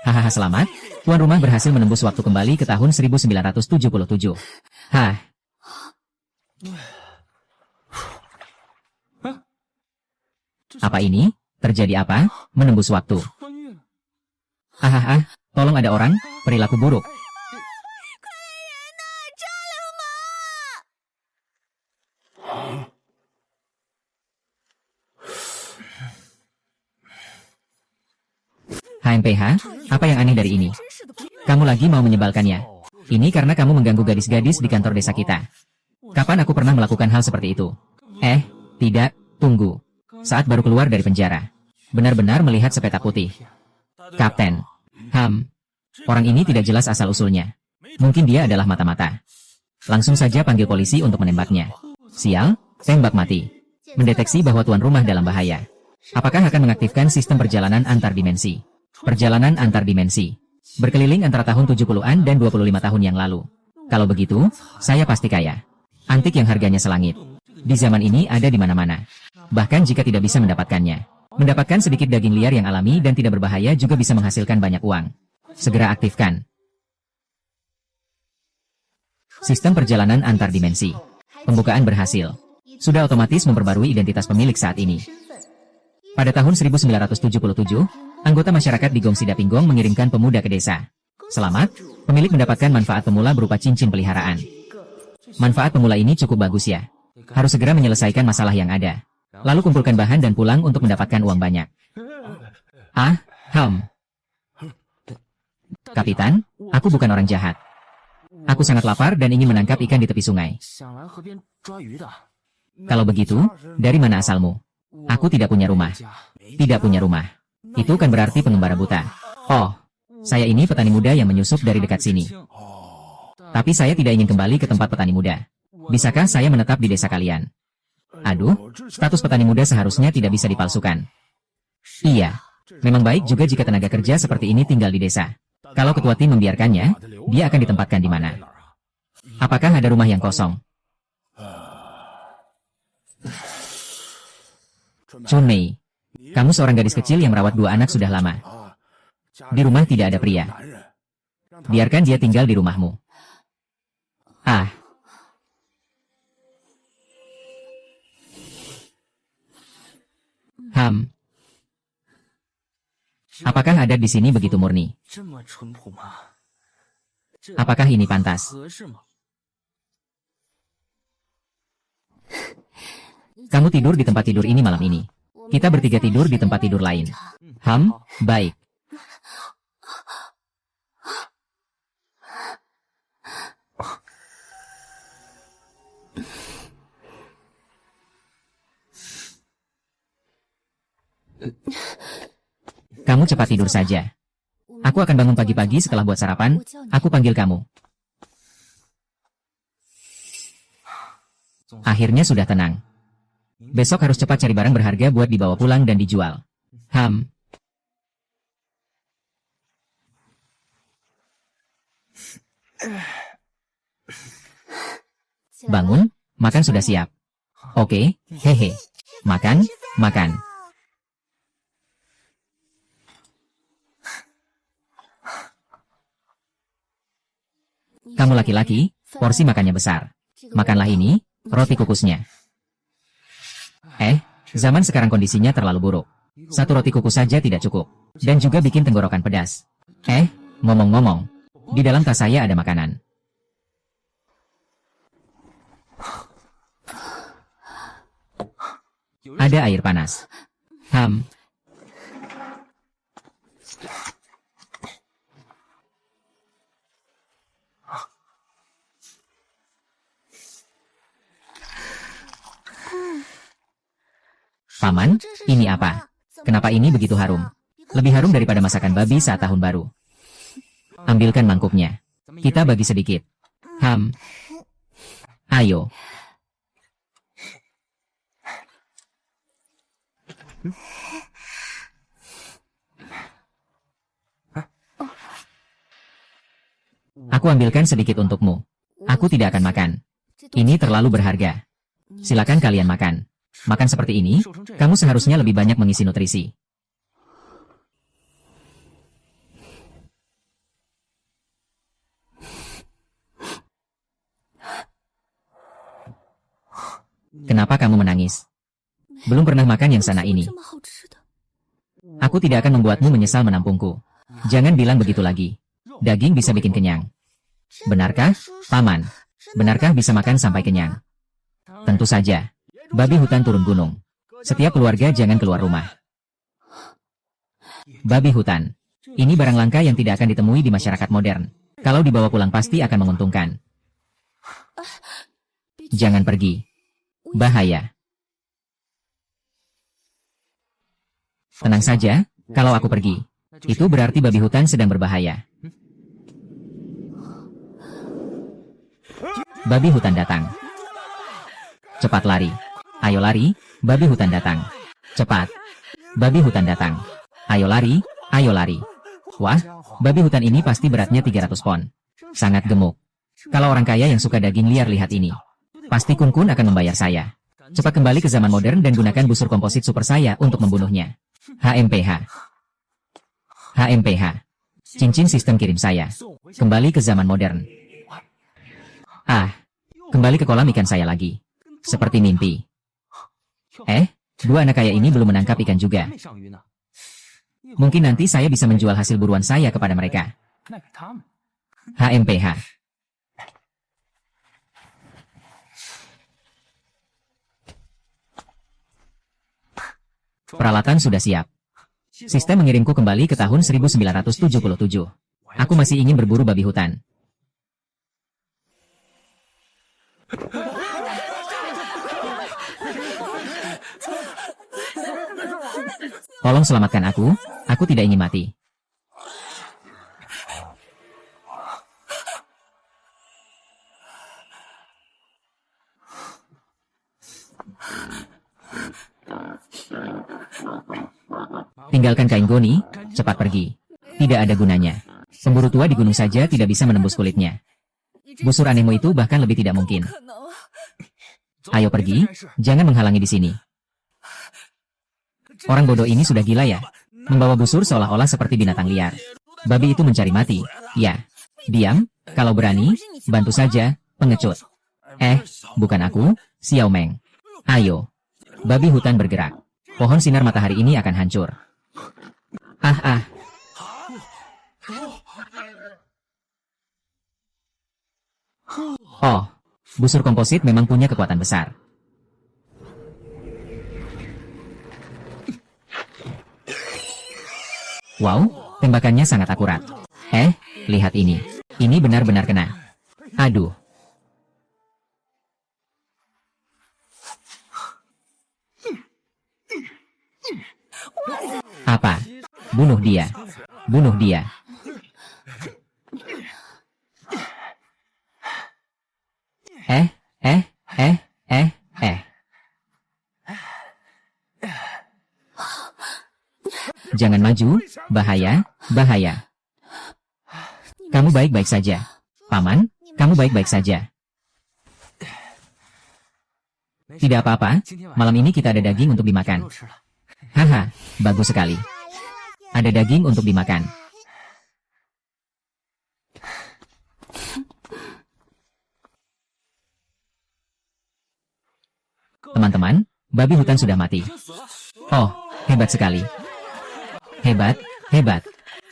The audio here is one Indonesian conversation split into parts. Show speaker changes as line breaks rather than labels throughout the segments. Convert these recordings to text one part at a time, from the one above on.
Hahaha, selamat. Tuan rumah berhasil menembus waktu kembali ke tahun 1977. Hah, apa ini? Terjadi apa? Menembus waktu. Hahaha, tolong ada orang, perilaku buruk. HMPH, apa yang aneh dari ini? Kamu lagi mau menyebalkannya. Ini karena kamu mengganggu gadis-gadis di kantor desa kita. Kapan aku pernah melakukan hal seperti itu? Tidak, tunggu. Saat baru keluar dari penjara. Benar-benar melihat sepetak putih. Kapten. Orang ini tidak jelas asal-usulnya. Mungkin dia adalah mata-mata. Langsung saja panggil polisi untuk menembaknya. Sial, tembak mati. Mendeteksi bahwa tuan rumah dalam bahaya. Apakah akan mengaktifkan sistem perjalanan antar dimensi? Perjalanan antar dimensi. Berkeliling antara tahun 70-an dan 25 tahun yang lalu. Kalau begitu, saya pasti kaya. Antik yang harganya selangit. Di zaman ini ada di mana-mana. Bahkan jika tidak bisa mendapatkannya. Mendapatkan sedikit daging liar yang alami dan tidak berbahaya juga bisa menghasilkan banyak uang. Segera aktifkan. Sistem perjalanan antar dimensi. Pembukaan berhasil. Sudah otomatis memperbarui identitas pemilik saat ini. Pada tahun 1977, anggota masyarakat di Gong Sidapinggong mengirimkan pemuda ke desa. Selamat, pemilik mendapatkan manfaat pemula berupa cincin peliharaan. Manfaat pemula ini cukup bagus ya. Harus segera menyelesaikan masalah yang ada. Lalu kumpulkan bahan dan pulang untuk mendapatkan uang banyak. Kapitan, aku bukan orang jahat. Aku sangat lapar dan ingin menangkap ikan di tepi sungai. Kalau begitu, dari mana asalmu? Aku tidak punya rumah. Tidak punya rumah. Itu kan berarti pengembara buta. Oh, saya ini petani muda yang menyusup dari dekat sini. Tapi saya tidak ingin kembali ke tempat petani muda. Bisakah saya menetap di desa kalian? Aduh, status petani muda seharusnya tidak bisa dipalsukan. Iya, memang baik juga jika tenaga kerja seperti ini tinggal di desa. Kalau ketua tim membiarkannya, dia akan ditempatkan di mana? Apakah ada rumah yang kosong? Chun Mei, kamu seorang gadis kecil yang merawat 2 anak sudah lama. Di rumah tidak ada pria. Biarkan dia tinggal di rumahmu. Apakah adat di sini begitu murni? Apakah ini pantas? Kamu tidur di tempat tidur ini malam ini. Kita bertiga tidur di tempat tidur lain. Baik. Kamu cepat tidur saja. Aku akan bangun pagi-pagi setelah buat sarapan. Aku panggil kamu. Akhirnya sudah tenang. Besok harus cepat cari barang berharga buat dibawa pulang dan dijual. Bangun, makan sudah siap. Oke, hehe. Makan. Kamu laki-laki, porsi makannya besar. Makanlah ini, roti kukusnya. Zaman sekarang kondisinya terlalu buruk. 1 roti kukus saja tidak cukup. Dan juga bikin tenggorokan pedas. Ngomong-ngomong, di dalam tas saya ada makanan. Ada air panas. Paman, ini apa? Kenapa ini begitu harum? Lebih harum daripada masakan babi saat tahun baru. Ambilkan mangkuknya. Kita bagi sedikit. Ayo. Aku ambilkan sedikit untukmu. Aku tidak akan makan. Ini terlalu berharga. Silakan kalian makan. Makan seperti ini, kamu seharusnya lebih banyak mengisi nutrisi. Kenapa kamu menangis? Belum pernah makan yang sana ini. Aku tidak akan membuatmu menyesal menampungku. Jangan bilang begitu lagi. Daging bisa bikin kenyang. Benarkah, Paman? Benarkah bisa makan sampai kenyang? Tentu saja. Babi hutan turun gunung. Setiap keluarga jangan keluar rumah. Babi hutan. Ini barang langka yang tidak akan ditemui di masyarakat modern. Kalau dibawa pulang pasti akan menguntungkan. Jangan pergi. Bahaya. Tenang saja, kalau aku pergi. Itu berarti babi hutan sedang berbahaya. Babi hutan datang. Cepat lari. Ayo lari, babi hutan datang. Cepat. Babi hutan datang. Ayo lari, ayo lari. Wah, babi hutan ini pasti beratnya 300 pon. Sangat gemuk. Kalau orang kaya yang suka daging liar lihat ini. Pasti Kun akan membayar saya. Cepat kembali ke zaman modern dan gunakan busur komposit super saya untuk membunuhnya. HMPH. HMPH. Cincin sistem kirim saya. Kembali ke zaman modern. Kembali ke kolam ikan saya lagi. Seperti mimpi. Dua anak kaya ini belum menangkap ikan juga. Mungkin nanti saya bisa menjual hasil buruan saya kepada mereka. HMPH. Peralatan sudah siap. Sistem mengirimku kembali ke tahun 1977. Aku masih ingin berburu babi hutan. Tolong selamatkan aku tidak ingin mati. Tinggalkan kain goni, cepat pergi. Tidak ada gunanya. Pemburu tua di gunung saja tidak bisa menembus kulitnya. Busur anehmu itu bahkan lebih tidak mungkin. Ayo pergi, jangan menghalangi di sini. Orang bodoh ini sudah gila ya? Membawa busur seolah-olah seperti binatang liar. Babi itu mencari mati. Ya. Diam, kalau berani, bantu saja, pengecut. Bukan aku, Xiao Meng. Ayo. Babi hutan bergerak. Pohon sinar matahari ini akan hancur. Oh, busur komposit memang punya kekuatan besar. Wow, tembakannya sangat akurat. Lihat ini. Ini benar-benar kena. Aduh. Apa? Bunuh dia. Bunuh dia. Jangan maju, bahaya, bahaya. Kamu baik-baik saja. Paman, kamu baik-baik saja. Tidak apa-apa, malam ini kita ada daging untuk dimakan. Haha, bagus sekali. Ada daging untuk dimakan. Teman-teman, babi hutan sudah mati. Oh, hebat sekali. Hebat, hebat.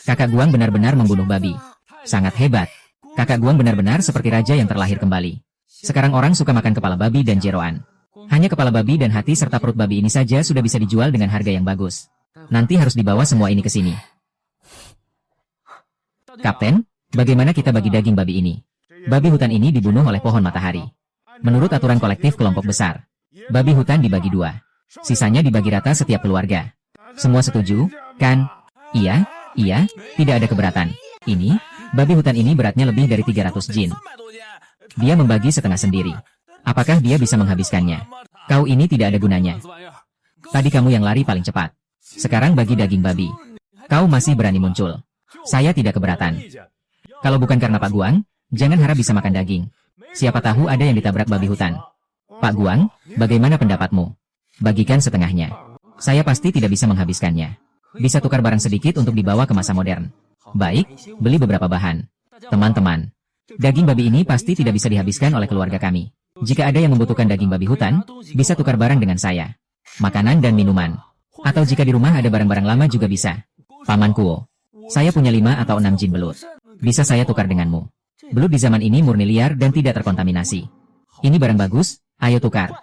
Kakak Guang benar-benar membunuh babi. Sangat hebat. Kakak Guang benar-benar seperti raja yang terlahir kembali. Sekarang orang suka makan kepala babi dan jeroan. Hanya kepala babi dan hati serta perut babi ini saja sudah bisa dijual dengan harga yang bagus. Nanti harus dibawa semua ini ke sini. Kapten, bagaimana kita bagi daging babi ini? Babi hutan ini dibunuh oleh pohon matahari. Menurut aturan kolektif kelompok besar, babi hutan dibagi 2. Sisanya dibagi rata setiap keluarga. Semua setuju, kan? Iya, tidak ada keberatan. Ini, babi hutan ini beratnya lebih dari 300 jin. Dia membagi setengah sendiri. Apakah dia bisa menghabiskannya? Kau ini tidak ada gunanya. Tadi kamu yang lari paling cepat. Sekarang bagi daging babi. Kau masih berani muncul. Saya tidak keberatan. Kalau bukan karena Pak Guang, jangan harap bisa makan daging. Siapa tahu ada yang ditabrak babi hutan. Pak Guang, bagaimana pendapatmu? Bagikan setengahnya. Saya pasti tidak bisa menghabiskannya. Bisa tukar barang sedikit untuk dibawa ke masa modern. Baik, beli beberapa bahan. Teman-teman, daging babi ini pasti tidak bisa dihabiskan oleh keluarga kami. Jika ada yang membutuhkan daging babi hutan, bisa tukar barang dengan saya. Makanan dan minuman. Atau jika di rumah ada barang-barang lama juga bisa. Paman Kuo. Saya punya 5 atau 6 jin belut. Bisa saya tukar denganmu. Belut di zaman ini murni liar dan tidak terkontaminasi. Ini barang bagus, ayo tukar.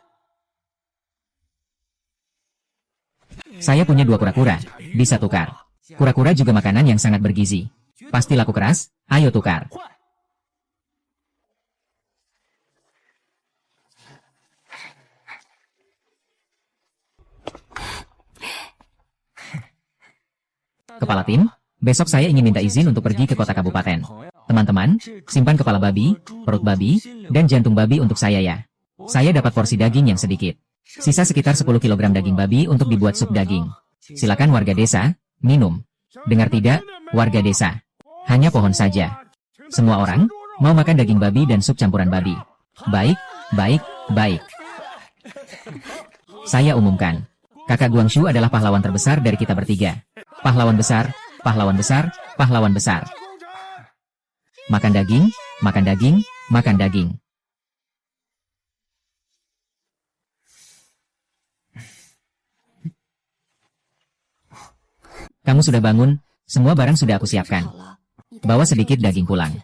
Saya punya 2 kura-kura, bisa tukar. Kura-kura juga makanan yang sangat bergizi. Pasti laku keras, ayo tukar. Kepala tim, besok saya ingin minta izin untuk pergi ke kota kabupaten. Teman-teman, simpan kepala babi, perut babi, dan jantung babi untuk saya ya. Saya dapat porsi daging yang sedikit. Sisa sekitar 10 kg daging babi untuk dibuat sup daging. Silakan warga desa, minum. Dengar tidak, warga desa? Hanya pohon saja. Semua orang, mau makan daging babi dan sup campuran babi. Baik, baik, baik. Saya umumkan. Kakak Guangxu adalah pahlawan terbesar dari kita bertiga. Pahlawan besar, pahlawan besar, pahlawan besar. Makan daging, makan daging, makan daging. Kamu sudah bangun, semua barang sudah aku siapkan. Bawa sedikit daging pulang.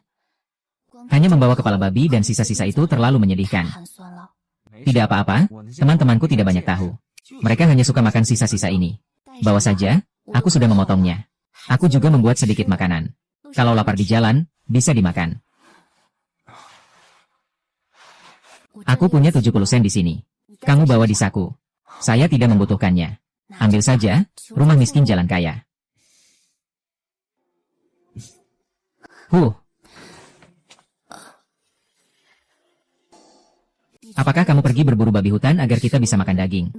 Hanya membawa kepala babi dan sisa-sisa itu terlalu menyedihkan. Tidak apa-apa, teman-temanku tidak banyak tahu. Mereka hanya suka makan sisa-sisa ini. Bawa saja, aku sudah memotongnya. Aku juga membuat sedikit makanan. Kalau lapar di jalan, bisa dimakan. Aku punya 70 sen di sini. Kamu bawa di saku. Saya tidak membutuhkannya. Ambil saja, rumah miskin jalan kaya. Apakah kamu pergi berburu babi hutan agar kita bisa makan daging?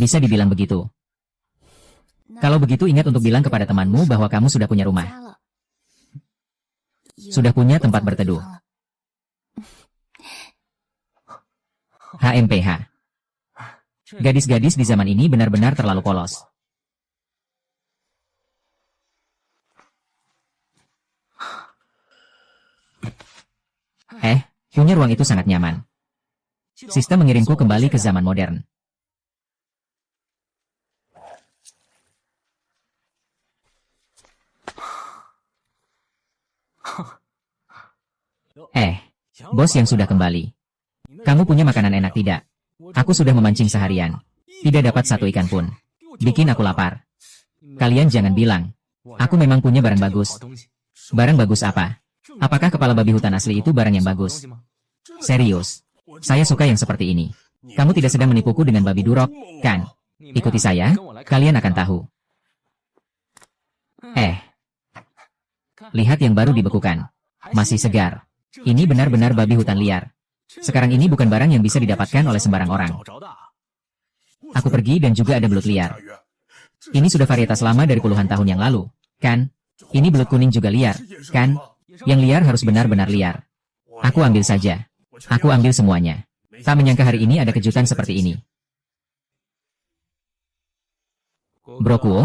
Bisa dibilang begitu. Kalau begitu ingat untuk bilang kepada temanmu bahwa kamu sudah punya rumah. Sudah punya tempat berteduh. HMPH. Gadis-gadis di zaman ini benar-benar terlalu polos. Punya ruang itu sangat nyaman. Sistem mengirimku kembali ke zaman modern. Bos yang sudah kembali. Kamu punya makanan enak tidak? Aku sudah memancing seharian. Tidak dapat satu ikan pun. Bikin aku lapar. Kalian jangan bilang. Aku memang punya barang bagus. Barang bagus apa? Apakah kepala babi hutan asli itu barang yang bagus? Serius. Saya suka yang seperti ini. Kamu tidak sedang menipuku dengan babi durok, kan? Ikuti saya, kalian akan tahu. Lihat yang baru dibekukan. Masih segar. Ini benar-benar babi hutan liar. Sekarang ini bukan barang yang bisa didapatkan oleh sembarang orang. Aku pergi dan juga ada belut liar. Ini sudah varietas lama dari puluhan tahun yang lalu, kan? Ini belut kuning juga liar, kan? Yang liar harus benar-benar liar. Aku ambil saja. Aku ambil semuanya. Tak menyangka hari ini ada kejutan seperti ini. Bro Kuo,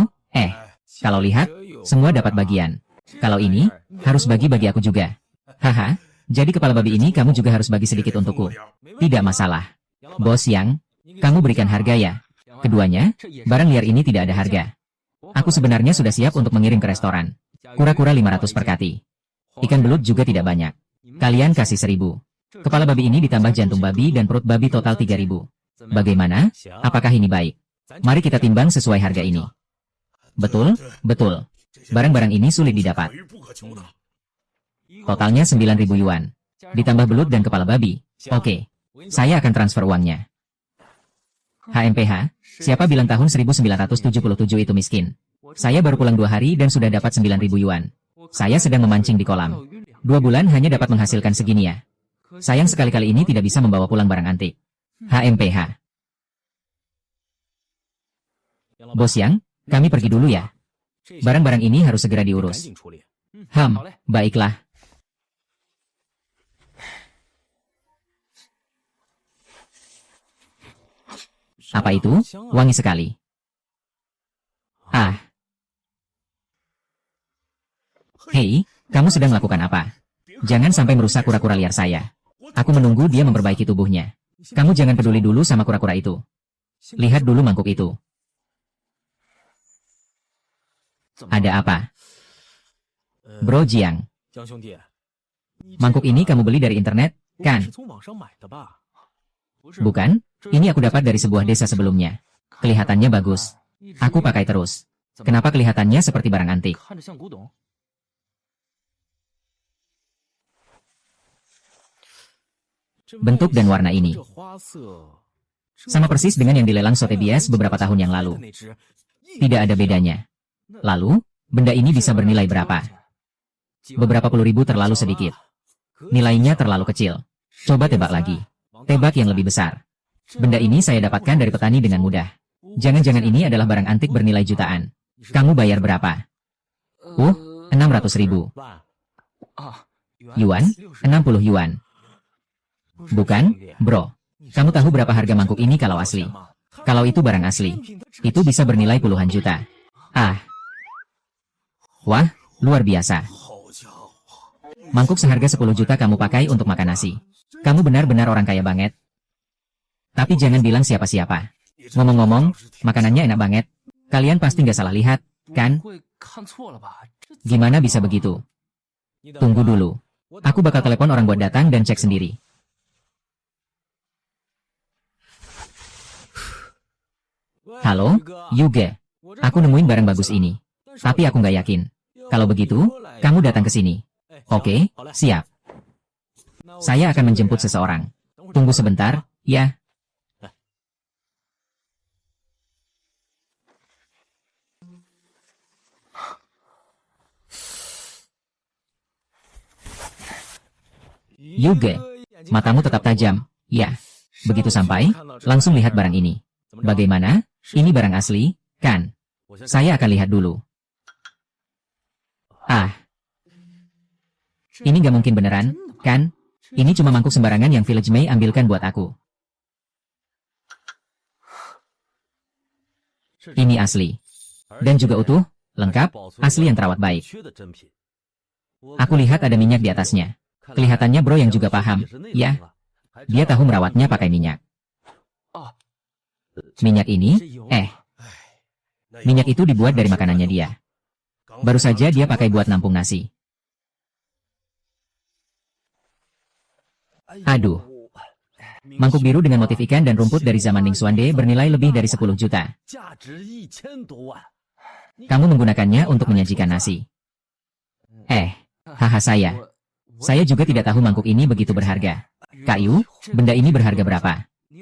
kalau lihat, semua dapat bagian. Kalau ini, harus bagi-bagi aku juga. Haha, jadi kepala babi ini kamu juga harus bagi sedikit untukku. Tidak masalah. Bos Yang, kamu berikan harga ya. Keduanya, barang liar ini tidak ada harga. Aku sebenarnya sudah siap untuk mengirim ke restoran. Kura-kura 500 per kati. Ikan belut juga tidak banyak. Kalian kasih 1000. Kepala babi ini ditambah jantung babi dan perut babi total 3000. Bagaimana? Apakah ini baik? Mari kita timbang sesuai harga ini. Betul, betul. Barang-barang ini sulit didapat. Totalnya 9.000 yuan. Ditambah belut dan kepala babi. Oke. Saya akan transfer uangnya. HMPH, siapa bilang tahun 1977 itu miskin? Saya baru pulang 2 hari dan sudah dapat 9.000 yuan. Saya sedang memancing di kolam. 2 bulan hanya dapat menghasilkan segini ya. Sayang sekali-kali ini tidak bisa membawa pulang barang antik. HMPH. Bos Yang, kami pergi dulu ya. Barang-barang ini harus segera diurus. Baiklah. Apa itu? Wangi sekali. Hei, kamu sedang melakukan apa? Jangan sampai merusak kura-kura liar saya. Aku menunggu dia memperbaiki tubuhnya. Kamu jangan peduli dulu sama kura-kura itu. Lihat dulu mangkuk itu. Ada apa? Bro Jiang. Mangkuk ini kamu beli dari internet, kan? Bukan, ini aku dapat dari sebuah desa sebelumnya. Kelihatannya bagus. Aku pakai terus. Kenapa kelihatannya seperti barang antik? Bentuk dan warna ini sama persis dengan yang dilelang Sotheby's beberapa tahun yang lalu. Tidak ada bedanya. Lalu, benda ini bisa bernilai berapa? Beberapa puluh ribu terlalu sedikit. Nilainya terlalu kecil. Coba tebak lagi. Tebak yang lebih besar. Benda ini saya dapatkan dari petani dengan mudah. Jangan-jangan ini adalah barang antik bernilai jutaan. Kamu bayar berapa? 600 ribu. Yuan, 60 yuan. Bukan, bro. Kamu tahu berapa harga mangkuk ini kalau asli? Kalau itu barang asli, itu bisa bernilai puluhan juta. Wah, luar biasa. Mangkuk seharga 10 juta kamu pakai untuk makan nasi. Kamu benar-benar orang kaya banget. Tapi jangan bilang siapa-siapa. Ngomong-ngomong, makanannya enak banget. Kalian pasti nggak salah lihat, kan? Gimana bisa begitu? Tunggu dulu. Aku bakal telepon orang buat datang dan cek sendiri. Halo, Yuge. Aku nemuin barang bagus ini. Tapi aku nggak yakin. Kalau begitu, kamu datang ke sini. Oke, siap. Saya akan menjemput seseorang. Tunggu sebentar, ya. Yuge, matamu tetap tajam. Ya. Begitu sampai, langsung lihat barang ini. Bagaimana? Ini barang asli, kan? Saya akan lihat dulu. Ini nggak mungkin beneran, kan? Ini cuma mangkuk sembarangan yang Village May ambilkan buat aku. Ini asli. Dan juga utuh, lengkap, asli yang terawat baik. Aku lihat ada minyak di atasnya. Kelihatannya bro yang juga paham, ya. Dia tahu merawatnya pakai minyak. Minyak ini, minyak itu dibuat dari makanannya dia. Baru saja dia pakai buat nampung nasi. Aduh. Mangkuk biru dengan motif ikan dan rumput dari zaman Ning Xuande bernilai lebih dari 10 juta. Kamu menggunakannya untuk menyajikan nasi. Haha saya. Saya juga tidak tahu mangkuk ini begitu berharga. Kak Yu, benda ini berharga berapa?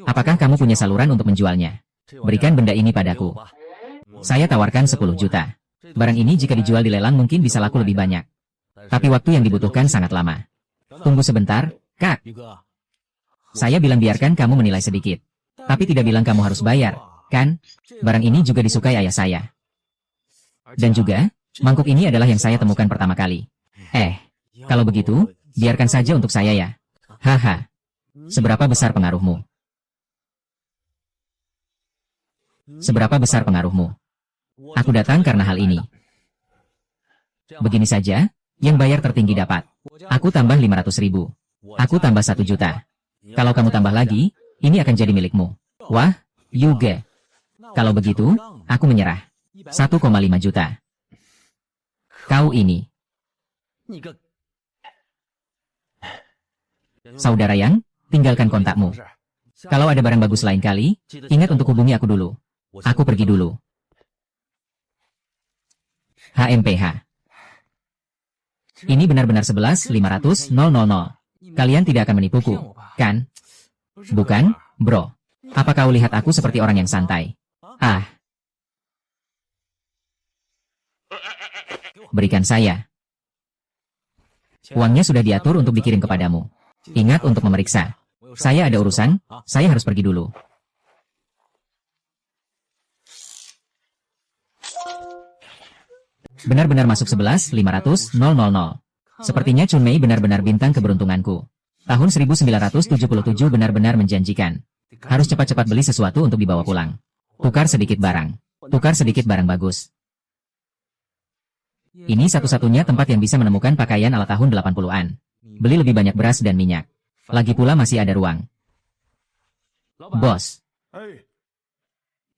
Apakah kamu punya saluran untuk menjualnya? Berikan benda ini padaku. Saya tawarkan 10 juta. Barang ini jika dijual di lelang mungkin bisa laku lebih banyak. Tapi waktu yang dibutuhkan sangat lama. Tunggu sebentar, Kak. Saya bilang biarkan kamu menilai sedikit. Tapi tidak bilang kamu harus bayar, kan? Barang ini juga disukai ayah saya. Dan juga, mangkuk ini adalah yang saya temukan pertama kali. Kalau begitu, biarkan saja untuk saya ya. Haha. Seberapa besar pengaruhmu? Seberapa besar pengaruhmu? Aku datang karena hal ini. Begini saja, yang bayar tertinggi dapat. Aku tambah 500 ribu. Aku tambah 1 juta. Kalau kamu tambah lagi, ini akan jadi milikmu. Wah, Yuge. Kalau begitu, aku menyerah. 1,5 juta. Kau ini. Saudara Yang, tinggalkan kontakmu. Kalau ada barang bagus lain kali, ingat untuk hubungi aku dulu. Aku pergi dulu. HMPH. Ini benar-benar 11.500.000. Kalian tidak akan menipuku, kan? Bukan, bro. Apa kau lihat aku seperti orang yang santai? Berikan saya. Uangnya sudah diatur untuk dikirim kepadamu. Ingat untuk memeriksa. Saya ada urusan, saya harus pergi dulu. Benar-benar masuk 11.500.000. Sepertinya Chun Mei benar-benar bintang keberuntunganku. Tahun 1977 benar-benar menjanjikan. Harus cepat-cepat beli sesuatu untuk dibawa pulang. Tukar sedikit barang. Tukar sedikit barang bagus. Ini satu-satunya tempat yang bisa menemukan pakaian ala tahun 80-an. Beli lebih banyak beras dan minyak. Lagi pula masih ada ruang. Bos,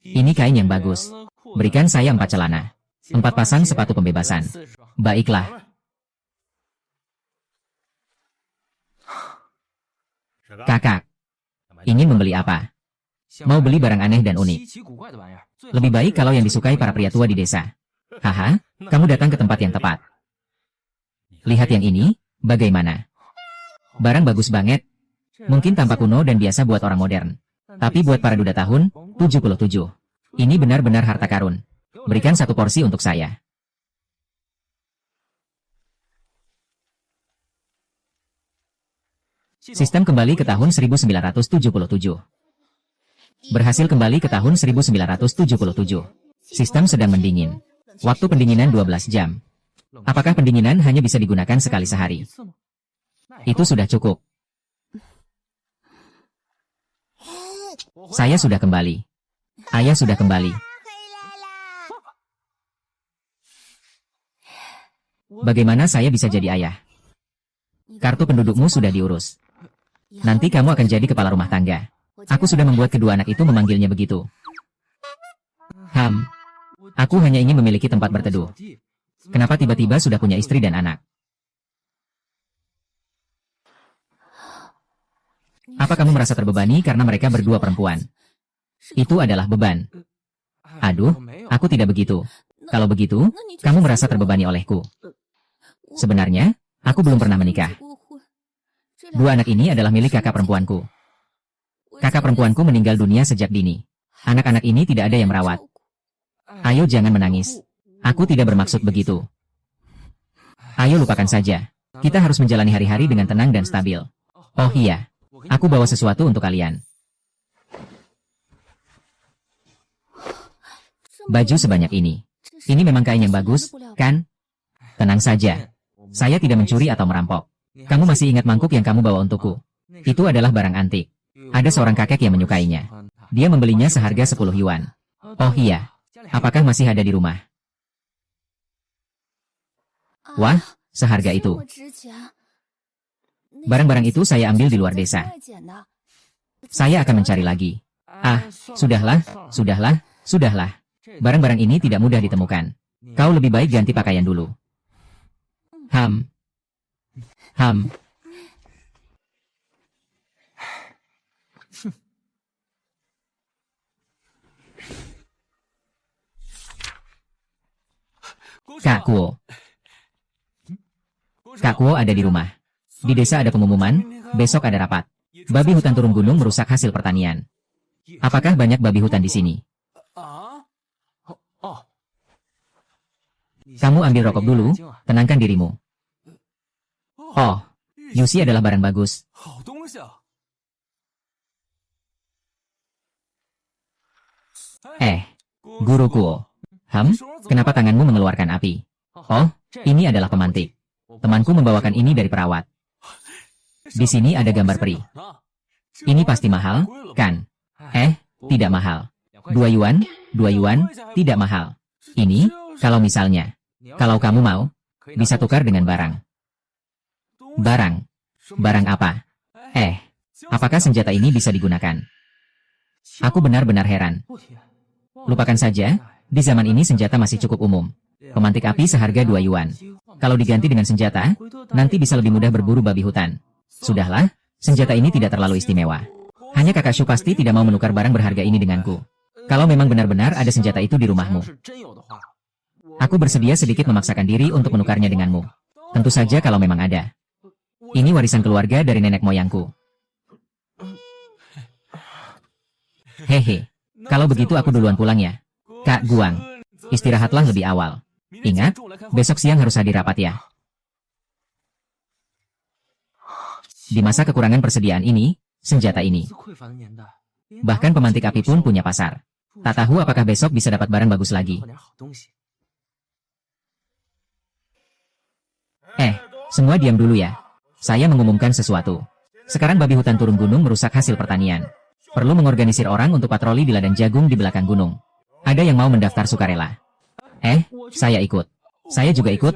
ini kain yang bagus. Berikan saya 4 celana. 4 pasang sepatu pembebasan. Baiklah. Kakak, ingin membeli apa? Mau beli barang aneh dan unik. Lebih baik kalau yang disukai para pria tua di desa. Haha, kamu datang ke tempat yang tepat. Lihat yang ini, bagaimana? Barang bagus banget. Mungkin tampak kuno dan biasa buat orang modern. Tapi buat para duda tahun, 77. Ini benar-benar harta karun. Berikan 1 porsi untuk saya. Sistem kembali ke tahun 1977. Berhasil kembali ke tahun 1977. Sistem sedang mendingin. Waktu pendinginan 12 jam. Apakah pendinginan hanya bisa digunakan sekali sehari? Itu sudah cukup. Saya sudah kembali. Ayah sudah kembali. Bagaimana saya bisa jadi ayah? Kartu pendudukmu sudah diurus. Nanti kamu akan jadi kepala rumah tangga. Aku sudah membuat kedua anak itu memanggilnya begitu. Aku hanya ingin memiliki tempat berteduh. Kenapa tiba-tiba sudah punya istri dan anak? Apa kamu merasa terbebani karena mereka berdua perempuan? Itu adalah beban. Aduh, aku tidak begitu. Kalau begitu, kamu merasa terbebani olehku. Sebenarnya, aku belum pernah menikah. 2 anak ini adalah milik kakak perempuanku. Kakak perempuanku meninggal dunia sejak dini. Anak-anak ini tidak ada yang merawat. Ayo jangan menangis. Aku tidak bermaksud begitu. Ayo lupakan saja. Kita harus menjalani hari-hari dengan tenang dan stabil. Oh iya, aku bawa sesuatu untuk kalian. Baju sebanyak ini. Ini memang kain yang bagus, kan? Tenang saja. Saya tidak mencuri atau merampok. Kamu masih ingat mangkuk yang kamu bawa untukku? Itu adalah barang antik. Ada seorang kakek yang menyukainya. Dia membelinya seharga 10 yuan. Oh iya. Apakah masih ada di rumah? Wah, seharga itu. Barang-barang itu saya ambil di luar desa. Saya akan mencari lagi. Sudahlah. Barang-barang ini tidak mudah ditemukan. Kau lebih baik ganti pakaian dulu. Kak Kuo. Kak Kuo ada di rumah. Di desa ada pengumuman, besok ada rapat. Babi hutan turun gunung merusak hasil pertanian. Apakah banyak babi hutan di sini? Kamu ambil rokok dulu, tenangkan dirimu. Oh, Yusi adalah barang bagus. Guru Kuo. Kenapa tanganmu mengeluarkan api? Oh, ini adalah pemantik. Temanku membawakan ini dari perawat. Di sini ada gambar peri. Ini pasti mahal, kan? Tidak mahal. 2 yuan, tidak mahal. Ini, kalau misalnya, kalau kamu mau, bisa tukar dengan barang. Barang apa? Apakah senjata ini bisa digunakan? Aku benar-benar heran. Lupakan saja, di zaman ini senjata masih cukup umum. Pemantik api seharga 2 yuan. Kalau diganti dengan senjata, nanti bisa lebih mudah berburu babi hutan. Sudahlah, senjata ini tidak terlalu istimewa. Hanya kakak Shu pasti tidak mau menukar barang berharga ini denganku. Kalau memang benar-benar ada senjata itu di rumahmu. Aku bersedia sedikit memaksakan diri untuk menukarnya denganmu. Tentu saja kalau memang ada. Ini warisan keluarga dari nenek moyangku. Hehe. Kalau begitu aku duluan pulang ya. Kak Guang, istirahatlah lebih awal. Ingat, besok siang harus hadir rapat ya. Di masa kekurangan persediaan ini, senjata ini. Bahkan pemantik api pun punya pasar. Tak tahu apakah besok bisa dapat barang bagus lagi. Semua diam dulu ya. Saya mengumumkan sesuatu. Sekarang babi hutan turun gunung merusak hasil pertanian. Perlu mengorganisir orang untuk patroli di ladang jagung di belakang gunung. Ada yang mau mendaftar sukarela? Saya ikut. Saya juga ikut.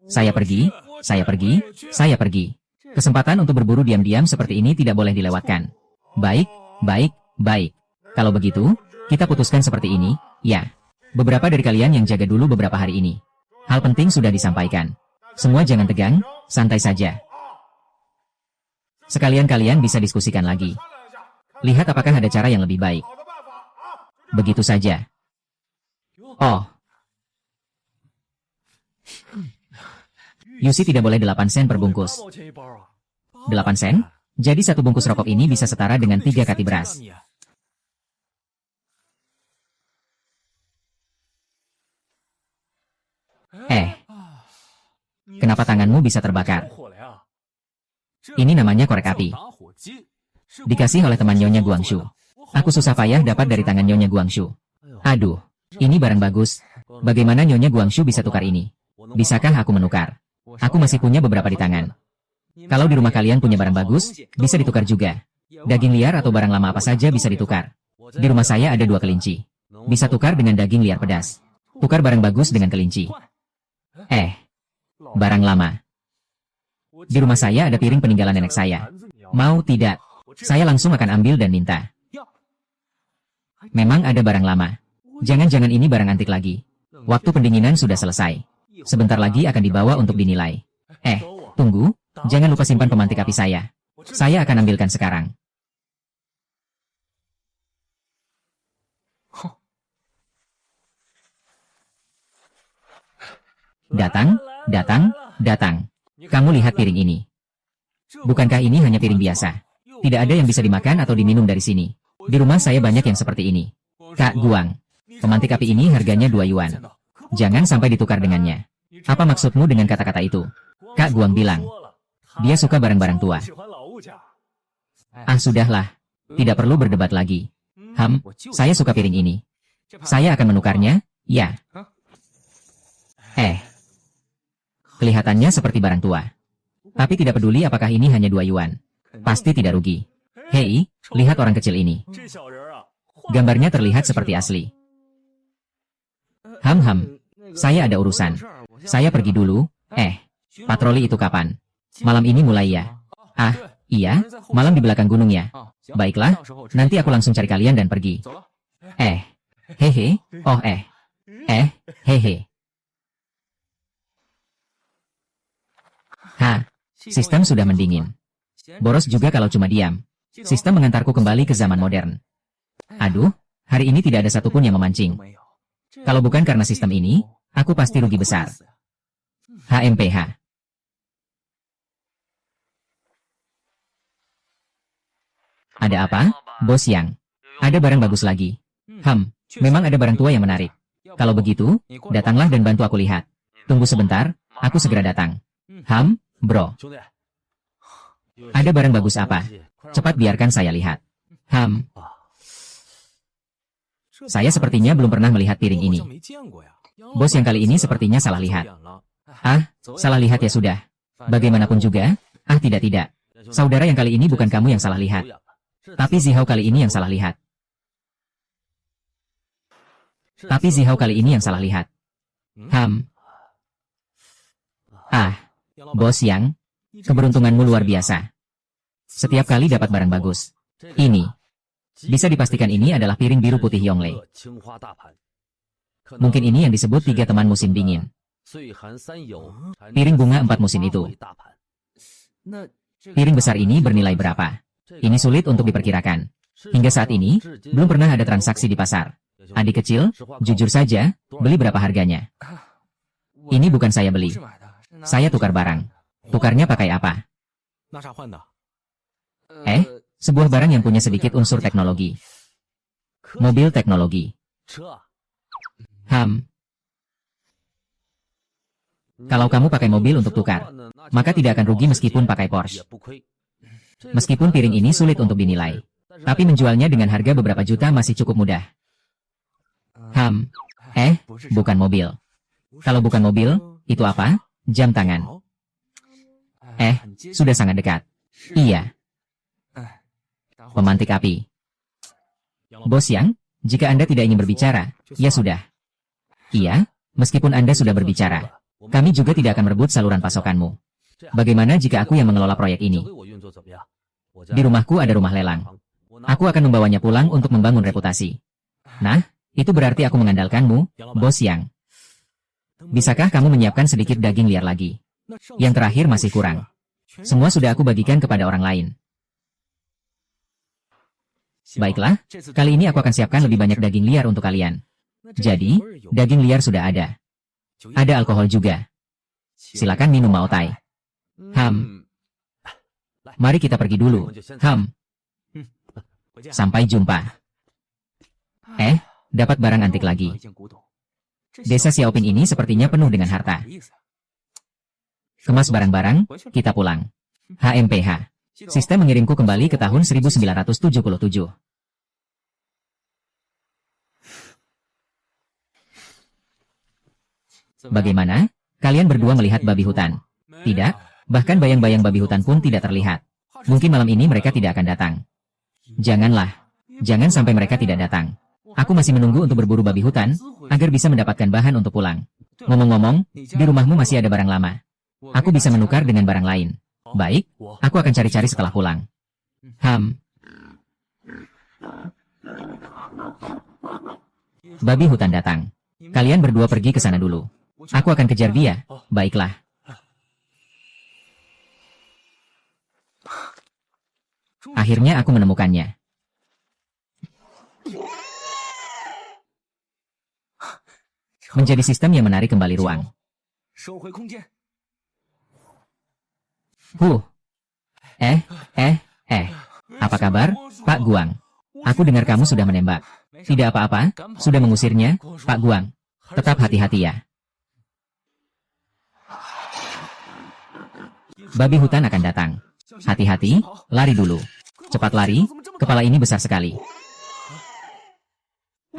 Saya pergi. Saya pergi, saya pergi. Kesempatan untuk berburu diam-diam seperti ini tidak boleh dilewatkan. Baik, baik, baik. Kalau begitu, kita putuskan seperti ini, ya. Beberapa dari kalian yang jaga dulu beberapa hari ini. Hal penting sudah disampaikan. Semua jangan tegang, santai saja. Sekalian kalian bisa diskusikan lagi. Lihat apakah ada cara yang lebih baik. Begitu saja. Oh. Yusi tidak boleh 8 sen per bungkus. 8 sen? Jadi satu bungkus rokok ini bisa setara dengan 3 kati beras. Kenapa tanganmu bisa terbakar? Ini namanya korek api. Dikasih oleh teman Nyonya Guangxu. Aku susah payah dapat dari tangan Nyonya Guangxu. Aduh, ini barang bagus. Bagaimana Nyonya Guangxu bisa tukar ini? Bisakah aku menukar? Aku masih punya beberapa di tangan. Kalau di rumah kalian punya barang bagus, bisa ditukar juga. Daging liar atau barang lama apa saja bisa ditukar. Di rumah saya ada 2 kelinci. Bisa tukar dengan daging liar pedas. Tukar barang bagus dengan kelinci. Barang lama. Di rumah saya ada piring peninggalan nenek saya. Mau tidak? Saya langsung akan ambil dan minta. Memang ada barang lama. Jangan-jangan ini barang antik lagi. Waktu pendinginan sudah selesai. Sebentar lagi akan dibawa untuk dinilai. Tunggu. Jangan lupa simpan pemantik api saya. Saya akan ambilkan sekarang. Datang, datang, datang. Kamu lihat piring ini. Bukankah ini hanya piring biasa? Tidak ada yang bisa dimakan atau diminum dari sini. Di rumah saya banyak yang seperti ini. Kak Guang, pemantik api ini harganya 2 yuan. Jangan sampai ditukar dengannya. Apa maksudmu dengan kata-kata itu? Kak Guang bilang, dia suka barang-barang tua. Sudahlah. Tidak perlu berdebat lagi. Saya suka piring ini. Saya akan menukarnya, ya. Kelihatannya seperti barang tua. Tapi tidak peduli apakah ini hanya 2 yuan. Pasti tidak rugi. Hei, lihat orang kecil ini. Gambarnya terlihat seperti asli. Saya ada urusan. Saya pergi dulu. Patroli itu kapan? Malam ini mulai ya? Iya, malam di belakang gunung ya. Baiklah, nanti aku langsung cari kalian dan pergi. Hehe, hehe. Sistem sudah mendingin. Boros juga kalau cuma diam. Sistem mengantarku kembali ke zaman modern. Aduh, hari ini tidak ada satupun yang memancing. Kalau bukan karena sistem ini, aku pasti rugi besar. HMPH. Ada apa, Bos Yang? Ada barang bagus lagi. Memang ada barang tua yang menarik. Kalau begitu, datanglah dan bantu aku lihat. Tunggu sebentar, aku segera datang. Bro. Ada barang bagus apa? Cepat biarkan saya lihat. Saya sepertinya belum pernah melihat piring ini. Bos yang kali ini sepertinya salah lihat. Salah lihat ya sudah. Bagaimanapun juga, tidak. Saudara yang kali ini bukan kamu yang salah lihat. Tapi Zihao kali ini yang salah lihat. Bos Yang, keberuntunganmu luar biasa. Setiap kali dapat barang bagus. Ini. Bisa dipastikan ini adalah piring biru putih Yonglei. Mungkin ini yang disebut 3 teman musim dingin. Piring bunga 4 musim itu. Piring besar ini bernilai berapa? Ini sulit untuk diperkirakan. Hingga saat ini, belum pernah ada transaksi di pasar. Adik kecil, jujur saja, beli berapa harganya? Ini bukan saya beli. Saya tukar barang. Tukarnya pakai apa? Sebuah barang yang punya sedikit unsur teknologi. Mobil teknologi. Kalau kamu pakai mobil untuk tukar, maka tidak akan rugi meskipun pakai Porsche. Meskipun piring ini sulit untuk dinilai, tapi menjualnya dengan harga beberapa juta masih cukup mudah. Bukan mobil. Kalau bukan mobil, itu apa? Jam tangan. Sudah sangat dekat. Iya. Pemantik api. Bos Yang, jika Anda tidak ingin berbicara, ya sudah. Iya, meskipun Anda sudah berbicara, kami juga tidak akan merebut saluran pasokanmu. Bagaimana jika aku yang mengelola proyek ini? Di rumahku ada rumah lelang. Aku akan membawanya pulang untuk membangun reputasi. Nah, itu berarti aku mengandalkanmu, Bos Yang. Bisakah kamu menyiapkan sedikit daging liar lagi? Yang terakhir masih kurang. Semua sudah aku bagikan kepada orang lain. Baiklah, kali ini aku akan siapkan lebih banyak daging liar untuk kalian. Jadi, daging liar sudah ada. Ada alkohol juga. Silakan minum Mao Tai. Mari kita pergi dulu. Sampai jumpa. Dapat barang antik lagi. Desa Xiaoping ini sepertinya penuh dengan harta. Kemas barang-barang, kita pulang. HMPH. Sistem mengirimku kembali ke tahun 1977. Bagaimana? Kalian berdua melihat babi hutan? Tidak, bahkan bayang-bayang babi hutan pun tidak terlihat. Mungkin malam ini mereka tidak akan datang. Janganlah. Jangan sampai mereka tidak datang. Aku masih menunggu untuk berburu babi hutan, agar bisa mendapatkan bahan untuk pulang. Ngomong-ngomong, di rumahmu masih ada barang lama. Aku bisa menukar dengan barang lain. Baik, aku akan cari-cari setelah pulang. Babi hutan datang. Kalian berdua pergi ke sana dulu. Aku akan kejar dia. Baiklah. Akhirnya aku menemukannya. Menjadi sistem yang menarik kembali ruang. Apa kabar, Pak Guang? Aku dengar kamu sudah menembak. Tidak apa-apa, sudah mengusirnya, Pak Guang. Tetap hati-hati ya. Babi hutan akan datang. Hati-hati, lari dulu. Cepat lari, kepala ini besar sekali.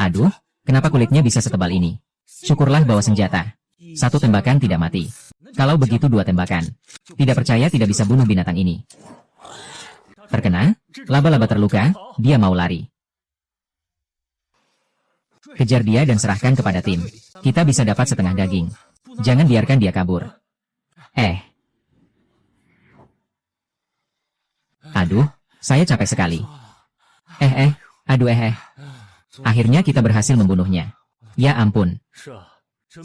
Aduh, kenapa kulitnya bisa setebal ini? Syukurlah bawa senjata. Satu tembakan tidak mati. Kalau begitu 2 tembakan. Tidak percaya tidak bisa bunuh binatang ini. Terkena, laba-laba terluka, dia mau lari. Kejar dia dan serahkan kepada tim. Kita bisa dapat setengah daging. Jangan biarkan dia kabur. Aduh, saya capek sekali. Akhirnya kita berhasil membunuhnya. Ya ampun.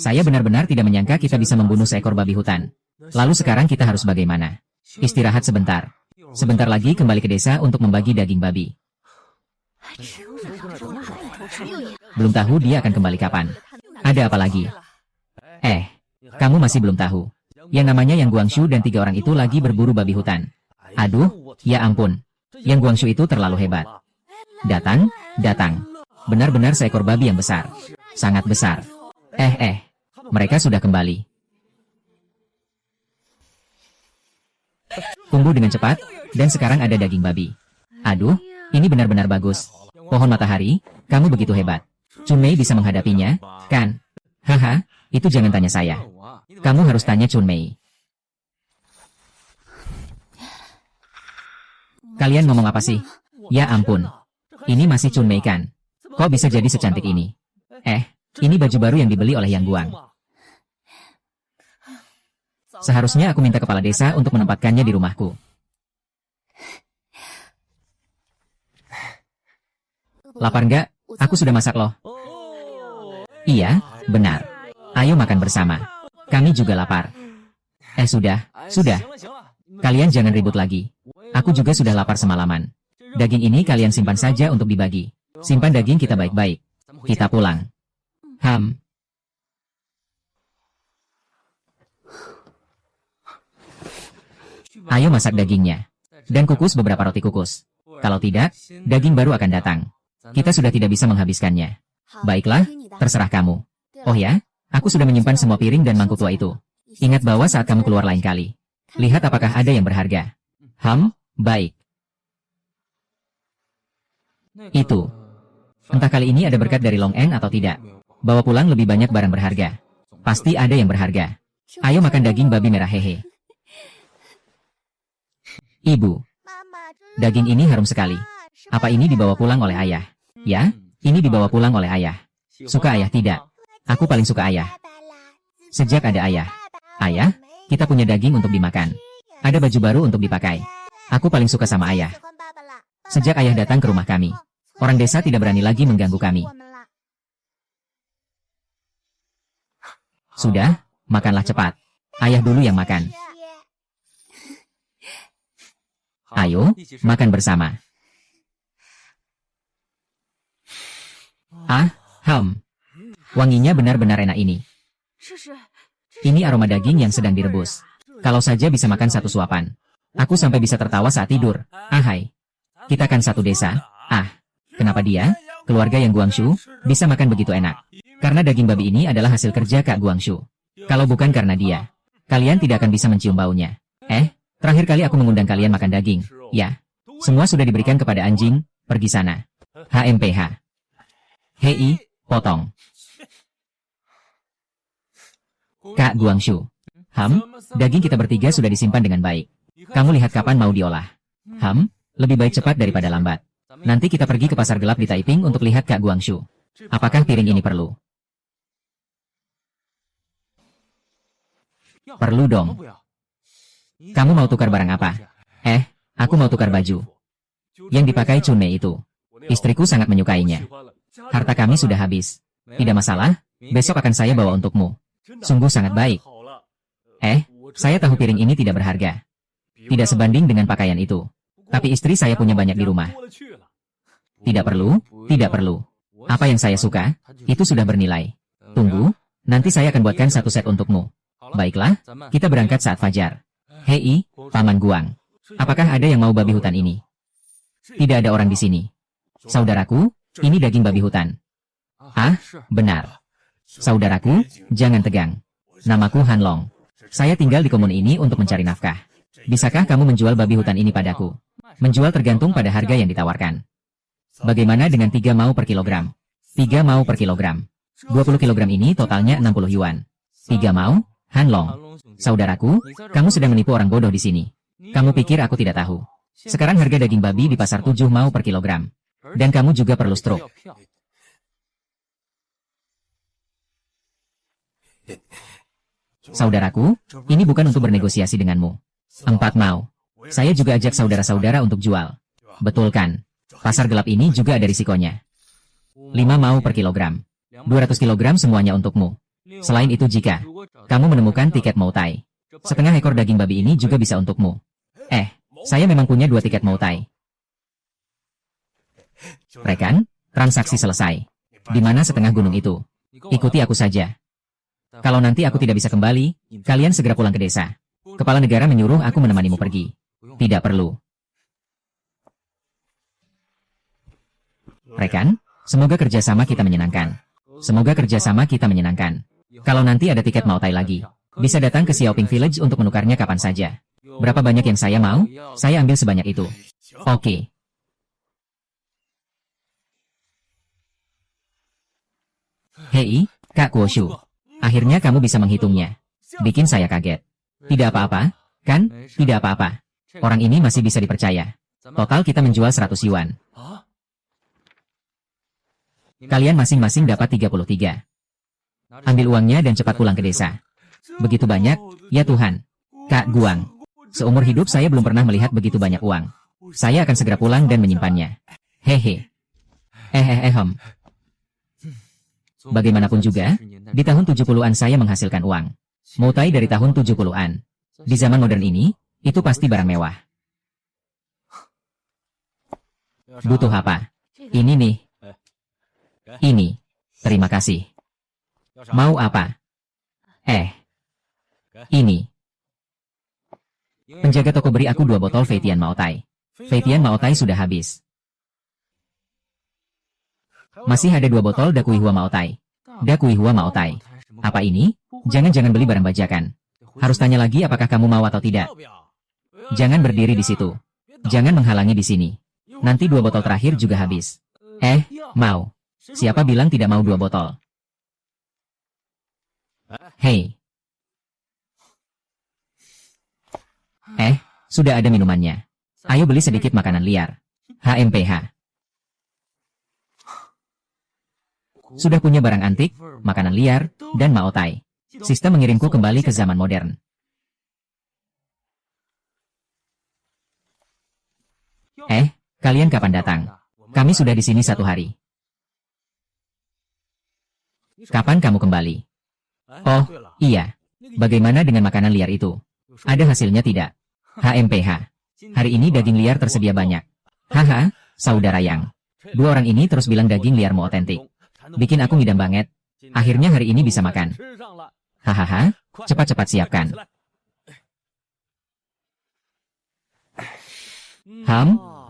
Saya benar-benar tidak menyangka kita bisa membunuh seekor babi hutan. Lalu sekarang kita harus bagaimana? Istirahat sebentar. Sebentar lagi kembali ke desa untuk membagi daging babi. Belum tahu dia akan kembali kapan. Ada apa lagi? Kamu masih belum tahu. Yang namanya Yang Guangxu dan 3 orang itu lagi berburu babi hutan. Aduh, ya ampun. Yang Guangxu itu terlalu hebat. Datang. Benar-benar seekor babi yang besar. Sangat besar. Mereka sudah kembali. Tumbuh dengan cepat, dan sekarang ada daging babi. Aduh, ini benar-benar bagus. Pohon matahari, kamu begitu hebat. Chun Mei bisa menghadapinya, kan? Haha, itu jangan tanya saya. Kamu harus tanya Chun Mei. Kalian ngomong apa sih? Ya ampun. Ini masih Chun Mei kan? Kok bisa jadi secantik ini? Ini baju baru yang dibeli oleh Yang Guang. Seharusnya aku minta kepala desa untuk menempatkannya di rumahku. Lapar nggak? Aku sudah masak loh. Iya, benar. Ayo makan bersama. Kami juga lapar. Sudah. Kalian jangan ribut lagi. Aku juga sudah lapar semalaman. Daging ini kalian simpan saja untuk dibagi. Simpan daging kita baik-baik. Kita pulang. Ayo masak dagingnya. Dan kukus beberapa roti kukus. Kalau tidak, daging baru akan datang. Kita sudah tidak bisa menghabiskannya. Baiklah, terserah kamu. Oh ya, aku sudah menyimpan semua piring dan mangkuk tua itu. Ingat bawa saat kamu keluar lain kali. Lihat apakah ada yang berharga. Baik. Itu. Entah kali ini ada berkat dari Long En atau tidak. Bawa pulang lebih banyak barang berharga. Pasti ada yang berharga. Ayo makan daging babi merah hehe. Ibu, daging ini harum sekali. Apa ini dibawa pulang oleh ayah? Ya, ini dibawa pulang oleh ayah. Suka ayah tidak? Aku paling suka ayah. Sejak ada ayah. Ayah, Kita punya daging untuk dimakan. Ada baju baru untuk dipakai. Aku paling suka sama ayah. Sejak ayah datang ke rumah kami, orang desa tidak berani lagi mengganggu kami. Sudah, makanlah cepat. Ayah dulu yang makan. Ayo, makan bersama. Wanginya benar-benar enak ini. Ini aroma daging yang sedang direbus. Kalau saja bisa makan satu suapan. Aku sampai bisa tertawa saat tidur. Ahai. Kita kan satu desa. Kenapa dia, keluarga yang Guangxu, bisa makan begitu enak? Karena daging babi ini adalah hasil kerja Kak Guangxu. Kalau bukan karena dia, kalian tidak akan bisa mencium baunya. Terakhir kali aku mengundang kalian makan daging. Ya, semua sudah diberikan kepada anjing, pergi sana. HMPH. Hei, potong. Kak Guangxu. Daging kita bertiga sudah disimpan dengan baik. Kamu lihat kapan mau diolah. Lebih baik cepat daripada lambat. Nanti kita pergi ke pasar gelap di Taiping untuk lihat Kak Guangxu. Apakah piring ini perlu? Perlu dong. Kamu mau tukar barang apa? Aku mau tukar baju. Yang dipakai Chunmei itu. Istriku sangat menyukainya. Harta kami sudah habis. Tidak masalah, besok akan saya bawa untukmu. Sungguh sangat baik. Saya tahu piring ini tidak berharga. Tidak sebanding dengan pakaian itu. Tapi istri saya punya banyak di rumah. Tidak perlu, tidak perlu. Apa yang saya suka, itu sudah bernilai. Tunggu, nanti saya akan buatkan satu set untukmu. Baiklah, kita berangkat saat fajar. Hei, Paman Guang. Apakah ada yang mau babi hutan ini? Tidak ada orang di sini. Saudaraku, ini daging babi hutan. Benar. Saudaraku, jangan tegang. Namaku Han Long. Saya tinggal di komun ini untuk mencari nafkah. Bisakah kamu menjual babi hutan ini padaku? Menjual tergantung pada harga yang ditawarkan. Bagaimana dengan 3 mau per kilogram? 3 mau per kilogram. 20 kilogram ini totalnya 60 yuan. 3 mau? Han Long. Saudaraku, kamu sedang menipu orang bodoh di sini. Kamu pikir aku tidak tahu? Sekarang harga daging babi di pasar 7 mau per kilogram. Dan kamu juga perlu stroke. Saudaraku, ini bukan untuk bernegosiasi denganmu. 4 mau. Saya juga ajak saudara-saudara untuk jual. Betul kan? Pasar gelap ini juga ada risikonya. 5 mau per kilogram. 200 kilogram semuanya untukmu. Selain itu jika kamu menemukan tiket Moutai, setengah ekor daging babi ini juga bisa untukmu. Saya memang punya 2 tiket Moutai. Rekan, transaksi selesai. Di mana setengah gunung itu? Ikuti aku saja. Kalau nanti aku tidak bisa kembali, kalian segera pulang ke desa. Kepala negara menyuruh aku menemanimu pergi. Tidak perlu. Rekan, semoga kerjasama kita menyenangkan. Semoga kerjasama kita menyenangkan. Kalau nanti ada tiket Moutai lagi, bisa datang ke Xiaoping Village untuk menukarnya kapan saja. Berapa banyak yang saya mau, saya ambil sebanyak itu. Oke. Hei, Kak Guoshu. Akhirnya kamu bisa menghitungnya. Bikin saya kaget. Tidak apa-apa, kan? Tidak apa-apa. Orang ini masih bisa dipercaya. Total kita menjual 100 yuan. Kalian masing-masing dapat 33. Ambil uangnya dan cepat pulang ke desa. Begitu banyak, ya Tuhan. Kak Guang. Seumur hidup saya belum pernah melihat begitu banyak uang. Saya akan segera pulang dan menyimpannya. Hehe. Bagaimanapun juga, di tahun 70-an saya menghasilkan uang. Moutai dari tahun 70-an. Di zaman modern ini, itu pasti barang mewah. Butuh apa? Ini nih. Ini. Terima kasih. Mau apa? Ini. Penjaga toko beri aku 2 botol Feitian Maotai. Feitian Maotai sudah habis. Masih ada 2 botol Dakuihua Maotai. Dakuihua Maotai. Apa ini? Jangan-jangan beli barang bajakan. Harus tanya lagi apakah kamu mau atau tidak. Jangan berdiri di situ. Jangan menghalangi di sini. Nanti 2 botol terakhir juga habis. Mau. Siapa bilang tidak mau 2 botol? Hei. Sudah ada minumannya. Ayo beli sedikit makanan liar. HMPH. Sudah punya barang antik, makanan liar, dan Maotai. Sistem mengirimku kembali ke zaman modern. Kalian kapan datang? Kami sudah di sini 1 hari. Kapan kamu kembali? Oh, iya. Bagaimana dengan makanan liar itu? Ada hasilnya tidak? HMPH. Hari ini daging liar tersedia banyak. Haha, saudara Yang. 2 orang ini terus bilang daging liarmu otentik. Bikin aku ngidam banget. Akhirnya hari ini bisa makan. Hahaha, cepat-cepat siapkan.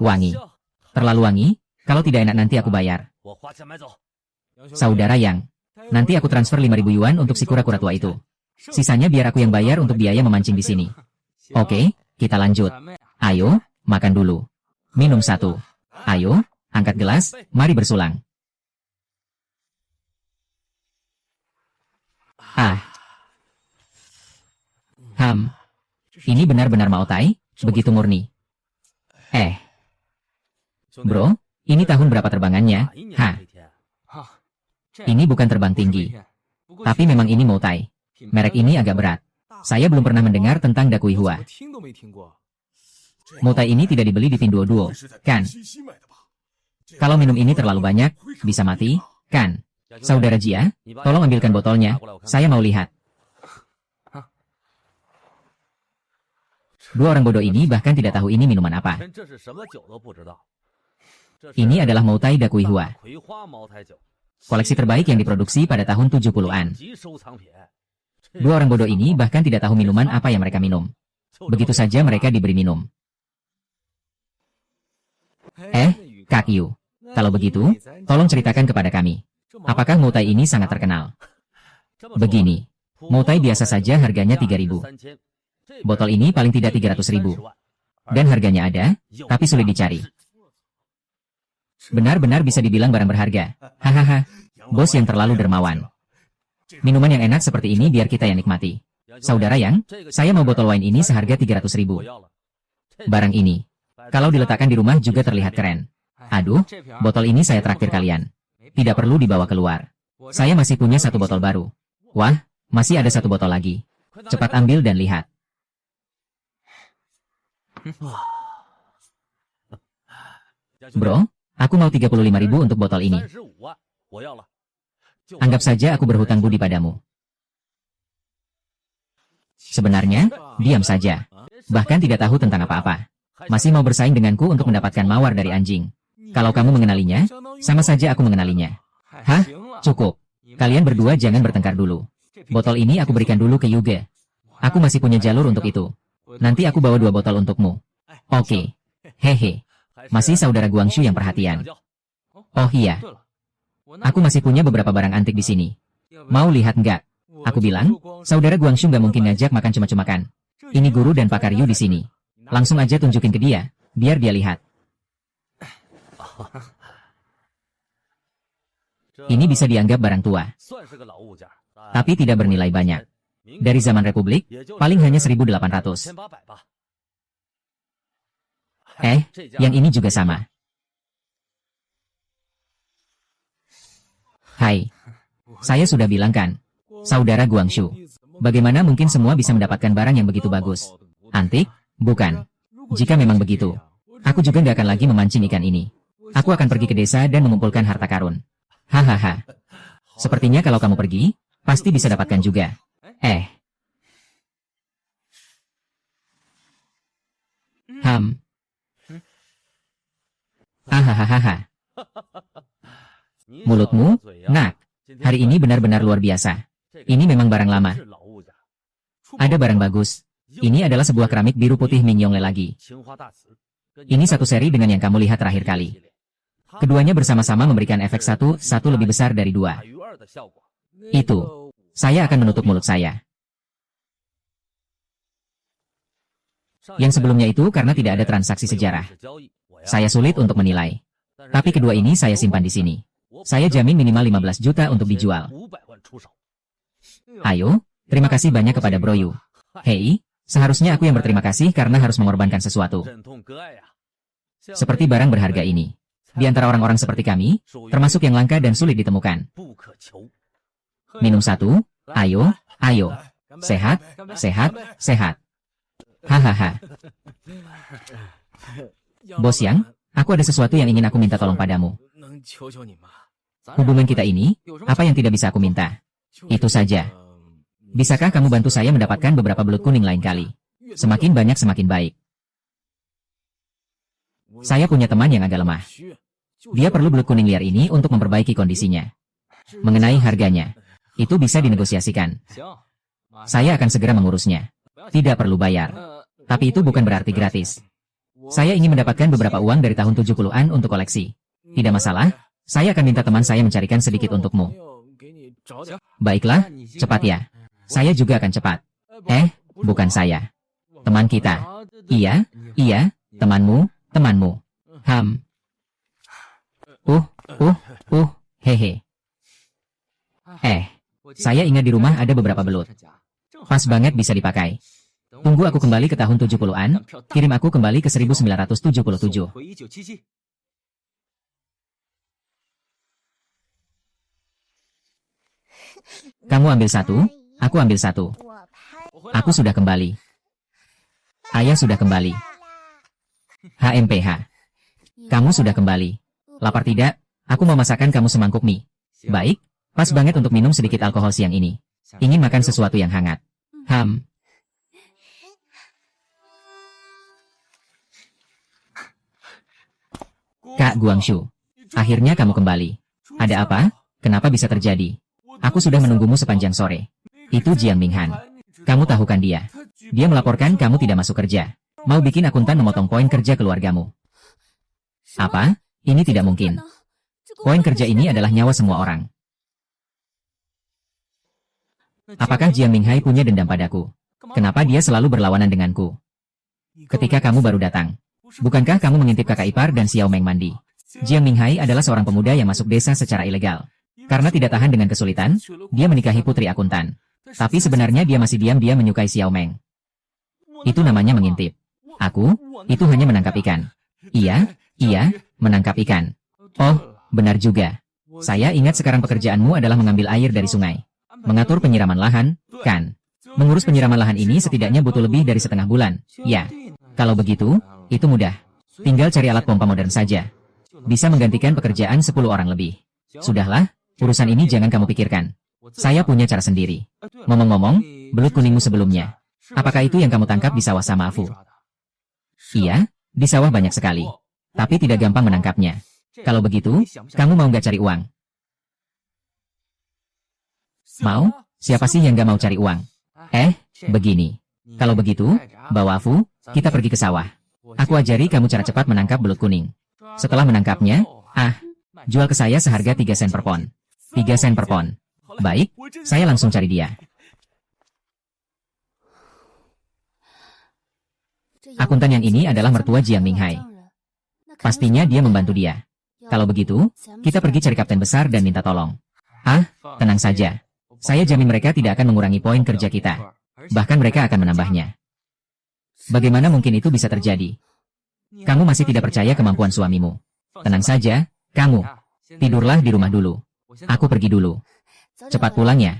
Wangi. Terlalu wangi? Kalau tidak enak nanti aku bayar. Saudara Yang, nanti aku transfer 5.000 yuan untuk si kura-kura tua itu. Sisanya biar aku yang bayar untuk biaya memancing di sini. Oke, kita lanjut. Ayo, makan dulu. Minum 1. Ayo, angkat gelas, mari bersulang. Ini benar-benar Mao Tai, begitu murni. Bro, ini tahun berapa terbangannya? Ini bukan terbang tinggi. Tapi memang ini Mao Tai. Merek ini agak berat. Saya belum pernah mendengar tentang Dakui Hua. Mao Tai ini tidak dibeli di Pinduoduo, kan? Kalau minum ini terlalu banyak, bisa mati, kan? Saudara Jia, tolong ambilkan botolnya, saya mau lihat. 2 orang bodoh ini bahkan tidak tahu ini minuman apa. Ini adalah Mao Tai Dakui Hua. Koleksi terbaik yang diproduksi pada tahun 70-an. 2 orang bodoh ini bahkan tidak tahu minuman apa yang mereka minum. Begitu saja mereka diberi minum. Kak Yu. Kalau begitu, tolong ceritakan kepada kami. Apakah Mao Tai ini sangat terkenal? Begini, Mao Tai biasa saja harganya 3.000. Botol ini paling tidak 300.000. Dan harganya ada, tapi sulit dicari. Benar-benar bisa dibilang barang berharga. Hahaha, bos yang terlalu dermawan. Minuman yang enak seperti ini biar kita yang nikmati. Saudara Yang, saya mau botol wine ini seharga 300.000. Barang ini, kalau diletakkan di rumah juga terlihat keren. Aduh, botol ini saya traktir kalian. Tidak perlu dibawa keluar. Saya masih punya 1 botol baru. Wah, masih ada 1 botol lagi. Cepat ambil dan lihat. Bro, aku mau 35.000 untuk botol ini. Anggap saja aku berhutang budi padamu. Sebenarnya, diam saja. Bahkan tidak tahu tentang apa-apa. Masih mau bersaing denganku untuk mendapatkan mawar dari anjing. Kalau kamu mengenalinya, sama saja aku mengenalinya. Hah? Cukup. Kalian berdua jangan bertengkar dulu. Botol ini aku berikan dulu ke Yuge. Aku masih punya jalur untuk itu. Nanti aku bawa 2 botol untukmu. Oke. Hehe. Masih saudara Guangxu yang perhatian. Oh iya. Aku masih punya beberapa barang antik di sini. Mau lihat nggak? Aku bilang, saudara Guangxu nggak mungkin ngajak makan cuma-cuma kan. Ini guru dan pakar Yu di sini. Langsung aja tunjukin ke dia, biar dia lihat. Ini bisa dianggap barang tua. Tapi tidak bernilai banyak. Dari zaman Republik, paling hanya 1.800. Yang ini juga sama. Hai. Saya sudah bilang kan, saudara Guangxu. Bagaimana mungkin semua bisa mendapatkan barang yang begitu bagus? Antik? Bukan. Jika memang begitu, aku juga nggak akan lagi memancing ikan ini. Aku akan pergi ke desa dan mengumpulkan harta karun. Hahaha. Sepertinya kalau kamu pergi, pasti bisa dapatkan juga. Hahaha. Mulutmu, nak. Hari ini benar-benar luar biasa. Ini memang barang lama. Ada barang bagus. Ini adalah sebuah keramik biru putih Mingyongle lagi. Ini satu seri dengan yang kamu lihat terakhir kali. Keduanya bersama-sama memberikan efek satu lebih besar dari 2. Itu. Saya akan menutup mulut saya. Yang sebelumnya itu karena tidak ada transaksi sejarah. Saya sulit untuk menilai. Tapi kedua ini saya simpan di sini. Saya jamin minimal 15 juta untuk dijual. Ayo, terima kasih banyak kepada Bro Yu. Hei, seharusnya aku yang berterima kasih karena harus mengorbankan sesuatu. Seperti barang berharga ini. Di antara orang-orang seperti kami, termasuk yang langka dan sulit ditemukan. Minum 1, ayo, ayo. Sehat, sehat, sehat. Hahaha. Bos Yang, aku ada sesuatu yang ingin aku minta tolong padamu. Hubungan kita ini, apa yang tidak bisa aku minta? Itu saja. Bisakah kamu bantu saya mendapatkan beberapa belut kuning lain kali? Semakin banyak semakin baik. Saya punya teman yang agak lemah. Dia perlu belut kuning liar ini untuk memperbaiki kondisinya. Mengenai harganya, itu bisa dinegosiasikan. Saya akan segera mengurusnya. Tidak perlu bayar. Tapi itu bukan berarti gratis. Saya ingin mendapatkan beberapa uang dari tahun 70-an untuk koleksi. Tidak masalah, saya akan minta teman saya mencarikan sedikit untukmu. Baiklah, cepat ya. Saya juga akan cepat. Bukan saya. Teman kita. Iya, temanmu. Hehe. Saya ingat di rumah ada beberapa belut. Pas banget bisa dipakai. Tunggu aku kembali ke tahun 70-an, kirim aku kembali ke 1977. Kamu ambil satu, aku ambil satu. Aku sudah kembali. Ayah sudah kembali. HMPH. Kamu sudah kembali. Lapar tidak? Aku mau masakan kamu semangkuk mie. Baik, pas banget untuk minum sedikit alkohol siang ini. Ingin makan sesuatu yang hangat. Kak Guangxu, akhirnya kamu kembali. Ada apa? Kenapa bisa terjadi? Aku sudah menunggumu sepanjang sore. Itu Jiang Minghan. Kamu tahu kan dia? Dia melaporkan kamu tidak masuk kerja. Mau bikin akuntan memotong poin kerja keluargamu. Apa? Ini tidak mungkin. Poin kerja ini adalah nyawa semua orang. Apakah Jiang Minghai punya dendam padaku? Kenapa dia selalu berlawanan denganku? Ketika kamu baru datang, bukankah kamu mengintip kakak ipar dan Xiao Meng mandi? Jiang Minghai adalah seorang pemuda yang masuk desa secara ilegal. Karena tidak tahan dengan kesulitan, dia menikahi putri akuntan. Tapi sebenarnya dia masih diam-diam menyukai Xiao Meng. Itu namanya mengintip. Aku, itu hanya menangkap ikan. Iya, menangkap ikan. Oh, benar juga. Saya ingat sekarang pekerjaanmu adalah mengambil air dari sungai. Mengatur penyiraman lahan, kan? Mengurus penyiraman lahan ini setidaknya butuh lebih dari setengah bulan. Ya, kalau begitu, itu mudah. Tinggal cari alat pompa modern saja. Bisa menggantikan pekerjaan 10 orang lebih. Sudahlah, urusan ini jangan kamu pikirkan. Saya punya cara sendiri. Ngomong-ngomong, belut kuningmu sebelumnya. Apakah itu yang kamu tangkap di sawah sama Afu? Iya, di sawah banyak sekali. Tapi tidak gampang menangkapnya. Kalau begitu, kamu mau nggak cari uang? Mau? Siapa sih yang nggak mau cari uang? Begini. Kalau begitu, bawa Afu, kita pergi ke sawah. Aku ajari kamu cara cepat menangkap belut kuning. Setelah menangkapnya, jual ke saya seharga 3 sen per pon. 3 sen per pon. Baik, saya langsung cari dia. Akuntan yang ini adalah mertua Jiang Minghai. Pastinya dia membantu dia. Kalau begitu, kita pergi cari kapten besar dan minta tolong. Tenang saja. Saya jamin mereka tidak akan mengurangi poin kerja kita. Bahkan mereka akan menambahnya. Bagaimana mungkin itu bisa terjadi? Kamu masih tidak percaya kemampuan suamimu. Tenang saja, kamu. Tidurlah di rumah dulu. Aku pergi dulu. Cepat pulang ya.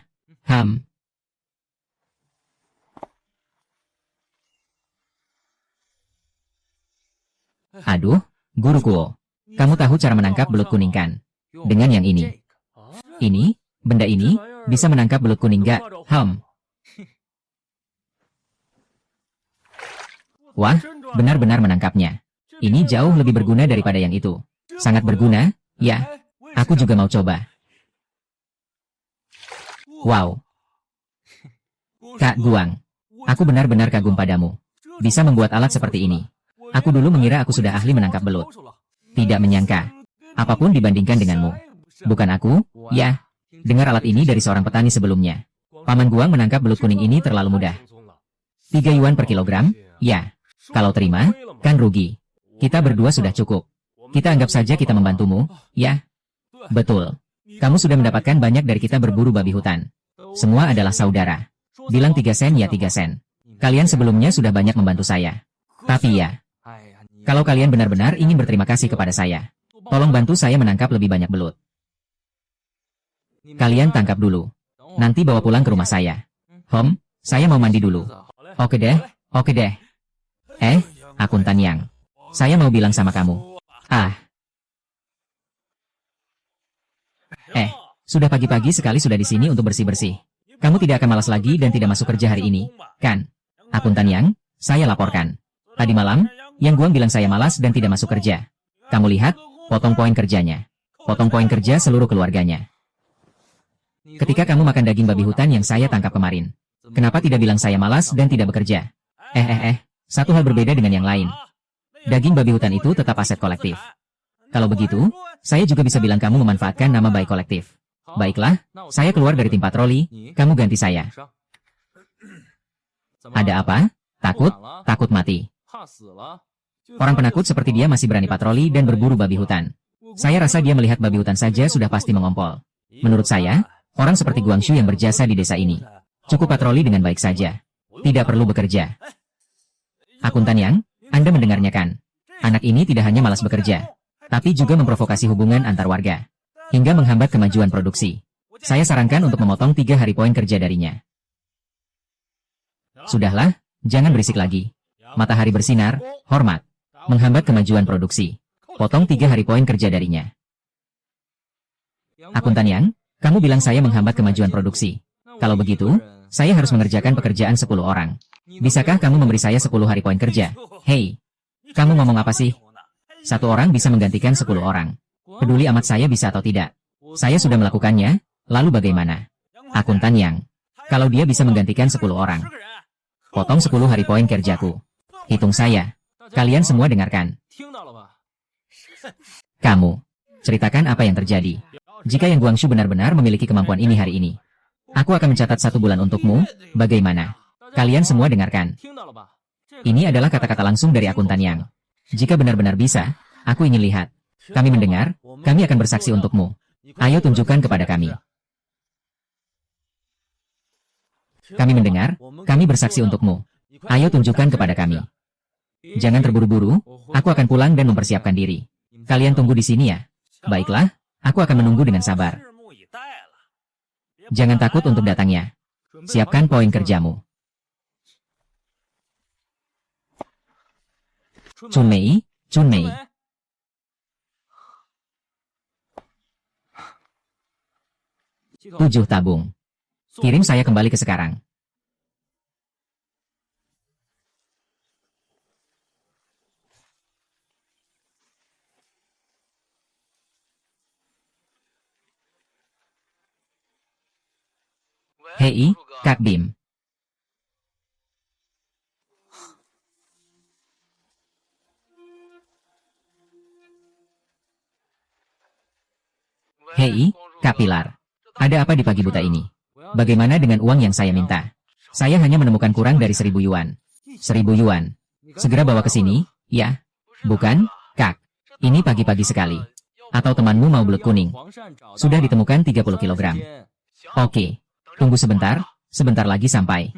Aduh, Guru Kuo. Kamu tahu cara menangkap belut kuning kan? Dengan yang ini. Ini, benda ini, bisa menangkap belut kuning gak? Wah, benar-benar menangkapnya. Ini jauh lebih berguna daripada yang itu. Sangat berguna, ya. Aku juga mau coba. Wow. Kak Guang. Aku benar-benar kagum padamu. Bisa membuat alat seperti ini. Aku dulu mengira aku sudah ahli menangkap belut. Tidak menyangka. Apapun dibandingkan denganmu. Bukan aku, ya. Dengar alat ini dari seorang petani sebelumnya. Paman Guang menangkap belut kuning ini terlalu mudah. 3 yuan per kilogram? Ya. Kalau terima, kan rugi. Kita berdua sudah cukup. Kita anggap saja kita membantumu, ya. Betul. Kamu sudah mendapatkan banyak dari kita berburu babi hutan. Semua adalah saudara. Bilang 3 sen ya 3 sen. Kalian sebelumnya sudah banyak membantu saya. Tapi ya, kalau kalian benar-benar ingin berterima kasih kepada saya, tolong bantu saya menangkap lebih banyak belut. Kalian tangkap dulu. Nanti bawa pulang ke rumah saya. Saya mau mandi dulu. Oke deh. Akuntan Yang. Saya mau bilang sama kamu. Ah, sudah pagi-pagi sekali sudah di sini untuk bersih-bersih. Kamu tidak akan malas lagi dan tidak masuk kerja hari ini, kan? Akuntan Yang, saya laporkan. Tadi malam, Yang Guang bilang saya malas dan tidak masuk kerja. Kamu lihat, potong poin kerjanya. Potong poin kerja seluruh keluarganya. Ketika kamu makan daging babi hutan yang saya tangkap kemarin, kenapa tidak bilang saya malas dan tidak bekerja? Satu hal berbeda dengan yang lain. Daging babi hutan itu tetap aset kolektif. Kalau begitu, saya juga bisa bilang kamu memanfaatkan nama baik kolektif. Baiklah, saya keluar dari tim patroli, kamu ganti saya. Ada apa? Takut? Takut mati. Orang penakut seperti dia masih berani patroli dan berburu babi hutan. Saya rasa dia melihat babi hutan saja sudah pasti mengompol. Menurut saya, orang seperti Guangxu yang berjasa di desa ini cukup patroli dengan baik saja. Tidak perlu bekerja. Akuntan Yang, Anda mendengarnya kan? Anak ini tidak hanya malas bekerja, tapi juga memprovokasi hubungan antar warga, hingga menghambat kemajuan produksi. Saya sarankan untuk memotong 3 hari poin kerja darinya. Sudahlah, jangan berisik lagi. Matahari bersinar, hormat, menghambat kemajuan produksi. Potong 3 hari poin kerja darinya. Akuntan Yang, kamu bilang saya menghambat kemajuan produksi. Kalau begitu, saya harus mengerjakan pekerjaan 10 orang. Bisakah kamu memberi saya 10 hari poin kerja? Hei, kamu ngomong apa sih? 1 orang bisa menggantikan 10 orang. Peduli amat saya bisa atau tidak. Saya sudah melakukannya, lalu bagaimana? Akuntan Yang, kalau dia bisa menggantikan 10 orang. Potong 10 hari poin kerjaku. Hitung saya. Kalian semua dengarkan. Kamu, ceritakan apa yang terjadi. Jika Yang Guangxu benar-benar memiliki kemampuan ini hari ini, aku akan mencatat 1 bulan untukmu, bagaimana? Kalian semua dengarkan. Ini adalah kata-kata langsung dari akuntan Yang. Jika benar-benar bisa, aku ingin lihat. Kami mendengar, kami akan bersaksi untukmu. Ayo tunjukkan kepada kami. Kami mendengar, kami bersaksi untukmu. Ayo tunjukkan kepada kami. Jangan terburu-buru, aku akan pulang dan mempersiapkan diri. Kalian tunggu di sini ya. Baiklah, aku akan menunggu dengan sabar. Jangan takut untuk datangnya. Siapkan poin kerjamu. Chun Mei, Chun Mei. Tujuh tabung. Kirim saya kembali ke sekarang. Hei, Kak Bim. Hei, Kak Pilar. Ada apa di pagi buta ini? Bagaimana dengan uang yang saya minta? Saya hanya menemukan kurang dari 1.000 yuan. 1.000 yuan. Segera bawa ke sini, ya? Bukan, Kak. Ini pagi-pagi sekali. Atau temanmu mau belut kuning? Sudah ditemukan 30 kilogram. Oke. Tunggu sebentar, sebentar lagi sampai.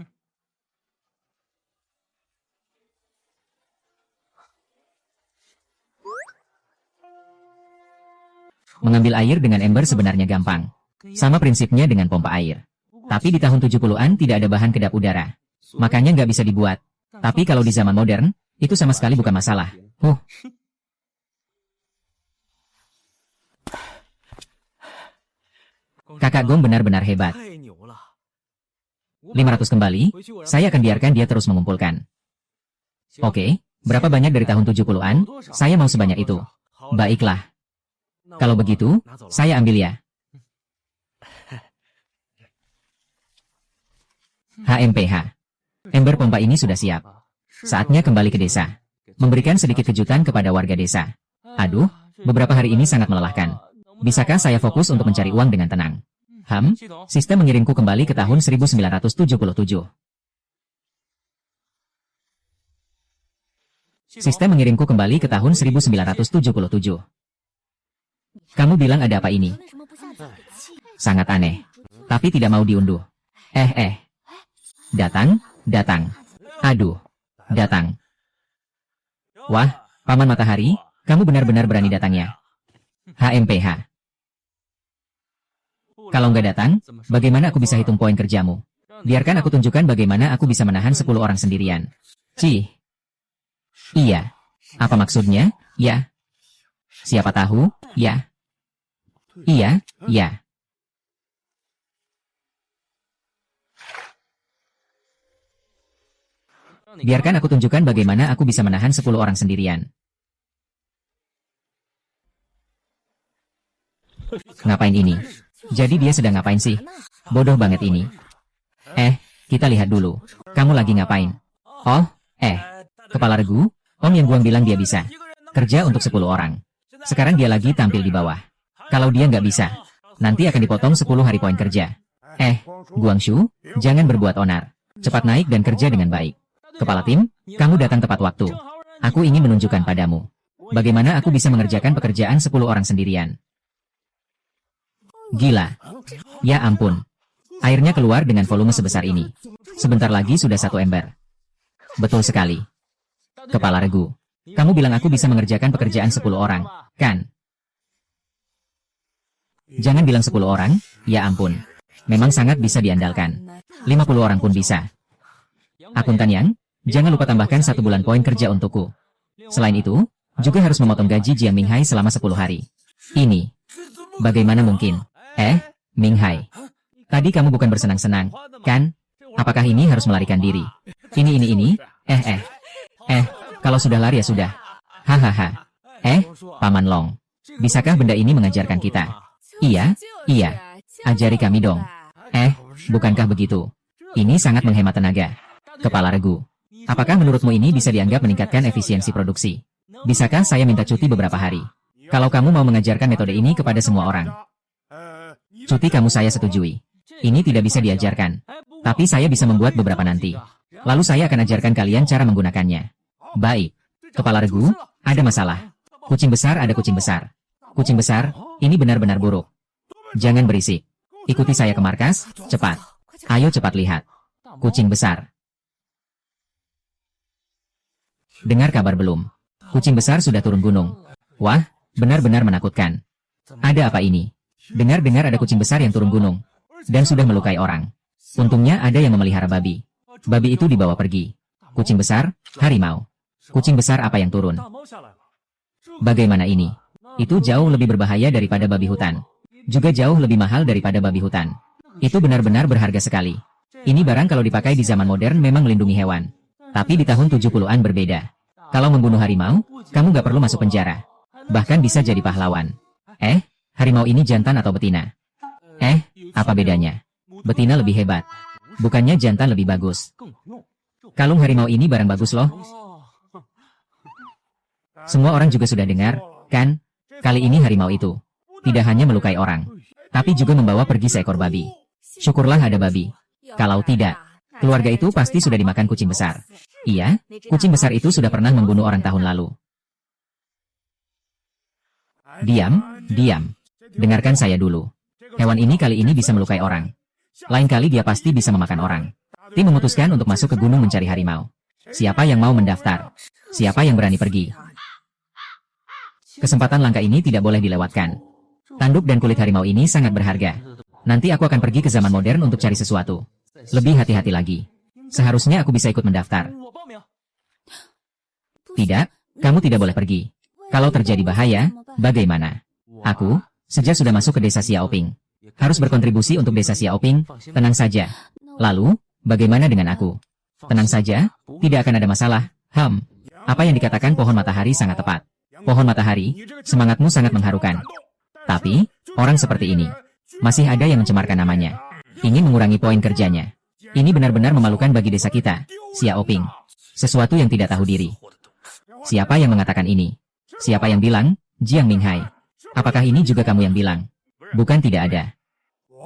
Mengambil air dengan ember sebenarnya gampang. Sama prinsipnya dengan pompa air. Tapi di tahun 70-an tidak ada bahan kedap udara. Makanya nggak bisa dibuat. Tapi kalau di zaman modern, itu sama sekali bukan masalah. Kakak Gong benar-benar hebat. 500 kembali, saya akan biarkan dia terus mengumpulkan. Oke, berapa banyak dari tahun 70-an? Saya mau sebanyak itu. Baiklah. Kalau begitu, saya ambil ya. HMPH. Ember pompa ini sudah siap. Saatnya kembali ke desa. Memberikan sedikit kejutan kepada warga desa. Aduh, beberapa hari ini sangat melelahkan. Bisakah saya fokus untuk mencari uang dengan tenang? Sistem mengirimku kembali ke tahun 1977. Sistem mengirimku kembali ke tahun 1977. Kamu bilang ada apa ini? Sangat aneh. Tapi tidak mau diunduh. Datang, datang. Aduh, datang. Wah, Paman Matahari, kamu benar-benar berani datangnya. HMPH. Kalau nggak datang, bagaimana aku bisa hitung poin kerjamu? Biarkan aku tunjukkan bagaimana aku bisa menahan 10 orang sendirian. Cih. Iya, Apa maksudnya? Ya. Siapa tahu? Ya. Iya, ya. Biarkan aku tunjukkan bagaimana aku bisa menahan 10 orang sendirian. Ngapain ini? Jadi dia sedang ngapain sih? Bodoh banget ini. Kita lihat dulu. Kamu lagi ngapain? Oh, kepala regu, Om Yang Guang bilang dia bisa. Kerja untuk 10 orang. Sekarang dia lagi tampil di bawah. Kalau dia nggak bisa, nanti akan dipotong 10 hari poin kerja. Guangshu, jangan berbuat onar. Cepat naik dan kerja dengan baik. Kepala tim, kamu datang tepat waktu. Aku ingin menunjukkan padamu bagaimana aku bisa mengerjakan pekerjaan 10 orang sendirian. Gila. Ya ampun. Airnya keluar dengan volume sebesar ini. Sebentar lagi sudah 1 ember. Betul sekali. Kepala regu, kamu bilang aku bisa mengerjakan pekerjaan 10 orang, kan? Jangan bilang 10 orang, ya ampun. Memang sangat bisa diandalkan. 50 orang pun bisa. Akuntan Yang, jangan lupa tambahkan 1 bulan poin kerja untukku. Selain itu, juga harus memotong gaji Jiang Minghai selama 10 hari. Ini. Bagaimana mungkin? Minghai. Tadi kamu bukan bersenang-senang, kan? Apakah ini harus melarikan diri? Ini. Kalau sudah lari ya sudah. Hahaha. Paman Long. Bisakah benda ini mengajarkan kita? Iya. Ajari kami dong. Bukankah begitu? Ini sangat menghemat tenaga. Kepala regu. Apakah menurutmu ini bisa dianggap meningkatkan efisiensi produksi? Bisakah saya minta cuti beberapa hari? Kalau kamu mau mengajarkan metode ini kepada semua orang. Cuti kamu saya setujui. Ini tidak bisa diajarkan. Tapi saya bisa membuat beberapa nanti. Lalu saya akan ajarkan kalian cara menggunakannya. Baik. Kepala regu, ada masalah. Kucing besar ada kucing besar. Kucing besar, ini benar-benar buruk. Jangan berisik. Ikuti saya ke markas, cepat. Ayo cepat lihat. Kucing besar. Dengar kabar belum? Kucing besar sudah turun gunung. Wah, benar-benar menakutkan. Ada apa ini? Dengar-dengar ada kucing besar yang turun gunung. Dan sudah melukai orang. Untungnya ada yang memelihara babi. Babi itu dibawa pergi. Kucing besar, harimau. Kucing besar apa yang turun? Bagaimana ini? Itu jauh lebih berbahaya daripada babi hutan. Juga jauh lebih mahal daripada babi hutan. Itu benar-benar berharga sekali. Ini barang kalau dipakai di zaman modern memang melindungi hewan. Tapi di tahun 70-an berbeda. Kalau membunuh harimau, kamu nggak perlu masuk penjara. Bahkan bisa jadi pahlawan. Harimau ini jantan atau betina? Apa bedanya? Betina lebih hebat. Bukannya jantan lebih bagus. Kalung harimau ini barang bagus loh. Semua orang juga sudah dengar, kan? Kali ini harimau itu tidak hanya melukai orang, tapi juga membawa pergi seekor babi. Syukurlah ada babi. Kalau tidak, keluarga itu pasti sudah dimakan kucing besar. Iya, kucing besar itu sudah pernah membunuh orang tahun lalu. Diam. Dengarkan saya dulu. Hewan ini kali ini bisa melukai orang. Lain kali dia pasti bisa memakan orang. Tim memutuskan untuk masuk ke gunung mencari harimau. Siapa yang mau mendaftar? Siapa yang berani pergi? Kesempatan langka ini tidak boleh dilewatkan. Tanduk dan kulit harimau ini sangat berharga. Nanti aku akan pergi ke zaman modern untuk cari sesuatu. Lebih hati-hati lagi. Seharusnya aku bisa ikut mendaftar. Tidak, kamu tidak boleh pergi. Kalau terjadi bahaya, bagaimana? Aku, sejak sudah masuk ke desa Xiaoping, harus berkontribusi untuk desa Xiaoping. Tenang saja. Lalu, bagaimana dengan aku? Tenang saja, tidak akan ada masalah. Apa yang dikatakan pohon matahari sangat tepat. Pohon matahari, semangatmu sangat mengharukan. Tapi, orang seperti ini, masih ada yang mencemarkan namanya. Ingin mengurangi poin kerjanya. Ini benar-benar memalukan bagi desa kita, Xiaoping. Sesuatu yang tidak tahu diri. Siapa yang mengatakan ini? Siapa yang bilang? Jiang Minghai. Apakah ini juga kamu yang bilang? Bukan tidak ada.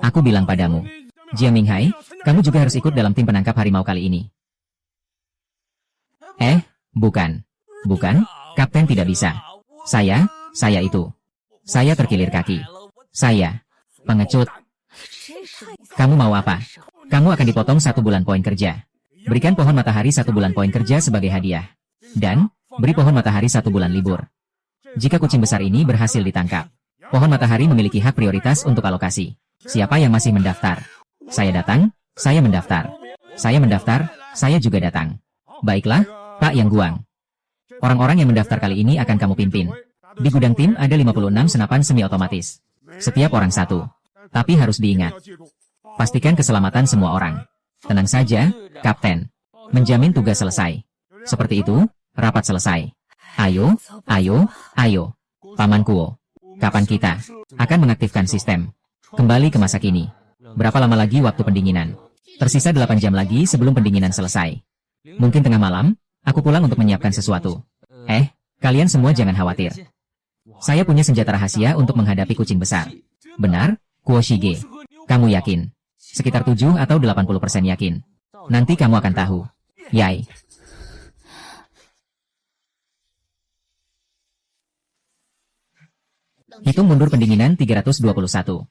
Aku bilang padamu. Jiang Minghai, kamu juga harus ikut dalam tim penangkap harimau kali ini. Bukan. Bukan, Kapten tidak bisa. Saya itu. Saya terkilir kaki. Saya. Pengecut. Kamu mau apa? Kamu akan dipotong 1 bulan poin kerja. Berikan pohon matahari 1 bulan poin kerja sebagai hadiah. Dan, beri pohon matahari 1 bulan libur. Jika kucing besar ini berhasil ditangkap, pohon matahari memiliki hak prioritas untuk alokasi. Siapa yang masih mendaftar? Saya datang, saya mendaftar. Saya mendaftar, saya juga datang. Baiklah, Pak Yang Guang. Orang-orang yang mendaftar kali ini akan kamu pimpin. Di gudang tim ada 56 senapan semi-otomatis. Setiap orang satu. Tapi harus diingat. Pastikan keselamatan semua orang. Tenang saja, Kapten. Menjamin tugas selesai. Seperti itu, rapat selesai. Ayo, ayo, ayo. Paman Kuo. Kapan kita akan mengaktifkan sistem? Kembali ke masa kini. Berapa lama lagi waktu pendinginan? Tersisa 8 jam lagi sebelum pendinginan selesai. Mungkin tengah malam, aku pulang untuk menyiapkan sesuatu. Kalian semua jangan khawatir. Saya punya senjata rahasia untuk menghadapi kucing besar. Benar, Kuo Shige. Kamu yakin? Sekitar 7 atau 80% yakin. Nanti kamu akan tahu. Yai. Hitung mundur pendinginan 321.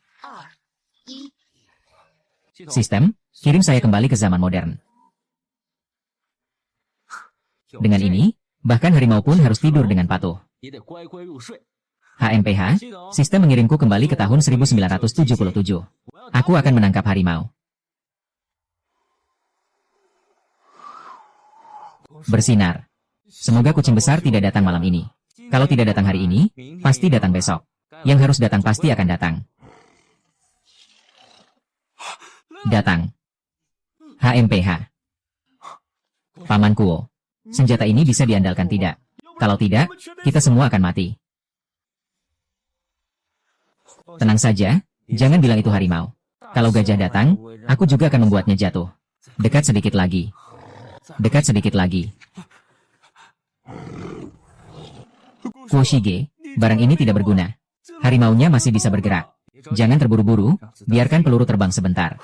Sistem, kirim saya kembali ke zaman modern. Dengan ini, bahkan harimau pun harus tidur dengan patuh. HMPH, sistem mengirimku kembali ke tahun 1977. Aku akan menangkap harimau. Bersinar. Semoga kucing besar tidak datang malam ini. Kalau tidak datang hari ini, pasti datang besok. Yang harus datang pasti akan datang. Datang. HMPH. Paman Kuo. Senjata ini bisa diandalkan tidak? Kalau tidak, kita semua akan mati. Tenang saja, jangan bilang itu harimau. Kalau gajah datang, aku juga akan membuatnya jatuh. Dekat sedikit lagi. Dekat sedikit lagi. Kuo Shige, barang ini tidak berguna. Harimaunya masih bisa bergerak. Jangan terburu-buru, biarkan peluru terbang sebentar.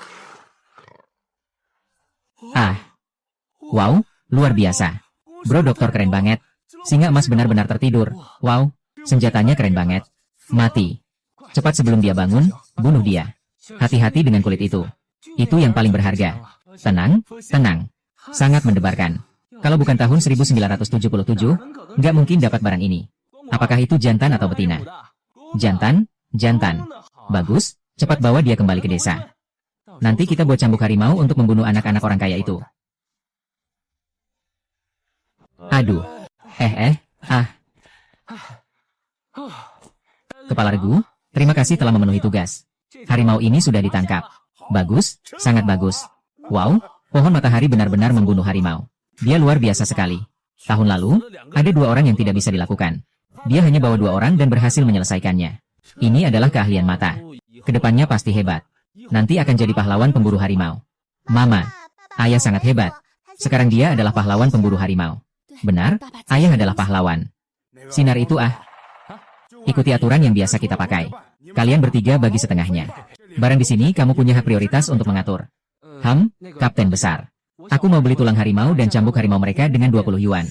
Wow, luar biasa. Bro dokter keren banget. Singa emas benar-benar tertidur. Wow, senjatanya keren banget. Mati. Cepat sebelum dia bangun, bunuh dia. Hati-hati dengan kulit itu. Itu yang paling berharga. Tenang, tenang. Sangat mendebarkan. Kalau bukan tahun 1977, nggak mungkin dapat barang ini. Apakah itu jantan atau betina? Jantan, jantan. Bagus, cepat bawa dia kembali ke desa. Nanti kita buat cambuk harimau untuk membunuh anak-anak orang kaya itu. Aduh. Kepala regu, terima kasih telah memenuhi tugas. Harimau ini sudah ditangkap. Bagus, sangat bagus. Wow, pohon matahari benar-benar membunuh harimau. Dia luar biasa sekali. Tahun lalu, ada 2 orang yang tidak bisa dilakukan. Dia hanya bawa 2 orang dan berhasil menyelesaikannya. Ini adalah keahlian mata. Kedepannya pasti hebat. Nanti akan jadi pahlawan pemburu harimau. Mama, ayah sangat hebat. Sekarang dia adalah pahlawan pemburu harimau. Benar, ayah adalah pahlawan. Sinar itu ikuti aturan yang biasa kita pakai. Kalian bertiga bagi setengahnya. Barang di sini kamu punya hak prioritas untuk mengatur. Kapten besar. Aku mau beli tulang harimau dan cambuk harimau mereka dengan 20 yuan.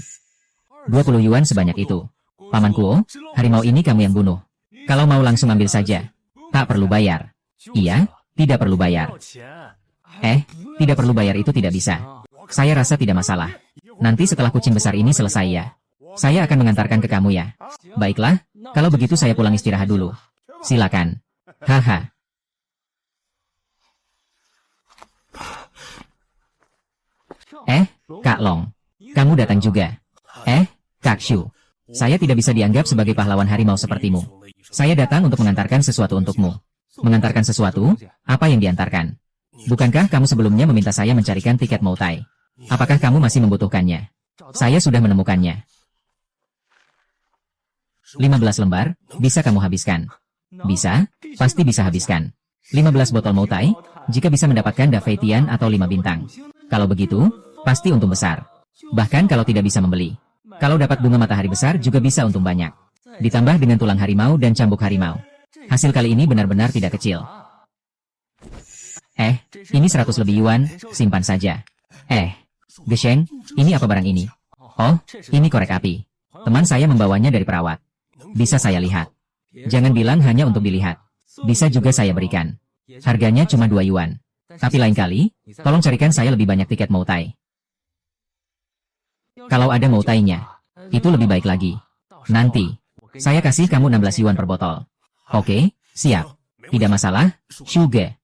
20 yuan sebanyak itu. Paman Kuo, harimau ini kamu yang bunuh. Kalau mau langsung ambil saja. Tak perlu bayar. Iya, tidak perlu bayar. Tidak perlu bayar itu tidak bisa. Saya rasa tidak masalah. Nanti setelah kucing besar ini selesai ya. Saya akan mengantarkan ke kamu ya. Baiklah, kalau begitu saya pulang istirahat dulu. Silakan. Haha. Kak Long. Kamu datang juga. Kak Shu. Saya tidak bisa dianggap sebagai pahlawan harimau sepertimu. Saya datang untuk mengantarkan sesuatu untukmu. Mengantarkan sesuatu? Apa yang diantarkan? Bukankah kamu sebelumnya meminta saya mencarikan tiket Moutai? Apakah kamu masih membutuhkannya? Saya sudah menemukannya. 15 lembar, bisa kamu habiskan. Bisa? Pasti bisa habiskan. 15 botol Moutai, jika bisa mendapatkan Dafeitian atau 5 bintang. Kalau begitu, pasti untung besar. Bahkan kalau tidak bisa membeli. Kalau dapat bunga matahari besar juga bisa untung banyak. Ditambah dengan tulang harimau dan cambuk harimau. Hasil kali ini benar-benar tidak kecil. Ini 100 lebih yuan, simpan saja. Gesheng, ini apa barang ini? Oh, ini korek api. Teman saya membawanya dari perawat. Bisa saya lihat. Jangan bilang hanya untuk dilihat. Bisa juga saya berikan. Harganya cuma 2 yuan. Tapi lain kali, tolong carikan saya lebih banyak tiket Moutai. Kalau ada Moutainya, itu lebih baik lagi. Nanti, saya kasih kamu 16 yuan per botol. Oke, siap. Tidak masalah, Shuge.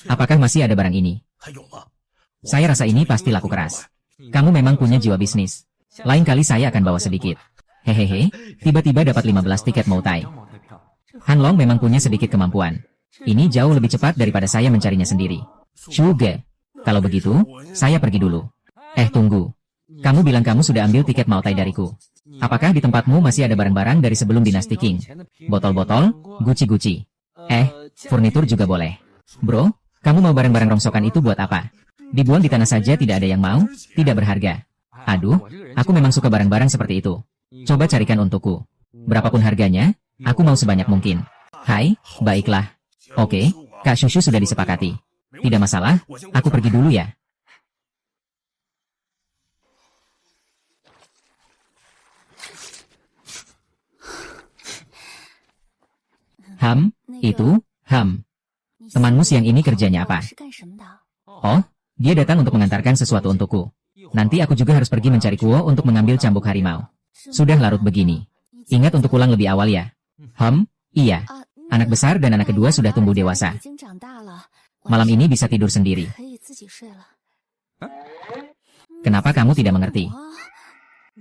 Apakah masih ada barang ini? Saya rasa ini pasti laku keras. Kamu memang punya jiwa bisnis. Lain kali saya akan bawa sedikit. Hehehe, tiba-tiba dapat 15 tiket Moutai. Han Long memang punya sedikit kemampuan. Ini jauh lebih cepat daripada saya mencarinya sendiri. Juga. Kalau begitu, saya pergi dulu. Tunggu. Kamu bilang kamu sudah ambil tiket Moutai dariku. Apakah di tempatmu masih ada barang-barang dari sebelum Dinasti Qing? Botol-botol, guci-guci. Furnitur juga boleh. Bro, kamu mau barang-barang rongsokan itu buat apa? Dibuang di tanah saja tidak ada yang mau, tidak berharga. Aduh, aku memang suka barang-barang seperti itu. Coba carikan untukku. Berapapun harganya, aku mau sebanyak mungkin. Hai, baiklah. Oke, Kak Shushu sudah disepakati. Tidak masalah, aku pergi dulu ya. Itu, Temanmu siang ini kerjanya apa? Oh, dia datang untuk mengantarkan sesuatu untukku. Nanti aku juga harus pergi mencari kuo untuk mengambil cambuk harimau. Sudah larut begini. Ingat untuk pulang lebih awal ya. Iya. Anak besar dan anak kedua sudah tumbuh dewasa. Malam ini bisa tidur sendiri. Kenapa kamu tidak mengerti?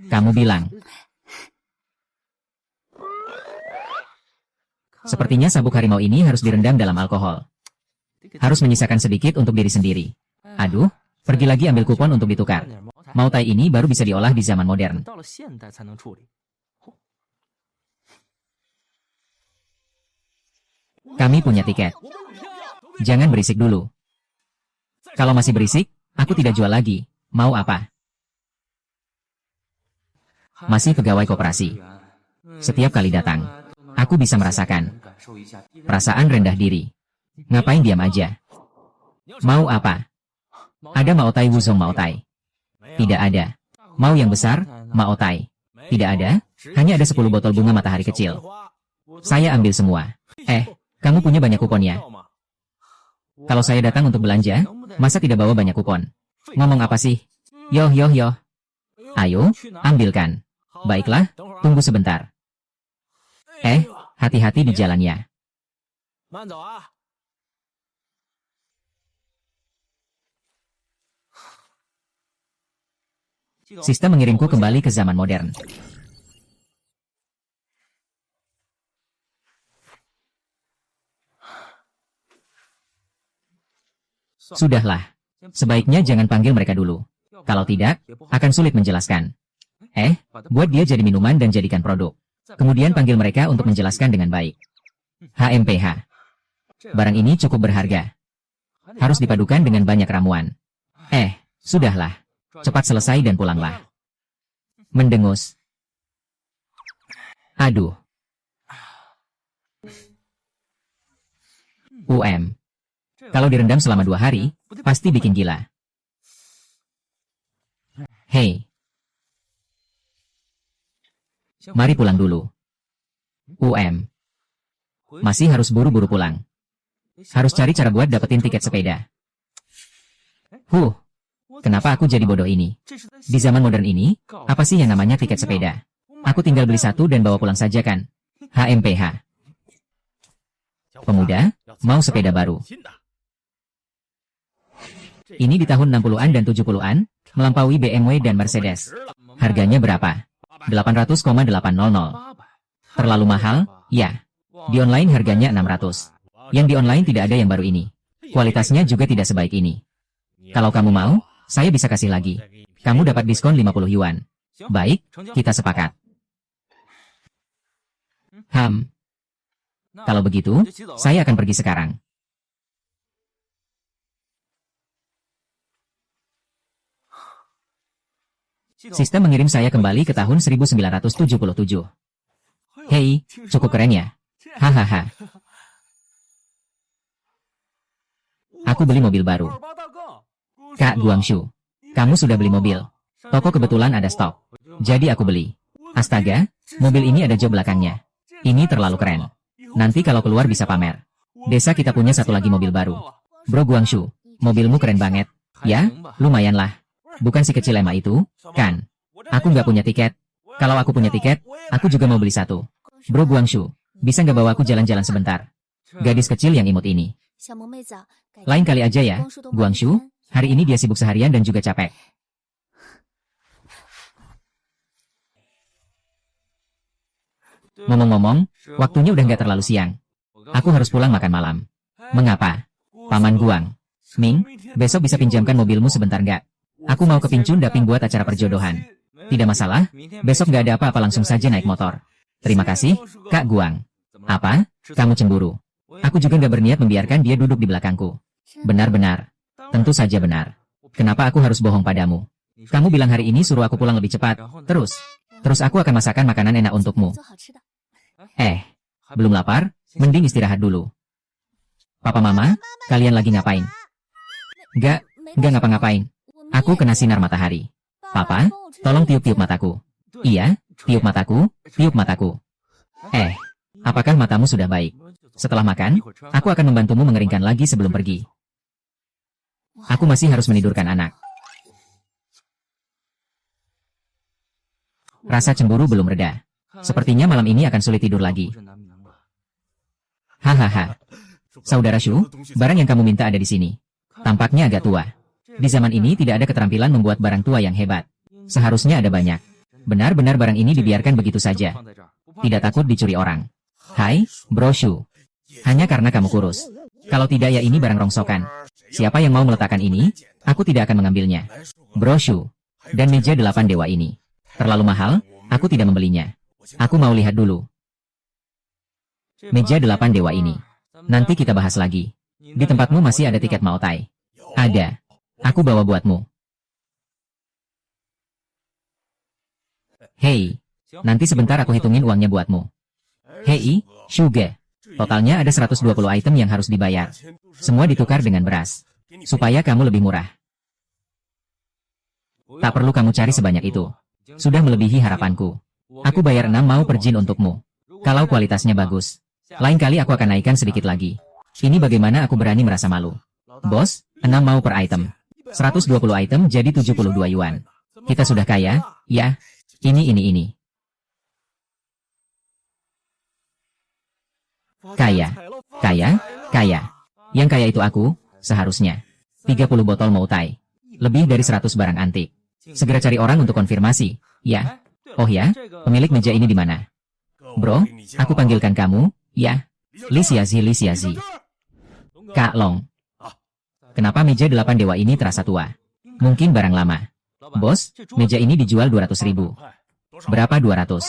Kamu bilang. Sepertinya sabuk harimau ini harus direndam dalam alkohol. Harus menyisakan sedikit untuk diri sendiri. Aduh, pergi lagi ambil kupon untuk ditukar. Moutai ini baru bisa diolah di zaman modern. Kami punya tiket. Jangan berisik dulu. Kalau masih berisik, aku tidak jual lagi. Mau apa? Masih pegawai koperasi. Setiap kali datang, aku bisa merasakan perasaan rendah diri. Ngapain diam aja? Mau apa? Ada Moutai Wuzong Moutai? Tidak ada. Mau yang besar, Moutai? Tidak ada, hanya ada 10 botol bunga matahari kecil. Saya ambil semua. Kamu punya banyak kupon ya? Kalau saya datang untuk belanja, masa tidak bawa banyak kupon? Ngomong apa sih? Yo. Ayo, ambilkan. Baiklah, tunggu sebentar. Hati-hati di jalannya. Sistem mengirimku kembali ke zaman modern. Sudahlah. Sebaiknya jangan panggil mereka dulu. Kalau tidak, akan sulit menjelaskan. Buat dia jadi minuman dan jadikan produk. Kemudian panggil mereka untuk menjelaskan dengan baik. HMPH. Barang ini cukup berharga. Harus dipadukan dengan banyak ramuan. Sudahlah. Cepat selesai dan pulanglah. Mendengus. Aduh. Kalau direndam selama 2 hari, pasti bikin gila. Hei. Mari pulang dulu. Masih harus buru-buru pulang. Harus cari cara buat dapetin tiket sepeda. Kenapa aku jadi bodoh ini? Di zaman modern ini, apa sih yang namanya tiket sepeda? Aku tinggal beli satu dan bawa pulang saja kan? HMPH. Pemuda, mau sepeda baru. Ini di tahun 60-an dan 70-an, melampaui BMW dan Mercedes. Harganya berapa? 800,800. Terlalu mahal? Ya. Di online harganya 600. Yang di online tidak ada yang baru ini. Kualitasnya juga tidak sebaik ini. Kalau kamu mau, saya bisa kasih lagi. Kamu dapat diskon 50 yuan. Baik, kita sepakat. Kalau begitu, saya akan pergi sekarang. Sistem mengirim saya kembali ke tahun 1977. Hei, cukup keren ya? Hahaha. Aku beli mobil baru. Kak Guangxu, kamu sudah beli mobil? Toko kebetulan ada stok. Jadi aku beli. Astaga, mobil ini ada jok belakangnya. Ini terlalu keren. Nanti kalau keluar bisa pamer. Desa kita punya satu lagi mobil baru. Bro Guangxu, mobilmu keren banget. Ya, lumayanlah. Bukan si kecil Emma itu, kan? Aku nggak punya tiket. Kalau aku punya tiket, aku juga mau beli satu. Bro Guangxu, bisa nggak bawa aku jalan-jalan sebentar? Gadis kecil yang imut ini. Lain kali aja ya, Guangxu. Hari ini dia sibuk seharian dan juga capek. Ngomong-ngomong, waktunya udah nggak terlalu siang. Aku harus pulang makan malam. Mengapa? Paman Guang. Ming, besok bisa pinjamkan mobilmu sebentar nggak? Aku mau ke Pincun Daping buat acara perjodohan. Tidak masalah, besok nggak ada apa-apa langsung saja naik motor. Terima kasih, Kak Guang. Apa? Kamu cemburu? Aku juga nggak berniat membiarkan dia duduk di belakangku. Benar-benar. Tentu saja benar. Kenapa aku harus bohong padamu? Kamu bilang hari ini suruh aku pulang lebih cepat. Terus aku akan masakan makanan enak untukmu. Belum lapar? Mending istirahat dulu. Papa Mama, kalian lagi ngapain? Nggak ngapa-ngapain. Aku kena sinar matahari. Papa, tolong tiup-tiup mataku. Iya, tiup mataku, tiup mataku. Apakah matamu sudah baik? Setelah makan, aku akan membantumu mengeringkan lagi sebelum pergi. Aku masih harus menidurkan anak. Rasa cemburu belum reda. Sepertinya malam ini akan sulit tidur lagi. Hahaha. Saudara Shu, barang yang kamu minta ada di sini. Tampaknya agak tua. Di zaman ini tidak ada keterampilan membuat barang tua yang hebat. Seharusnya ada banyak. Benar-benar barang ini dibiarkan begitu saja. Tidak takut dicuri orang. Hai, Bro Shu. Hanya karena kamu kurus. Kalau tidak ya ini barang rongsokan. Siapa yang mau meletakkan ini, aku tidak akan mengambilnya. Bro Shu. Dan meja 8 dewa ini. Terlalu mahal, aku tidak membelinya. Aku mau lihat dulu. Meja 8 dewa ini. Nanti kita bahas lagi. Di tempatmu masih ada tiket Maotai? Ada. Aku bawa buatmu. Hei, nanti sebentar aku hitungin uangnya buatmu. Hei, Shuge. Totalnya ada 120 item yang harus dibayar. Semua ditukar dengan beras. Supaya kamu lebih murah. Tak perlu kamu cari sebanyak itu. Sudah melebihi harapanku. Aku bayar 6 mau per jin untukmu. Kalau kualitasnya bagus. Lain kali aku akan naikkan sedikit lagi. Ini bagaimana aku berani merasa malu. Bos, 6 mau per item. 120 item jadi 72 yuan. Kita sudah kaya, ya? Ini. Kaya. Yang kaya itu aku, seharusnya. 30 botol Moutai. Lebih dari 100 barang antik. Segera cari orang untuk konfirmasi, ya? Oh ya, pemilik meja ini di mana? Bro, aku panggilkan kamu, ya? Li Xiazi. Kak Long. Kenapa meja 8 dewa ini terasa tua? Mungkin barang lama. Bos, meja ini dijual 200.000. Berapa 200?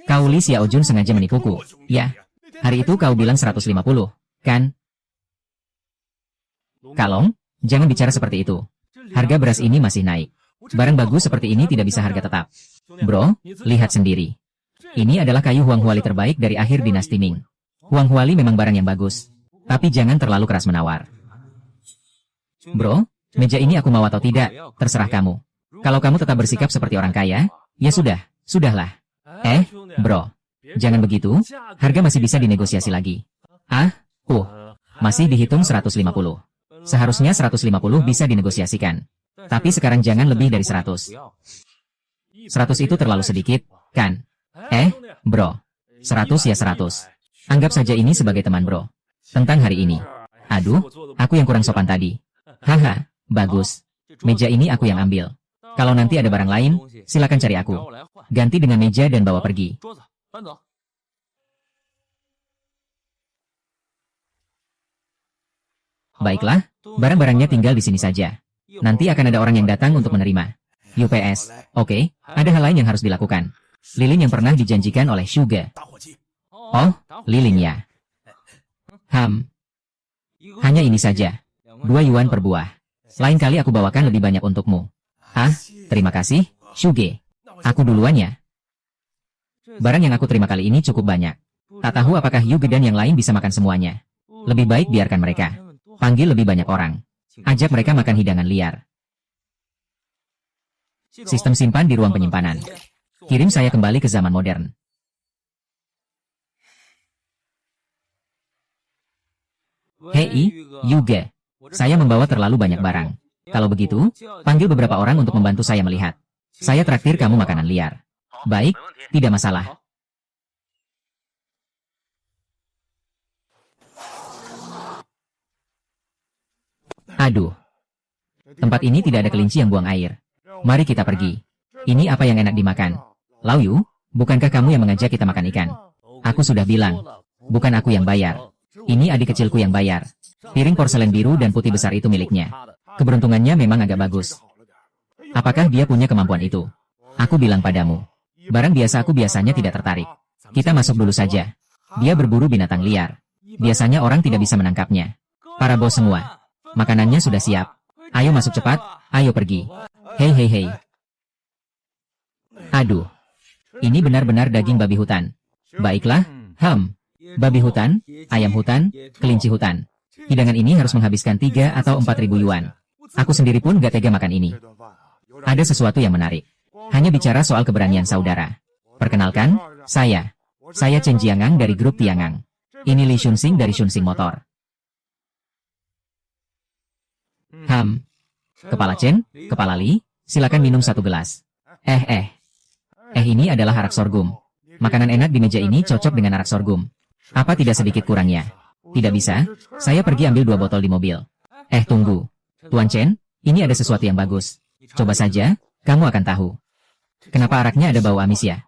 Kau Li Xiaojun sengaja menipuku. Ya, hari itu kau bilang 150, kan? Kak Long, jangan bicara seperti itu. Harga beras ini masih naik. Barang bagus seperti ini tidak bisa harga tetap. Bro, lihat sendiri. Ini adalah kayu Huang Huali terbaik dari akhir dinasti Ming. Huang Huali memang barang yang bagus. Tapi jangan terlalu keras menawar. Bro, meja ini aku mau atau tidak, terserah kamu. Kalau kamu tetap bersikap seperti orang kaya, ya sudahlah. Bro, jangan begitu, harga masih bisa dinegosiasi lagi. Masih dihitung 150. Seharusnya 150 bisa dinegosiasikan. Tapi sekarang jangan lebih dari 100. 100 itu terlalu sedikit, kan? Bro, 100 ya 100. Anggap saja ini sebagai teman bro. Tentang hari ini. Aduh, aku yang kurang sopan tadi. Haha, bagus. Meja ini aku yang ambil. Kalau nanti ada barang lain, silakan cari aku. Ganti dengan meja dan bawa pergi. Baiklah, barang-barangnya tinggal di sini saja. Nanti akan ada orang yang datang untuk menerima. UPS, oke, ada hal lain yang harus dilakukan. Lilin yang pernah dijanjikan oleh Shuge. Oh, lilin ya. Hanya ini saja. 2 yuan per buah. Lain kali aku bawakan lebih banyak untukmu. Terima kasih, Shuge. Aku duluan ya. Barang yang aku terima kali ini cukup banyak. Tak tahu apakah Yuge dan yang lain bisa makan semuanya. Lebih baik biarkan mereka. Panggil lebih banyak orang. Ajak mereka makan hidangan liar. Sistem simpan di ruang penyimpanan. Kirim saya kembali ke zaman modern. Hei, Yuge. Saya membawa terlalu banyak barang. Kalau begitu, panggil beberapa orang untuk membantu saya melihat. Saya traktir kamu makanan liar. Baik, tidak masalah. Aduh. Tempat ini tidak ada kelinci yang buang air. Mari kita pergi. Ini apa yang enak dimakan? Lao Yu, Bukankah kamu yang mengajak kita makan ikan? Aku sudah bilang, bukan aku yang bayar. Ini adik kecilku yang bayar. Piring porselen biru dan putih besar itu miliknya. Keberuntungannya memang agak bagus. Apakah dia punya kemampuan itu? Aku bilang padamu. Barang biasa aku biasanya tidak tertarik. Kita masuk dulu saja. Dia berburu binatang liar. Biasanya orang tidak bisa menangkapnya. Para bos semua. Makanannya sudah siap. Ayo masuk cepat, ayo pergi. Hei hei hei. Aduh. Ini benar-benar daging babi hutan. Baiklah, babi hutan, ayam hutan, kelinci hutan. Hidangan ini harus menghabiskan 3 atau 4.000 yuan. Aku sendiri pun gak tega makan ini. Ada sesuatu yang menarik. Hanya bicara soal keberanian saudara. Perkenalkan, saya Chen Jiangang dari grup Tiangang. Ini Li Xunsing dari Xunsing Motor. Kepala Chen, kepala Li, silakan minum 1 gelas. Ini adalah arak sorghum. Makanan enak di meja ini cocok dengan arak sorghum. Apa tidak sedikit kurangnya? Tidak bisa, saya pergi ambil 2 botol di mobil. Tunggu. Tuan Chen, ini ada sesuatu yang bagus. Coba saja, kamu akan tahu. Kenapa araknya ada bau amis ya?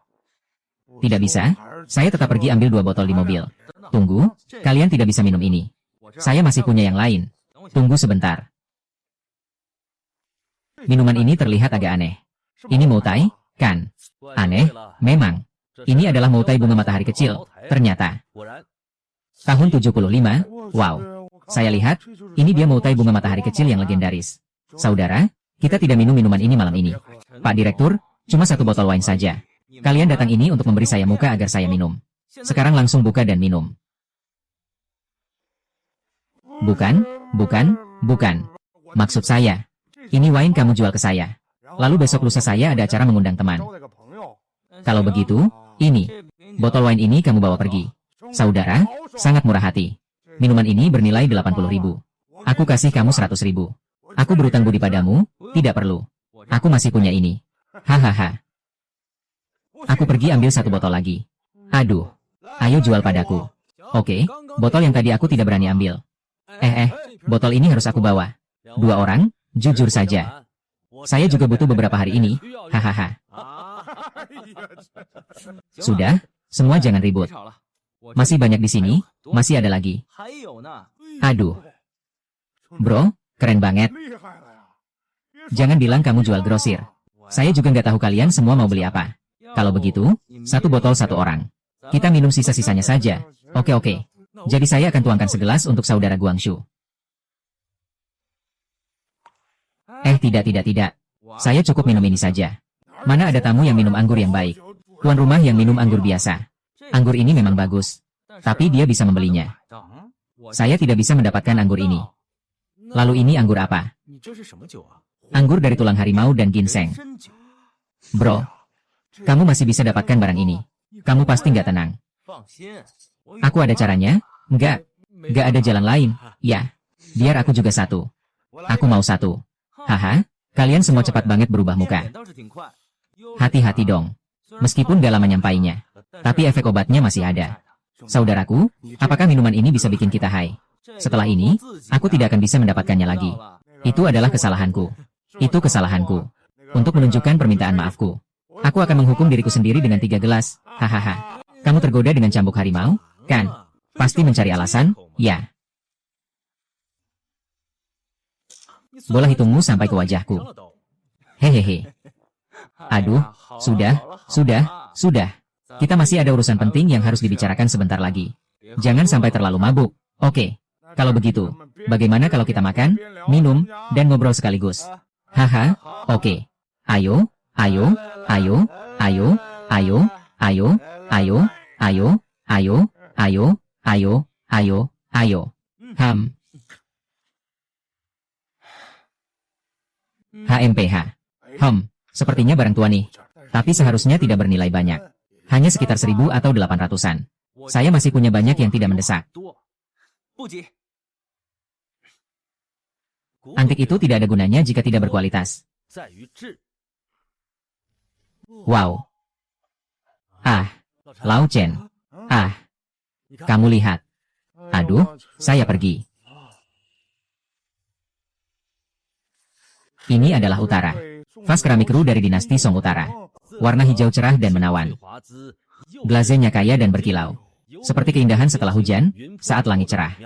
Tidak bisa, saya tetap pergi ambil 2 botol di mobil. Tunggu, kalian tidak bisa minum ini. Saya masih punya yang lain. Tunggu sebentar. Minuman ini terlihat agak aneh. Ini moutai, kan? Aneh, memang. Ini adalah moutai bunga matahari kecil, ternyata. Tahun 75, wow. Saya lihat, ini dia moutai bunga matahari kecil yang legendaris. Saudara, kita tidak minum minuman ini malam ini. Pak Direktur, cuma 1 botol wine saja. Kalian datang ini untuk memberi saya muka agar saya minum. Sekarang langsung buka dan minum. Bukan. Maksud saya, ini wine kamu jual ke saya. Lalu besok lusa saya ada acara mengundang teman. Kalau begitu, ini, botol wine ini kamu bawa pergi. Saudara, sangat murah hati. Minuman ini bernilai 80.000. Aku kasih kamu 100.000. Aku berutang budi padamu, tidak perlu. Aku masih punya ini. Hahaha. Aku pergi ambil 1 botol lagi. Aduh. Ayo jual padaku. Oke, botol yang tadi aku tidak berani ambil. Botol ini harus aku bawa. 2 orang, jujur saja. Saya juga butuh beberapa hari ini. Hahaha. Sudah, semua jangan ribut. Masih banyak di sini, masih ada lagi. Aduh. Bro, keren banget. Jangan bilang kamu jual grosir. Saya juga nggak tahu kalian semua mau beli apa. Kalau begitu, 1 botol 1 orang. Kita minum sisa-sisanya saja. Oke. Jadi saya akan tuangkan segelas untuk saudara Guangxu. Tidak. Saya cukup minum ini saja. Mana ada tamu yang minum anggur yang baik. Tuan rumah yang minum anggur biasa. Anggur ini memang bagus. Tapi dia bisa membelinya. Saya tidak bisa mendapatkan anggur ini. Lalu ini anggur apa? Anggur dari tulang harimau dan ginseng. Bro, kamu masih bisa dapatkan barang ini. Kamu pasti nggak tenang. Aku ada caranya? Nggak ada jalan lain. Ya, biar aku juga 1. Aku mau 1. Haha, kalian semua cepat banget berubah muka. Hati-hati dong. Meskipun gak lama nyampainya, tapi efek obatnya masih ada. Saudaraku, apakah minuman ini bisa bikin kita high? Setelah ini, aku tidak akan bisa mendapatkannya lagi. Itu adalah kesalahanku. Untuk menunjukkan permintaan maafku, aku akan menghukum diriku sendiri dengan 3 gelas. Hahaha. Kamu tergoda dengan cambuk harimau, kan? Pasti mencari alasan, ya. Bola hitungmu sampai ke wajahku. Hehehe. Aduh, sudah. Kita masih ada urusan penting yang harus dibicarakan sebentar lagi. Jangan sampai terlalu mabuk. Oke. Kalau begitu, bagaimana kalau kita makan, minum, dan ngobrol sekaligus? Haha, oke. Ayo. HMPH. Sepertinya barang tua nih. Tapi seharusnya tidak bernilai banyak. Hanya sekitar 1.000 atau 800-an. Saya masih punya banyak yang tidak mendesak. Antik itu tidak ada gunanya jika tidak berkualitas. Wow. Lao Chen. Kamu lihat. Aduh, saya pergi. Ini adalah Utara. Vas keramik Ru dari dinasti Song Utara. Warna hijau cerah dan menawan. Glazenya kaya dan berkilau. Seperti keindahan setelah hujan, saat langit cerah.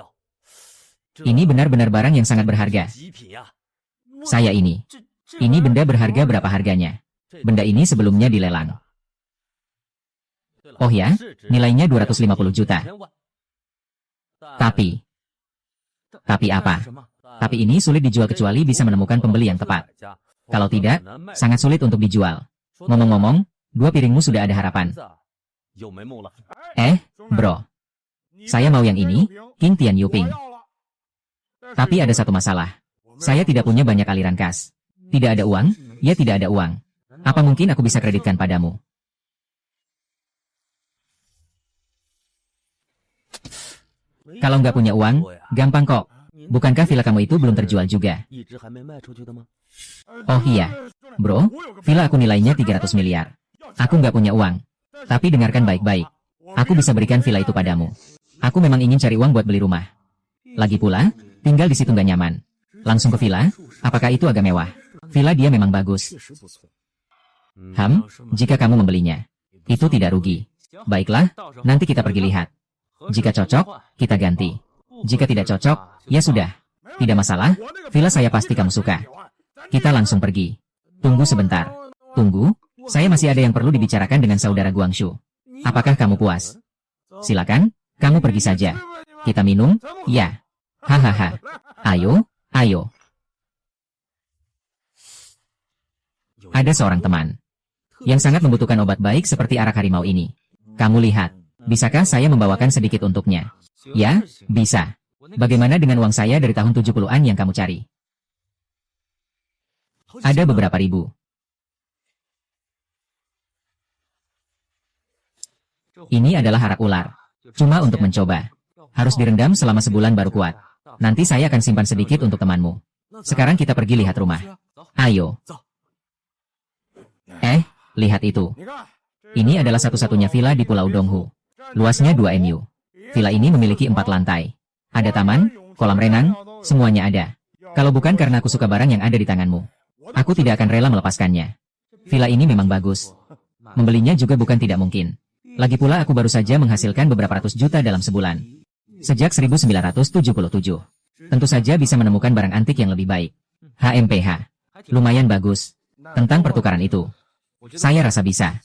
Ini benar-benar barang yang sangat berharga. Saya ini. Ini benda berharga berapa harganya? Benda ini sebelumnya dilelang. Oh ya, nilainya 250 juta. Tapi apa? Tapi ini sulit dijual kecuali bisa menemukan pembeli yang tepat. Kalau tidak, sangat sulit untuk dijual. Ngomong-ngomong, 2 piringmu sudah ada harapan. Bro. Saya mau yang ini, King Tian Yuping. Tapi ada satu masalah. Saya tidak punya banyak aliran kas. Tidak ada uang, ya tidak ada uang. Apa mungkin aku bisa kreditkan padamu? Kalau nggak punya uang, gampang kok. Bukankah villa kamu itu belum terjual juga? Oh iya, bro, villa aku nilainya 300 miliar. Aku nggak punya uang. Tapi dengarkan baik-baik. Aku bisa berikan villa itu padamu. Aku memang ingin cari uang buat beli rumah. Lagi pula, tinggal di situ nggak nyaman. Langsung ke villa, apakah itu agak mewah? Villa dia memang bagus. Jika kamu membelinya, itu tidak rugi. Baiklah, nanti kita pergi lihat. Jika cocok, kita ganti. Jika tidak cocok, ya sudah. Tidak masalah, villa saya pasti kamu suka. Kita langsung pergi. Tunggu sebentar. Tunggu, saya masih ada yang perlu dibicarakan dengan saudara Guangxu. Apakah kamu puas? Silakan, kamu pergi saja. Kita minum, ya. Hahaha. Ayo, ayo. Ada seorang teman yang sangat membutuhkan obat baik seperti arak harimau ini. Kamu lihat. Bisakah saya membawakan sedikit untuknya? Ya, bisa. Bagaimana dengan uang saya dari tahun 70-an yang kamu cari? Ada beberapa ribu. Ini adalah arak ular. Cuma untuk mencoba. Harus direndam selama sebulan baru kuat. Nanti saya akan simpan sedikit untuk temanmu. Sekarang kita pergi lihat rumah. Ayo. Lihat itu. Ini adalah satu-satunya villa di Pulau Donghu. Luasnya 2 MU. Villa ini memiliki 4 lantai. Ada taman, kolam renang, semuanya ada. Kalau bukan karena aku suka barang yang ada di tanganmu, aku tidak akan rela melepaskannya. Villa ini memang bagus. Membelinya juga bukan tidak mungkin. Lagi pula aku baru saja menghasilkan beberapa ratus juta dalam sebulan. Sejak 1977. Tentu saja bisa menemukan barang antik yang lebih baik. HMPH. Lumayan bagus. Tentang pertukaran itu, saya rasa bisa.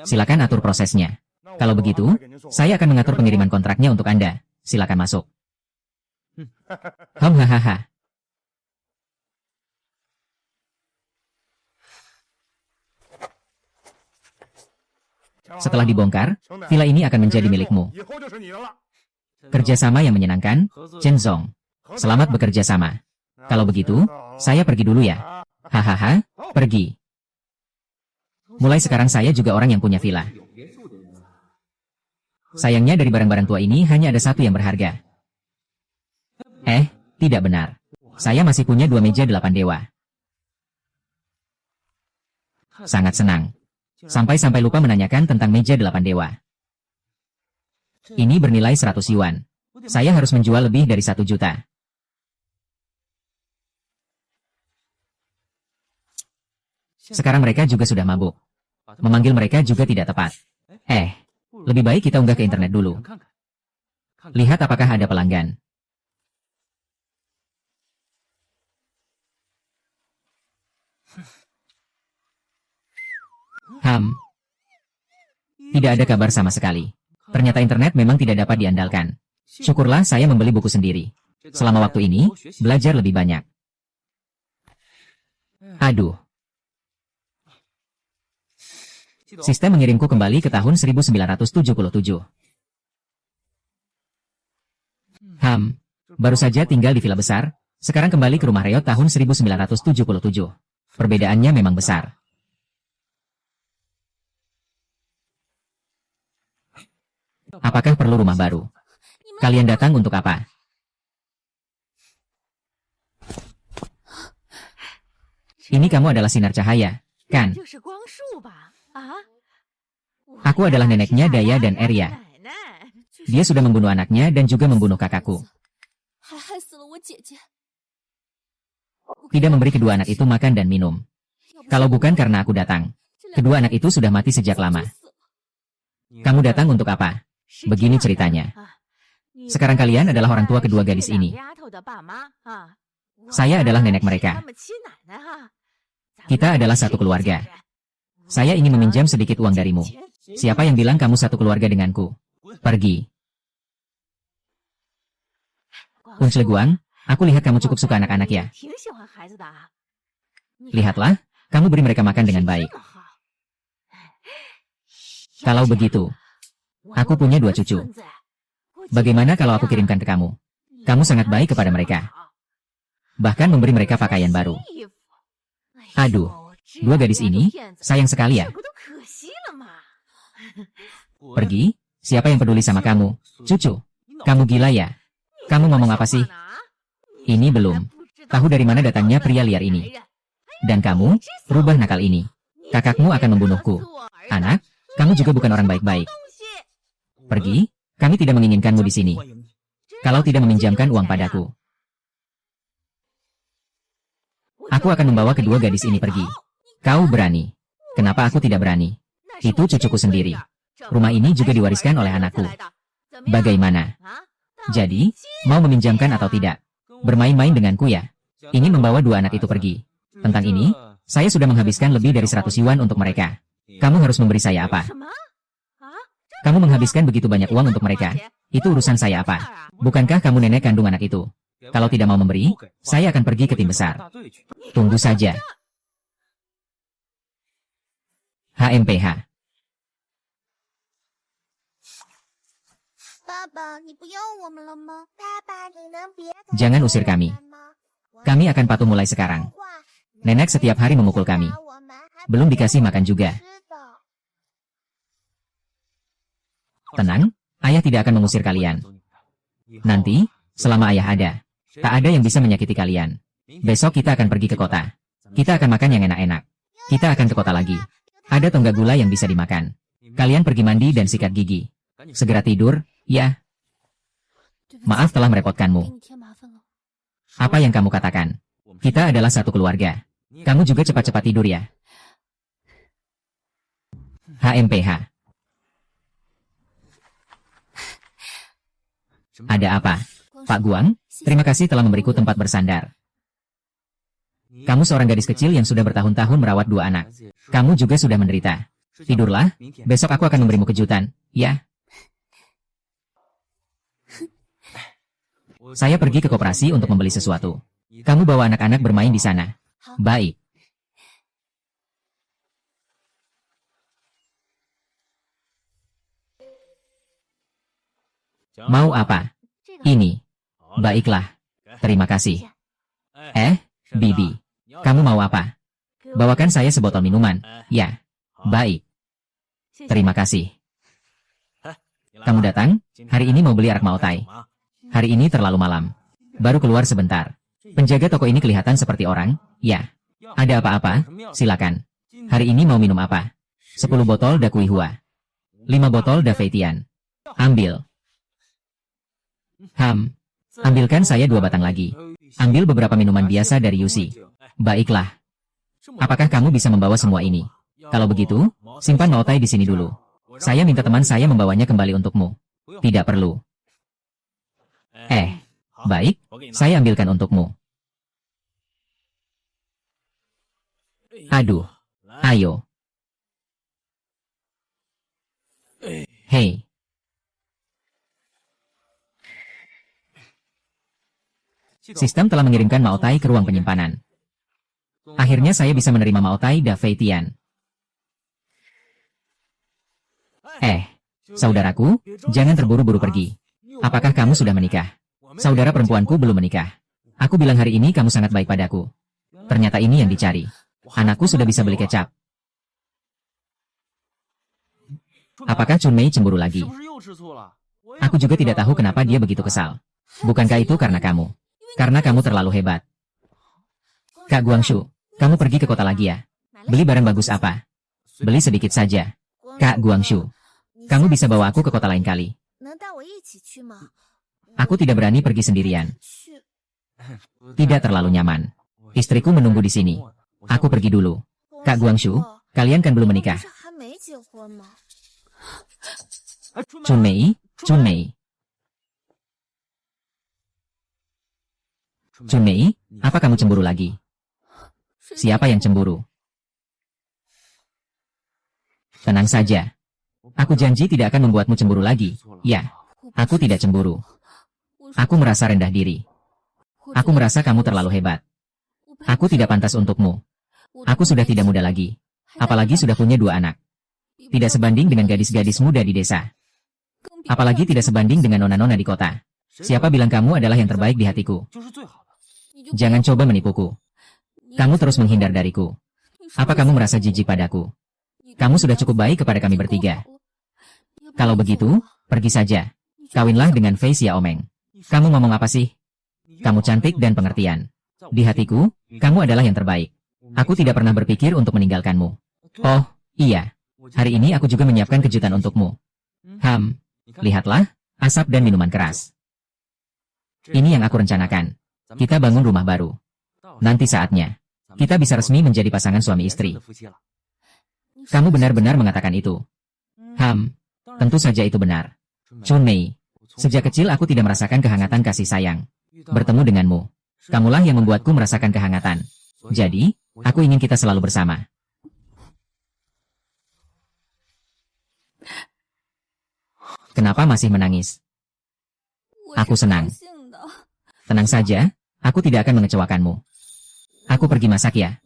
Silakan atur prosesnya. Kalau begitu, saya akan mengatur pengiriman kontraknya untuk Anda. Silakan masuk. Hahaha. Setelah dibongkar, villa ini akan menjadi milikmu. Kerjasama yang menyenangkan, Chen Zong. Selamat bekerja sama. Kalau begitu, saya pergi dulu ya. Hahaha, pergi. Mulai sekarang saya juga orang yang punya villa. Sayangnya dari barang-barang tua ini hanya ada satu yang berharga. Tidak benar. Saya masih punya 2 meja 8 dewa. Sangat senang. Sampai-sampai lupa menanyakan tentang meja 8 dewa. Ini bernilai 100 yuan. Saya harus menjual lebih dari 1 juta. Sekarang mereka juga sudah mabuk. Memanggil mereka juga tidak tepat. Lebih baik kita unggah ke internet dulu. Lihat apakah ada pelanggan. Tidak ada kabar sama sekali. Ternyata internet memang tidak dapat diandalkan. Syukurlah saya membeli buku sendiri. Selama waktu ini, belajar lebih banyak. Aduh. Sistem mengirimku kembali ke tahun 1977. Baru saja tinggal di villa besar, sekarang kembali ke rumah reot tahun 1977. Perbedaannya memang besar. Apakah perlu rumah baru? Kalian datang untuk apa? Ini kamu adalah sinar cahaya, kan? Aku adalah neneknya Daya dan Eria. Dia sudah membunuh anaknya dan juga membunuh kakakku. Tidak memberi kedua anak itu makan dan minum. Kalau bukan karena aku datang, Kedua anak itu sudah mati sejak lama. Kamu datang untuk apa? Begini ceritanya. Sekarang kalian adalah orang tua kedua gadis ini. Saya adalah nenek mereka. Kita adalah satu keluarga. Saya ingin meminjam sedikit uang darimu. Siapa yang bilang kamu satu keluarga denganku? Pergi. Unsleguang, aku lihat kamu cukup suka anak-anak ya. Lihatlah, kamu beri mereka makan dengan baik. Kalau begitu, aku punya 2 cucu. Bagaimana kalau aku kirimkan ke kamu? Kamu sangat baik kepada mereka. Bahkan memberi mereka pakaian baru. Aduh, 2 gadis ini, sayang sekali ya. Pergi, siapa yang peduli sama kamu? Cucu, kamu gila ya? Kamu ngomong apa sih? Ini belum. Tahu dari mana datangnya pria liar ini? Dan kamu, rubah nakal ini. Kakakmu akan membunuhku. Anak, kamu juga bukan orang baik-baik. Pergi, kami tidak menginginkanmu di sini. Kalau tidak meminjamkan uang padaku. Aku akan membawa kedua gadis ini pergi. Kau berani. Kenapa aku tidak berani? Itu cucuku sendiri. Rumah ini juga diwariskan oleh anakku. Bagaimana? Jadi, mau meminjamkan atau tidak? Bermain-main denganku ya? Ingin membawa 2 anak itu pergi. Tentang ini, saya sudah menghabiskan lebih dari 100 yuan untuk mereka. Kamu harus memberi saya apa? Kamu menghabiskan begitu banyak uang untuk mereka. Itu urusan saya apa? Bukankah kamu nenek kandung anak itu? Kalau tidak mau memberi, saya akan pergi ke tim besar. Tunggu saja. HMPH. Jangan usir kami. Kami akan patuh mulai sekarang. Nenek setiap hari memukul kami. Belum dikasih makan juga. Tenang, ayah tidak akan mengusir kalian. Nanti, selama ayah ada, tak ada yang bisa menyakiti kalian. Besok kita akan pergi ke kota. Kita akan makan yang enak-enak. Kita akan ke kota lagi. Ada tonggak gula yang bisa dimakan. Kalian pergi mandi dan sikat gigi. Segera tidur, ya. Maaf telah merepotkanmu. Apa yang kamu katakan? Kita adalah satu keluarga. Kamu juga cepat-cepat tidur ya. HMPH. Ada apa? Pak Guang, terima kasih telah memberiku tempat bersandar. Kamu seorang gadis kecil yang sudah bertahun-tahun merawat 2 anak. Kamu juga sudah menderita. Tidurlah, besok aku akan memberimu kejutan, ya. Saya pergi ke koperasi untuk membeli sesuatu. Kamu bawa anak-anak bermain di sana. Baik. Mau apa? Ini. Baiklah. Terima kasih. Bibi. Kamu mau apa? Bawakan saya sebotol minuman. Ya. Baik. Terima kasih. Kamu datang? Hari ini mau beli arak Maotai. Hari ini terlalu malam. Baru keluar sebentar. Penjaga toko ini kelihatan seperti orang. Ya. Ada apa-apa? Silakan. Hari ini mau minum apa? 10 botol Da Kui Hua. 5 botol Da Fei Tian. Ambil. Ambilkan saya 2 batang lagi. Ambil beberapa minuman biasa dari Yusi. Baiklah. Apakah kamu bisa membawa semua ini? Kalau begitu, simpan Maotai di sini dulu. Saya minta teman saya membawanya kembali untukmu. Tidak perlu. Baik, saya ambilkan untukmu. Aduh. Ayo. Hei. Sistem telah mengirimkan Maotai ke ruang penyimpanan. Akhirnya saya bisa menerima Maotai Da Fei Tian. Saudaraku, jangan terburu-buru pergi. Apakah kamu sudah menikah? Saudara perempuanku belum menikah. Aku bilang hari ini kamu sangat baik padaku. Ternyata ini yang dicari. Anakku sudah bisa beli kecap. Apakah Chun Mei cemburu lagi? Aku juga tidak tahu kenapa dia begitu kesal. Bukankah itu karena kamu? Karena kamu terlalu hebat. Kak Guangshu, kamu pergi ke kota lagi ya? Beli barang bagus apa? Beli sedikit saja. Kak Guangshu, kamu bisa bawa aku ke kota lain kali. Aku tidak berani pergi sendirian. Tidak terlalu nyaman. Istriku menunggu di sini. Aku pergi dulu. Kak Guangshu, Kalian kan belum menikah. Chunmei, Chunmei. Chunmei, apa kamu cemburu lagi? Siapa yang cemburu? Tenang saja. Aku janji tidak akan membuatmu cemburu lagi. Ya, aku tidak cemburu. Aku merasa rendah diri. Aku merasa kamu terlalu hebat. Aku tidak pantas untukmu. Aku sudah tidak muda lagi. Apalagi sudah punya 2 anak. Tidak sebanding dengan gadis-gadis muda di desa. Apalagi tidak sebanding dengan nona-nona di kota. Siapa bilang kamu adalah yang terbaik di hatiku? Jangan coba menipuku. Kamu terus menghindar dariku. Apa kamu merasa jijik padaku? Kamu sudah cukup baik kepada kami bertiga. Kalau begitu, pergi saja. Kawinlah dengan Fei Xiaomeng. Kamu ngomong apa sih? Kamu cantik dan pengertian. Di hatiku, kamu adalah yang terbaik. Aku tidak pernah berpikir untuk meninggalkanmu. Oh, iya. Hari ini aku juga menyiapkan kejutan untukmu. Lihatlah, asap dan minuman keras. Ini yang aku rencanakan. Kita bangun rumah baru. Nanti saatnya, kita bisa resmi menjadi pasangan suami istri. Kamu benar-benar mengatakan itu. Tentu saja itu benar. Chunmei, sejak kecil aku tidak merasakan kehangatan kasih sayang. Bertemu denganmu, kamulah yang membuatku merasakan kehangatan. Jadi, aku ingin kita selalu bersama. Kenapa masih menangis? Aku senang. Tenang saja, aku tidak akan mengecewakanmu. Aku pergi masak ya.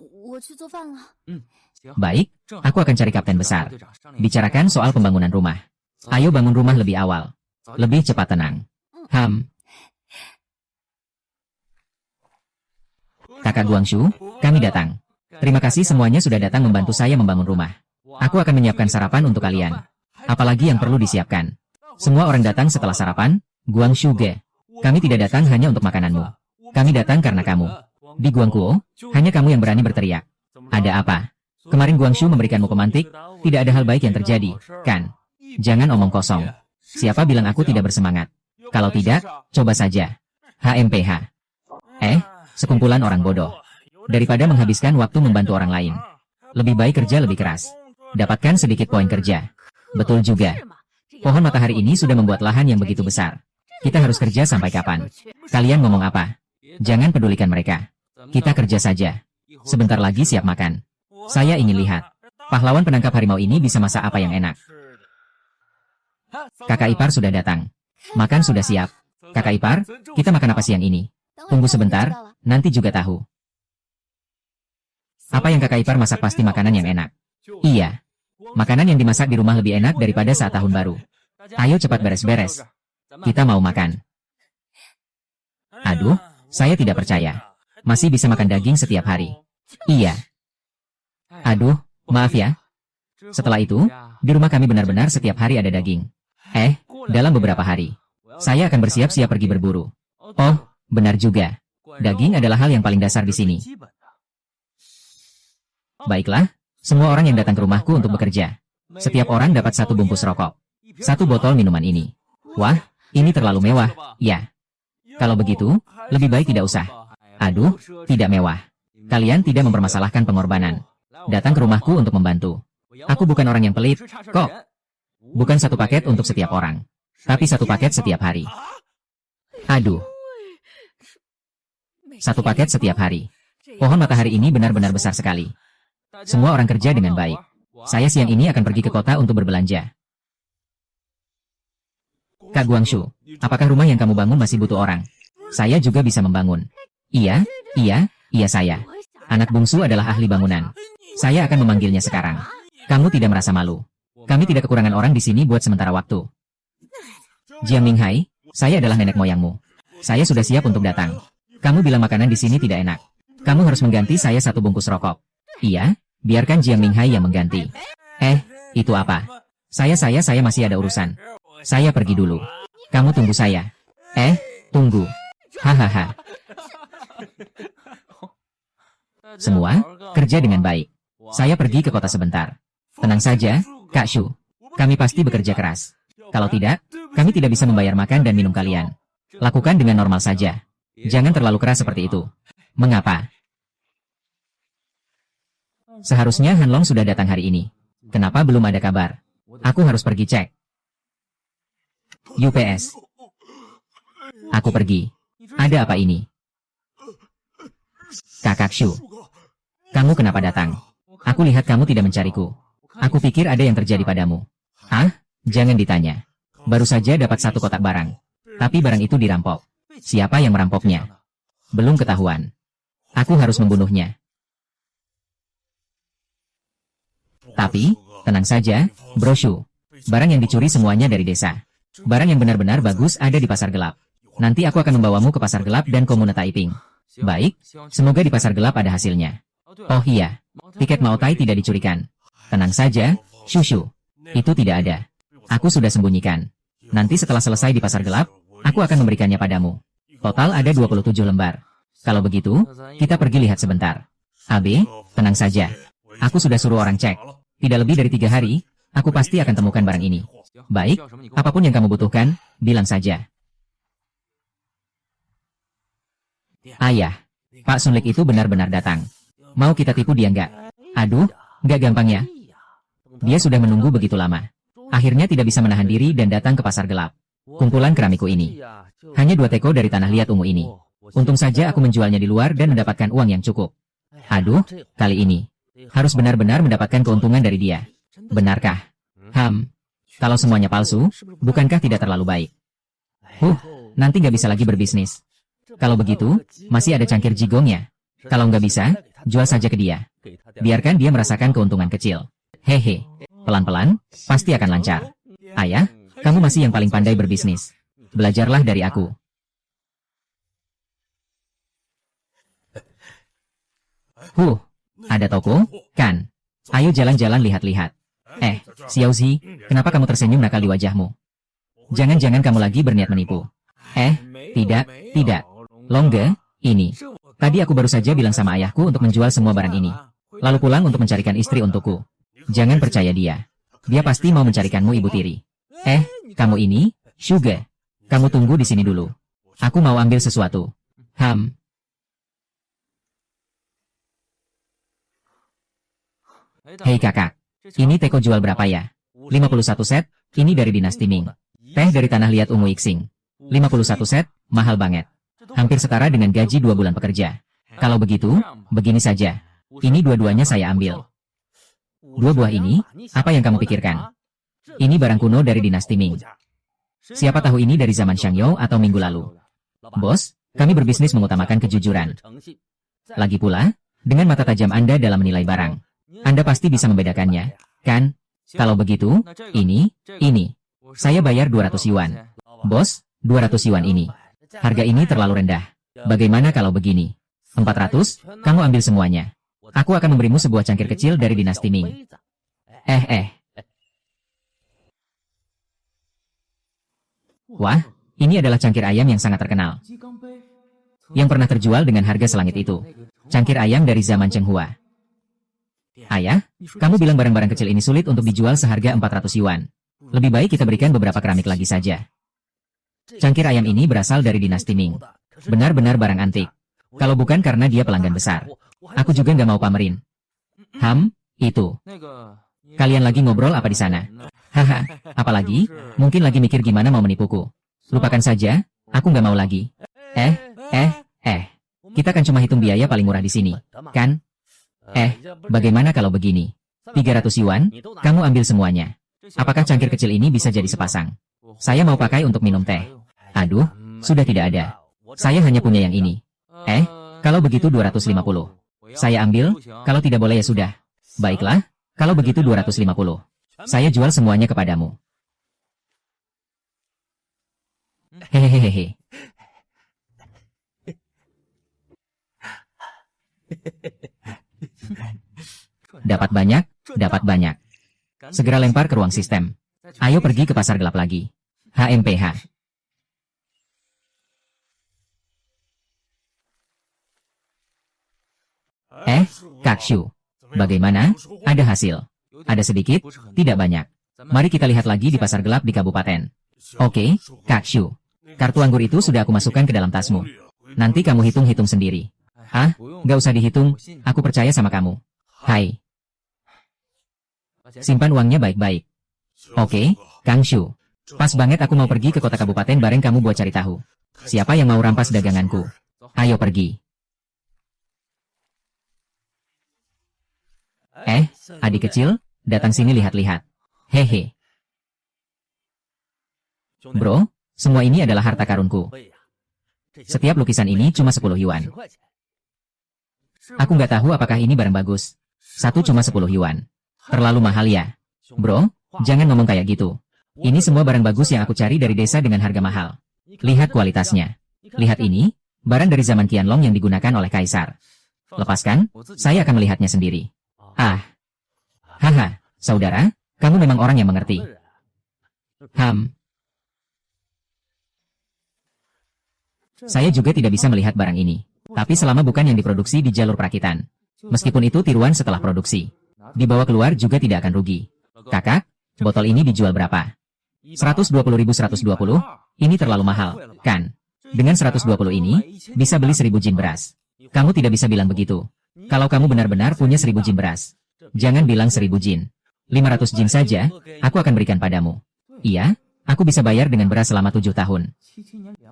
Baik, aku akan cari kapten besar. Bicarakan soal pembangunan rumah. Ayo bangun rumah lebih awal. Lebih cepat tenang. Kakak Guangshu, kami datang. Terima kasih semuanya sudah datang membantu saya membangun rumah. Aku akan menyiapkan sarapan untuk kalian. Apalagi yang perlu disiapkan. Semua orang datang setelah sarapan, Guangshu ge. Kami tidak datang hanya untuk makananmu. Kami datang karena kamu. Di Guangguo, hanya kamu yang berani berteriak. Ada apa? Kemarin Guangshu memberikanmu pemantik, tidak ada hal baik yang terjadi, kan? Jangan omong kosong. Siapa bilang aku tidak bersemangat? Kalau tidak, coba saja. HMPH. Sekumpulan orang bodoh. Daripada menghabiskan waktu membantu orang lain. Lebih baik kerja lebih keras. Dapatkan sedikit poin kerja. Betul juga. Pohon matahari ini sudah membuat lahan yang begitu besar. Kita harus kerja sampai kapan? Kalian ngomong apa? Jangan pedulikan mereka. Kita kerja saja. Sebentar lagi siap makan. Saya ingin lihat. Pahlawan penangkap harimau ini bisa masak apa yang enak. Kakak ipar sudah datang. Makan sudah siap. Kakak ipar, kita makan apa siang ini? Tunggu sebentar, nanti juga tahu. Apa yang kakak ipar masak pasti makanan yang enak. Iya. Makanan yang dimasak di rumah lebih enak daripada saat tahun baru. Ayo cepat beres-beres. Kita mau makan. Aduh, saya tidak percaya. Masih bisa makan daging setiap hari. Iya. Aduh, maaf ya. Setelah itu, di rumah kami benar-benar setiap hari ada daging. Dalam beberapa hari, saya akan bersiap-siap pergi berburu. Oh, benar juga. Daging adalah hal yang paling dasar di sini. Baiklah, semua orang yang datang ke rumahku untuk bekerja. Setiap orang dapat 1 bungkus rokok. 1 botol minuman ini. Wah, ini terlalu mewah, ya. Kalau begitu, lebih baik tidak usah. Aduh, tidak mewah. Kalian tidak mempermasalahkan pengorbanan. Datang ke rumahku untuk membantu. Aku bukan orang yang pelit, kok. Bukan 1 paket untuk setiap orang. Tapi 1 paket setiap hari. Aduh. 1 paket setiap hari. Pohon matahari ini benar-benar besar sekali. Semua orang kerja dengan baik. Saya siang ini akan pergi ke kota untuk berbelanja. Kak Guangshu, apakah rumah yang kamu bangun masih butuh orang? Saya juga bisa membangun. Iya saya. Anak bungsu adalah ahli bangunan. Saya akan memanggilnya sekarang. Kamu tidak merasa malu? Kami tidak kekurangan orang di sini buat sementara waktu. Jiang Minghai, saya adalah nenek moyangmu. Saya sudah siap untuk datang. Kamu bilang makanan di sini tidak enak. Kamu harus mengganti saya 1 bungkus rokok. Iya, biarkan Jiang Minghai yang mengganti. Itu apa? Saya masih ada urusan. Saya pergi dulu. Kamu tunggu saya. Tunggu. Hahaha. Semua, kerja dengan baik. Saya pergi ke kota sebentar. Tenang saja, Kak Shu. Kami pasti bekerja keras. Kalau tidak, kami tidak bisa membayar makan dan minum kalian. Lakukan dengan normal saja. Jangan terlalu keras seperti itu. Mengapa? Seharusnya Hanlong sudah datang hari ini. Kenapa belum ada kabar? Aku harus pergi cek. UPS. Aku pergi. Ada apa ini? Kakak Shu. Kamu kenapa datang? Aku lihat kamu tidak mencariku. Aku pikir ada yang terjadi padamu. Ah, jangan ditanya. Baru saja dapat 1 kotak barang. Tapi barang itu dirampok. Siapa yang merampoknya? Belum ketahuan. Aku harus membunuhnya. Tapi, tenang saja, Bro Shu. Barang yang dicuri semuanya dari desa. Barang yang benar-benar bagus ada di pasar gelap. Nanti aku akan membawamu ke pasar gelap dan komune Taiping. Baik, semoga di pasar gelap ada hasilnya. Oh iya, tiket Mao Tai tidak dicurikan. Tenang saja, Shushu. Itu tidak ada. Aku sudah sembunyikan. Nanti setelah selesai di pasar gelap, aku akan memberikannya padamu. Total ada 27 lembar. Kalau begitu, kita pergi lihat sebentar. AB, tenang saja. Aku sudah suruh orang cek. Tidak lebih dari 3 hari, aku pasti akan temukan barang ini. Baik, apapun yang kamu butuhkan, bilang saja. Ayah, Pak Sunlik itu benar-benar datang. Mau kita tipu dia nggak? Aduh, nggak gampang ya. Dia sudah menunggu begitu lama. Akhirnya tidak bisa menahan diri dan datang ke pasar gelap. Kumpulan keramikku ini. Hanya 2 teko dari tanah liat ungu ini. Untung saja aku menjualnya di luar dan mendapatkan uang yang cukup. Aduh, kali ini. Harus benar-benar mendapatkan keuntungan dari dia. Benarkah? Kalau semuanya palsu, bukankah tidak terlalu baik? Nanti nggak bisa lagi berbisnis. Kalau begitu, masih ada cangkir jigongnya. Kalau nggak bisa, jual saja ke dia. Biarkan dia merasakan keuntungan kecil. Hehe, pelan-pelan, pasti akan lancar. Ayah, kamu masih yang paling pandai berbisnis. Belajarlah dari aku. Ada toko, kan? Ayo jalan-jalan lihat-lihat. Xiaozi, kenapa kamu tersenyum nakal di wajahmu? Jangan-jangan kamu lagi berniat menipu. Tidak. Longge, ini. Tadi aku baru saja bilang sama ayahku untuk menjual semua barang ini. Lalu pulang untuk mencarikan istri untukku. Jangan percaya dia. Dia pasti mau mencarikanmu ibu tiri. Kamu ini, Suga. Kamu tunggu di sini dulu. Aku mau ambil sesuatu. Hei kakak. Ini teko jual berapa ya? 51 set, ini dari dinasti Ming. Teh dari tanah liat ungu Ixing. 51 set, mahal banget. Hampir setara dengan gaji 2 bulan pekerja. Kalau begitu, begini saja. Ini dua-duanya saya ambil. 2 buah ini, apa yang kamu pikirkan? Ini barang kuno dari dinasti Ming. Siapa tahu ini dari zaman Shangyou atau minggu lalu. Bos, kami berbisnis mengutamakan kejujuran. Lagi pula, dengan mata tajam Anda dalam menilai barang, Anda pasti bisa membedakannya, kan? Kalau begitu, ini. Saya bayar 200 yuan. Bos, 200 yuan ini. Harga ini terlalu rendah. Bagaimana kalau begini? 400, kamu ambil semuanya. Aku akan memberimu sebuah cangkir kecil dari dinasti Ming. Wah, ini adalah cangkir ayam yang sangat terkenal. Yang pernah terjual dengan harga selangit itu. Cangkir ayam dari zaman Cheng Hua. Ayah, kamu bilang barang-barang kecil ini sulit untuk dijual seharga 400 yuan. Lebih baik kita berikan beberapa keramik lagi saja. Cangkir ayam ini berasal dari dinasti Ming. Benar-benar barang antik. Kalau bukan karena dia pelanggan besar, aku juga nggak mau pamerin. Itu. Kalian lagi ngobrol apa di sana? Haha, apalagi? Mungkin lagi mikir gimana mau menipuku. Lupakan saja, aku nggak mau lagi. Kita kan cuma hitung biaya paling murah di sini, kan? Bagaimana kalau begini? 300 yuan, kamu ambil semuanya. Apakah cangkir kecil ini bisa jadi sepasang? Saya mau pakai untuk minum teh. Aduh, sudah tidak ada. Saya hanya punya yang ini. Kalau begitu 250. Saya ambil, kalau tidak boleh ya sudah. Baiklah, kalau begitu 250. Saya jual semuanya kepadamu. Hehehehe. Dapat banyak, dapat banyak. Segera lempar ke ruang sistem. Ayo pergi ke pasar gelap lagi. HMPH. Kak Shu. Bagaimana? Ada hasil? Ada sedikit, tidak banyak. Mari kita lihat lagi di pasar gelap di kabupaten. Oke, Kak Shu. Kartu anggur itu sudah aku masukkan ke dalam tasmu. Nanti kamu hitung-hitung sendiri. Nggak usah dihitung, aku percaya sama kamu. Hai, Simpan uangnya baik-baik. Oke, Kang Shu. Pas banget aku mau pergi ke kota kabupaten bareng kamu buat cari tahu. Siapa yang mau rampas daganganku? Ayo pergi. Adik kecil, datang sini lihat-lihat. Hehe. Bro, semua ini adalah harta karunku. Setiap lukisan ini cuma 10 yuan. Aku nggak tahu apakah ini barang bagus. Satu cuma 10 yuan. Terlalu mahal ya. Bro, jangan ngomong kayak gitu. Ini semua barang bagus yang aku cari dari desa dengan harga mahal. Lihat kualitasnya. Lihat ini, barang dari zaman Qianlong yang digunakan oleh kaisar. Lepaskan, saya akan melihatnya sendiri. Haha, saudara, kamu memang orang yang mengerti. Saya juga tidak bisa melihat barang ini. Tapi selama bukan yang diproduksi di jalur perakitan. Meskipun itu tiruan setelah produksi. Dibawa keluar juga tidak akan rugi. Kakak, botol ini dijual berapa? 120.120? Ini terlalu mahal, kan? Dengan 120 ini, bisa beli 1000 jin beras. Kamu tidak bisa bilang begitu. Kalau kamu benar-benar punya 1000 jin beras. Jangan bilang 1000 jin. 500 jin saja, aku akan berikan padamu. Iya, aku bisa bayar dengan beras selama 7 tahun.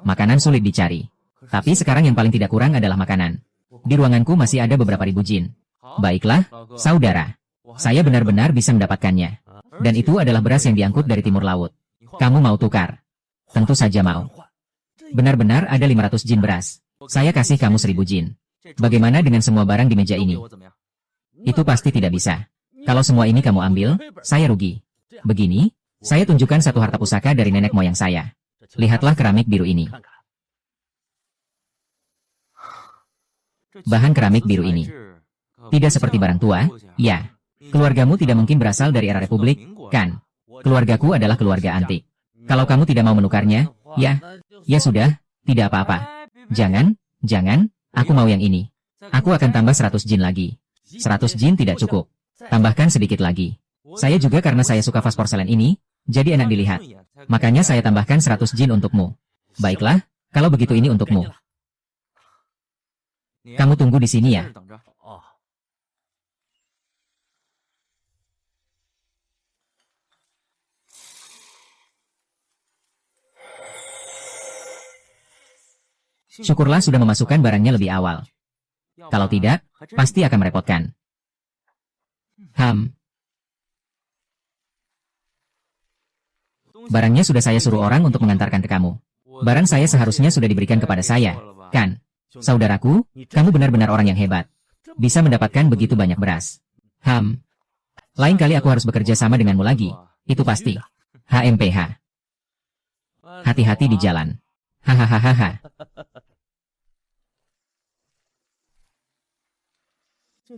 Makanan sulit dicari. Tapi sekarang yang paling tidak kurang adalah makanan. Di ruanganku masih ada beberapa ribu jin. Baiklah, saudara. Saya benar-benar bisa mendapatkannya. Dan itu adalah beras yang diangkut dari timur laut. Kamu mau tukar? Tentu saja mau. Benar-benar ada 500 jin beras. Saya kasih kamu 1000 jin. Bagaimana dengan semua barang di meja ini? Itu pasti tidak bisa. Kalau semua ini kamu ambil, saya rugi. Begini, saya tunjukkan satu harta pusaka dari nenek moyang saya. Lihatlah keramik biru ini. Bahan keramik biru ini. Tidak seperti barang tua, ya. Keluargamu tidak mungkin berasal dari era Republik, kan? Keluargaku adalah keluarga antik. Kalau kamu tidak mau menukarnya, ya sudah, tidak apa-apa. Jangan, aku mau yang ini. Aku akan tambah 100 jin lagi. 100 jin tidak cukup. Tambahkan sedikit lagi. Saya juga karena saya suka vas porselen ini, jadi enak dilihat. Makanya saya tambahkan 100 jin untukmu. Baiklah, kalau begitu ini untukmu. Kamu tunggu di sini ya. Syukurlah sudah memasukkan barangnya lebih awal. Kalau tidak, pasti akan merepotkan. Barangnya sudah saya suruh orang untuk mengantarkan ke kamu. Barang saya seharusnya sudah diberikan kepada saya, kan? Saudaraku, kamu benar-benar orang yang hebat. Bisa mendapatkan begitu banyak beras. Lain kali aku harus bekerja sama denganmu lagi. Itu pasti. HMPH. Hati-hati di jalan. Hahaha.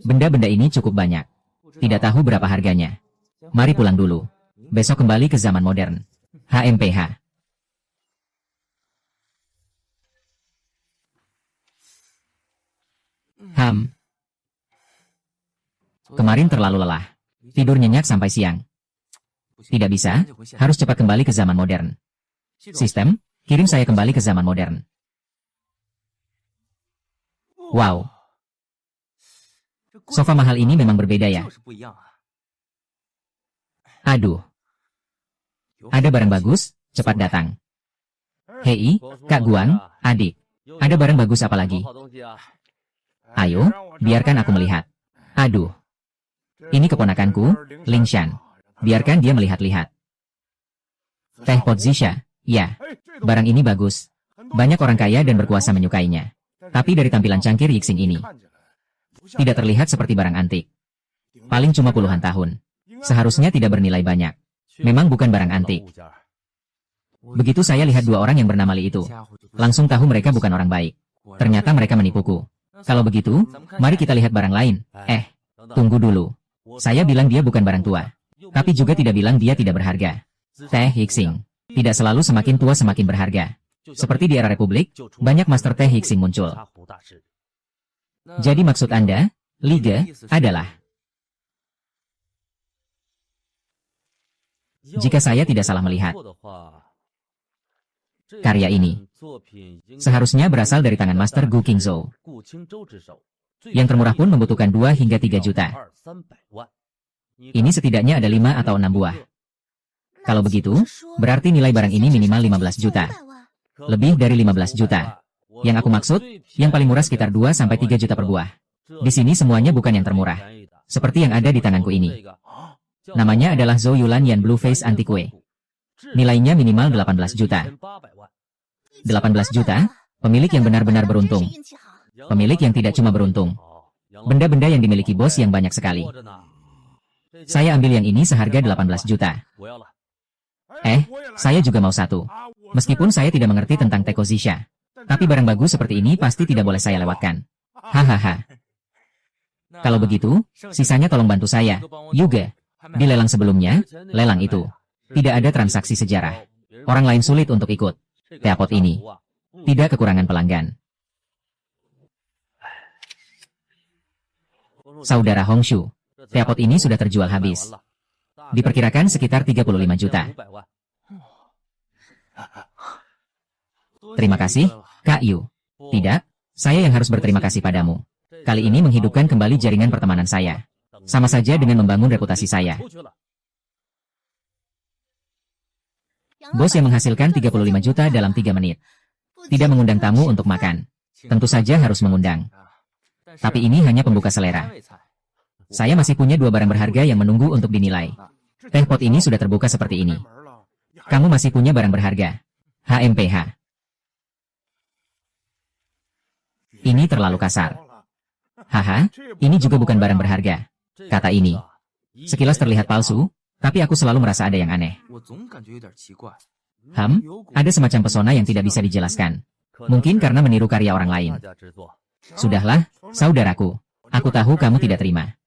Benda-benda ini cukup banyak. Tidak tahu berapa harganya. Mari pulang dulu. Besok kembali ke zaman modern. HMPH. Kemarin terlalu lelah. Tidur nyenyak sampai siang. Tidak bisa, harus cepat kembali ke zaman modern. Sistem, kirim saya kembali ke zaman modern. Wow. Sofa mahal ini memang berbeda ya. Aduh. Ada barang bagus, cepat datang. Hei, Kak Guang, adik. Ada barang bagus apa lagi? Ayo, biarkan aku melihat. Aduh. Ini keponakanku, Ling Shan. Biarkan dia melihat-lihat. Teh pot Zisha, ya. Barang ini bagus. Banyak orang kaya dan berkuasa menyukainya. Tapi dari tampilan cangkir Yixing ini, tidak terlihat seperti barang antik. Paling cuma puluhan tahun. Seharusnya tidak bernilai banyak. Memang bukan barang antik. Begitu saya lihat dua orang yang bernama Li itu, langsung tahu mereka bukan orang baik. Ternyata mereka menipuku. Kalau begitu, mari kita lihat barang lain. Tunggu dulu. Saya bilang dia bukan barang tua. Tapi juga tidak bilang dia tidak berharga. Teh Yixing tidak selalu semakin tua semakin berharga. Seperti di era Republik, banyak master teh Yixing muncul. Jadi maksud Anda, Liga, adalah... Jika saya tidak salah melihat, karya ini seharusnya berasal dari tangan Master Gu Qingzhou. Yang termurah pun membutuhkan 2 hingga 3 juta. Ini setidaknya ada 5 atau 6 buah. Kalau begitu, berarti nilai barang ini minimal 15 juta. Lebih dari 15 juta. Yang aku maksud, yang paling murah sekitar 2-3 juta per buah. Di sini semuanya bukan yang termurah. Seperti yang ada di tanganku ini. Namanya adalah Zhou Yulan Yan Blueface Antique. Nilainya minimal 18 juta. 18 juta? Pemilik yang benar-benar beruntung. Pemilik yang tidak cuma beruntung. Benda-benda yang dimiliki bos yang banyak sekali. Saya ambil yang ini seharga 18 juta. Saya juga mau satu. Meskipun saya tidak mengerti tentang Tekozisha. Tapi barang bagus seperti ini pasti tidak boleh saya lewatkan. Hahaha. Kalau begitu, sisanya tolong bantu saya. Juga. Di lelang sebelumnya, lelang itu. Tidak ada transaksi sejarah. Orang lain sulit untuk ikut. Teapot ini. Tidak kekurangan pelanggan. Saudara Hongshu. Teapot ini sudah terjual habis. Diperkirakan sekitar 35 juta. Terima kasih, Kak Yu. Tidak, saya yang harus berterima kasih padamu. Kali ini menghidupkan kembali jaringan pertemanan saya. Sama saja dengan membangun reputasi saya. Bos yang menghasilkan 35 juta dalam 3 menit. Tidak mengundang tamu untuk makan. Tentu saja harus mengundang. Tapi ini hanya pembuka selera. Saya masih punya 2 barang berharga yang menunggu untuk dinilai. Teh pot ini sudah terbuka seperti ini. Kamu masih punya barang berharga. HMPH. Ini terlalu kasar. Haha, ini juga bukan barang berharga. Kata ini. Sekilas terlihat palsu, tapi aku selalu merasa ada yang aneh. Ada semacam pesona yang tidak bisa dijelaskan. Mungkin karena meniru karya orang lain. Sudahlah, saudaraku. Aku tahu kamu tidak terima.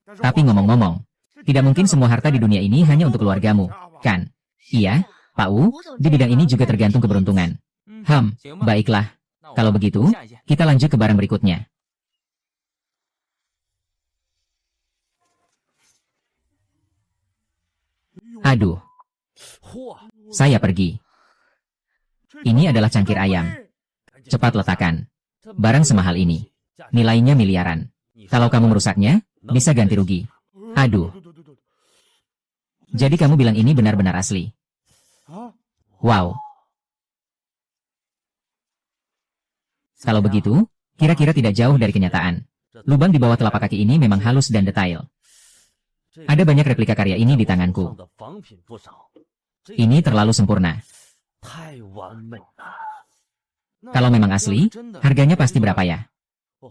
Tapi ngomong-ngomong, tidak mungkin semua harta di dunia ini hanya untuk keluargamu, kan? Iya, Pak Wu, di bidang ini juga tergantung keberuntungan. Baiklah. Kalau begitu, kita lanjut ke barang berikutnya. Aduh. Saya pergi. Ini adalah cangkir ayam. Cepat letakkan. Barang semahal ini. Nilainya miliaran. Kalau kamu merusaknya, bisa ganti rugi. Aduh. Jadi kamu bilang ini benar-benar asli. Wow. Kalau begitu, kira-kira tidak jauh dari kenyataan. Lubang di bawah telapak kaki ini memang halus dan detail. Ada banyak replika karya ini di tanganku. Ini terlalu sempurna. Kalau memang asli, harganya pasti berapa ya?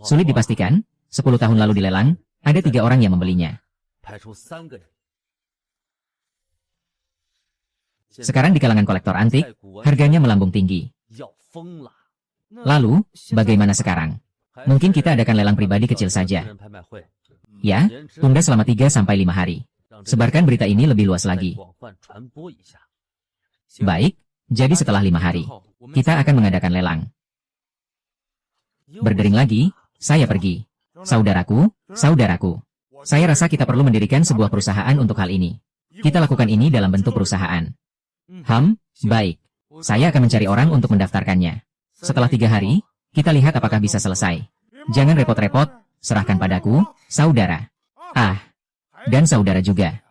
Sulit dipastikan, 10 tahun lalu dilelang, ada 3 orang yang membelinya. Sekarang di kalangan kolektor antik, harganya melambung tinggi. Lalu, bagaimana sekarang? Mungkin kita adakan lelang pribadi kecil saja. Ya, tunda selama 3-5 hari. Sebarkan berita ini lebih luas lagi. Baik, jadi setelah 5 hari, kita akan mengadakan lelang. Berdering lagi, saya pergi. Saudaraku, saya rasa kita perlu mendirikan sebuah perusahaan untuk hal ini. Kita lakukan ini dalam bentuk perusahaan. Baik. Saya akan mencari orang untuk mendaftarkannya. Setelah 3 hari, kita lihat apakah bisa selesai. Jangan repot-repot, serahkan padaku, saudara. Dan saudara juga.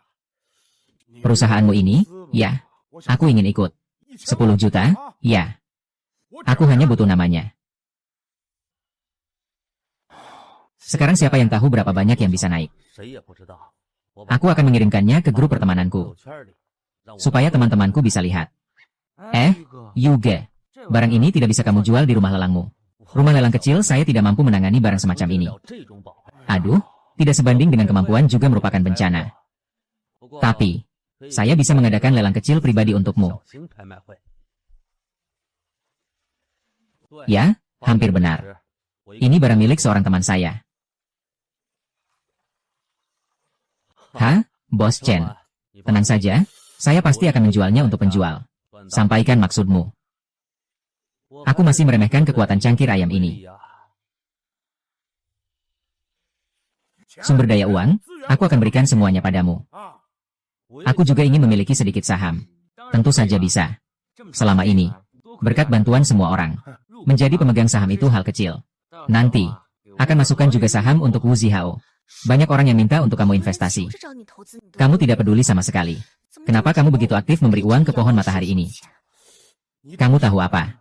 Perusahaanmu ini, ya. Aku ingin ikut. 10 juta, ya. Aku hanya butuh namanya. Sekarang siapa yang tahu berapa banyak yang bisa naik? Aku akan mengirimkannya ke grup pertemananku. Supaya teman-temanku bisa lihat. Yuga. Barang ini tidak bisa kamu jual di rumah lelangmu. Rumah lelang kecil saya tidak mampu menangani barang semacam ini. Aduh, tidak sebanding dengan kemampuan juga merupakan bencana. Tapi, saya bisa mengadakan lelang kecil pribadi untukmu. Ya, hampir benar. Ini barang milik seorang teman saya. Bos Chen. Tenang saja, saya pasti akan menjualnya untuk penjual. Sampaikan maksudmu. Aku masih meremehkan kekuatan cangkir ayam ini. Sumber daya uang, aku akan berikan semuanya padamu. Aku juga ingin memiliki sedikit saham. Tentu saja bisa. Selama ini, berkat bantuan semua orang, menjadi pemegang saham itu hal kecil. Nanti, akan masukkan juga saham untuk Wu Zihao. Banyak orang yang minta untuk kamu investasi. Kamu tidak peduli sama sekali. Kenapa kamu begitu aktif memberi uang ke pohon matahari ini? Kamu tahu apa?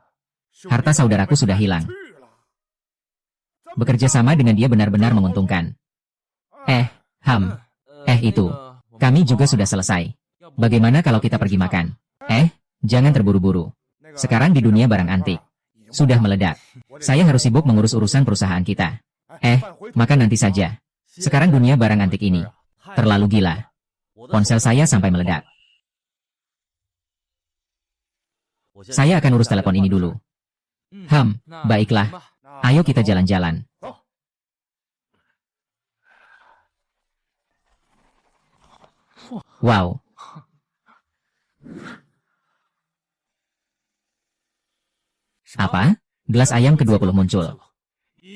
Harta saudaraku sudah hilang. Bekerja sama dengan dia benar-benar menguntungkan. Itu. Kami juga sudah selesai. Bagaimana kalau kita pergi makan? Jangan terburu-buru. Sekarang di dunia barang antik sudah meledak. Saya harus sibuk mengurus urusan perusahaan kita. Makan nanti saja. Sekarang dunia barang antik ini terlalu gila. Ponsel saya sampai meledak. Saya akan urus telepon ini dulu. Baiklah. Ayo kita jalan-jalan. Wow. Apa? Gelas ayam ke-20 muncul.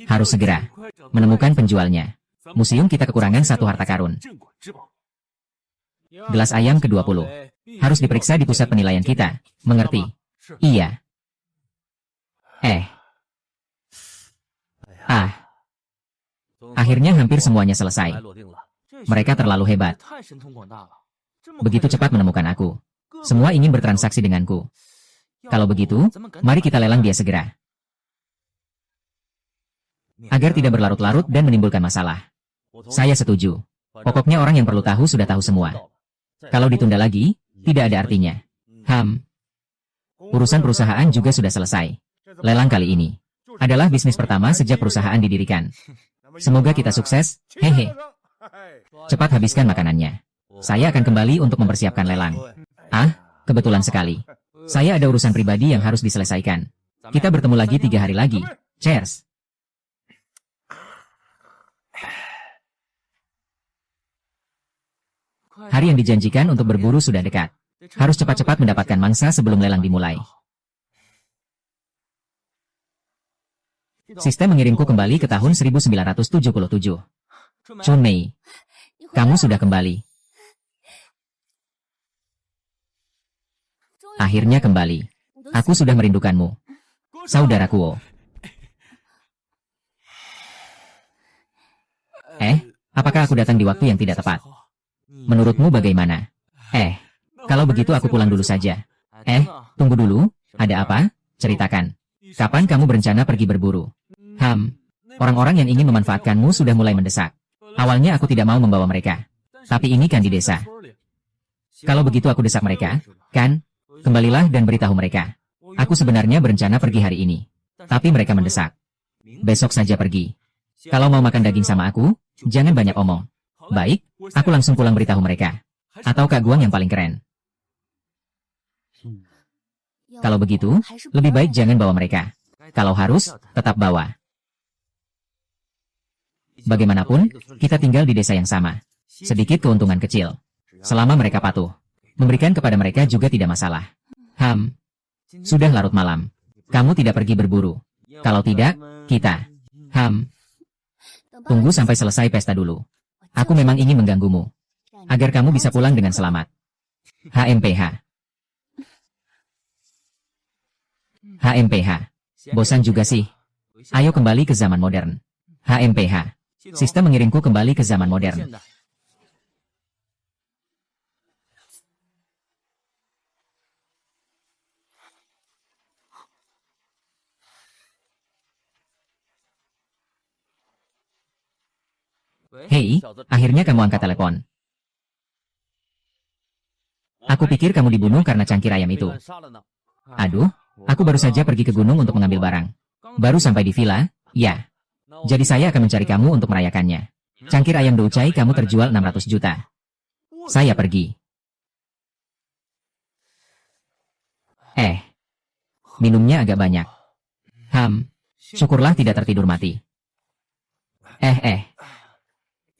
Harus segera menemukan penjualnya. Museum kita kekurangan satu harta karun. Gelas ayam ke-20. Harus diperiksa di pusat penilaian kita. Mengerti? Iya. Akhirnya hampir semuanya selesai. Mereka terlalu hebat. Begitu cepat menemukan aku. Semua ingin bertransaksi denganku. Kalau begitu, mari kita lelang dia segera. Agar tidak berlarut-larut dan menimbulkan masalah. Saya setuju. Pokoknya orang yang perlu tahu sudah tahu semua. Kalau ditunda lagi, tidak ada artinya. Urusan perusahaan juga sudah selesai. Lelang kali ini adalah bisnis pertama sejak perusahaan didirikan. Semoga kita sukses, hehe. Cepat habiskan makanannya. Saya akan kembali untuk mempersiapkan lelang. Kebetulan sekali. Saya ada urusan pribadi yang harus diselesaikan. Kita bertemu lagi 3 hari lagi. Cheers. Hari yang dijanjikan untuk berburu sudah dekat. Harus cepat-cepat mendapatkan mangsa sebelum lelang dimulai. Sistem mengirimku kembali ke tahun 1977. Chun Mei, kamu sudah kembali. Akhirnya kembali. Aku sudah merindukanmu. Saudaraku. Apakah aku datang di waktu yang tidak tepat? Menurutmu bagaimana? Kalau begitu aku pulang dulu saja. Tunggu dulu, ada apa? Ceritakan. Kapan kamu berencana pergi berburu? Orang-orang yang ingin memanfaatkanmu sudah mulai mendesak. Awalnya aku tidak mau membawa mereka. Tapi ini kan di desa. Kalau begitu aku desak mereka, kan? Kembalilah dan beritahu mereka. Aku sebenarnya berencana pergi hari ini. Tapi mereka mendesak. Besok saja pergi. Kalau mau makan daging sama aku, jangan banyak omong. Baik, aku langsung pulang beritahu mereka. Atau Kak Guang yang paling keren. Kalau begitu, lebih baik jangan bawa mereka. Kalau harus, tetap bawa. Bagaimanapun, kita tinggal di desa yang sama. Sedikit keuntungan kecil. Selama mereka patuh. Memberikan kepada mereka juga tidak masalah. Sudah larut malam. Kamu tidak pergi berburu. Kalau tidak, kita. Tunggu sampai selesai pesta dulu. Aku memang ingin mengganggumu. Agar kamu bisa pulang dengan selamat. HMPH. Bosan juga sih. Ayo kembali ke zaman modern. HMPH. Sistem mengirimku kembali ke zaman modern. Hei, akhirnya kamu angkat telepon. Aku pikir kamu dibunuh karena cangkir ayam itu. Aduh, aku baru saja pergi ke gunung untuk mengambil barang. Baru sampai di villa, ya. Jadi saya akan mencari kamu untuk merayakannya. Cangkir ayam doucai kamu terjual 600 juta. Saya pergi. Minumnya agak banyak. Syukurlah tidak tertidur mati.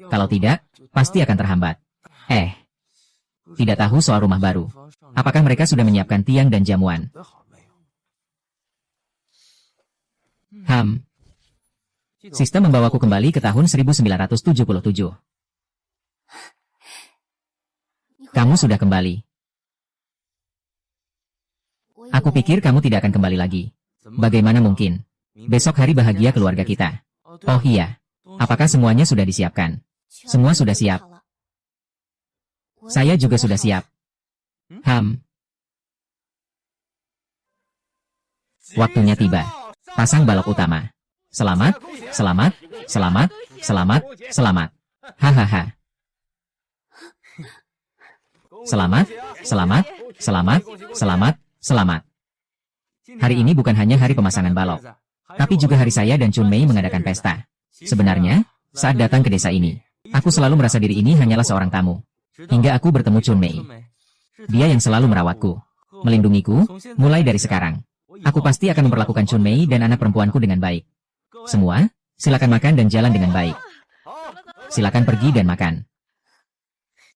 Kalau tidak, pasti akan terhambat. Tidak tahu soal rumah baru. Apakah mereka sudah menyiapkan tiang dan jamuan? Sistem membawaku kembali ke tahun 1977. Kamu sudah kembali. Aku pikir kamu tidak akan kembali lagi. Bagaimana mungkin? Besok hari bahagia keluarga kita. Oh iya. Apakah semuanya sudah disiapkan? Semua sudah siap. Saya juga sudah siap. Waktunya tiba. Pasang balok utama. Selamat, selamat, selamat, selamat, selamat. Hahaha. Selamat, selamat, selamat, selamat, selamat. Hari ini bukan hanya hari pemasangan balok, tapi juga hari saya dan Chun Mei mengadakan pesta. Sebenarnya, saat datang ke desa ini, aku selalu merasa diri ini hanyalah seorang tamu. Hingga aku bertemu Chun Mei. Dia yang selalu merawatku, melindungiku, mulai dari sekarang. Aku pasti akan memperlakukan Chun Mei dan anak perempuanku dengan baik. Semua, silakan makan dan jalan dengan baik. Silakan pergi dan makan.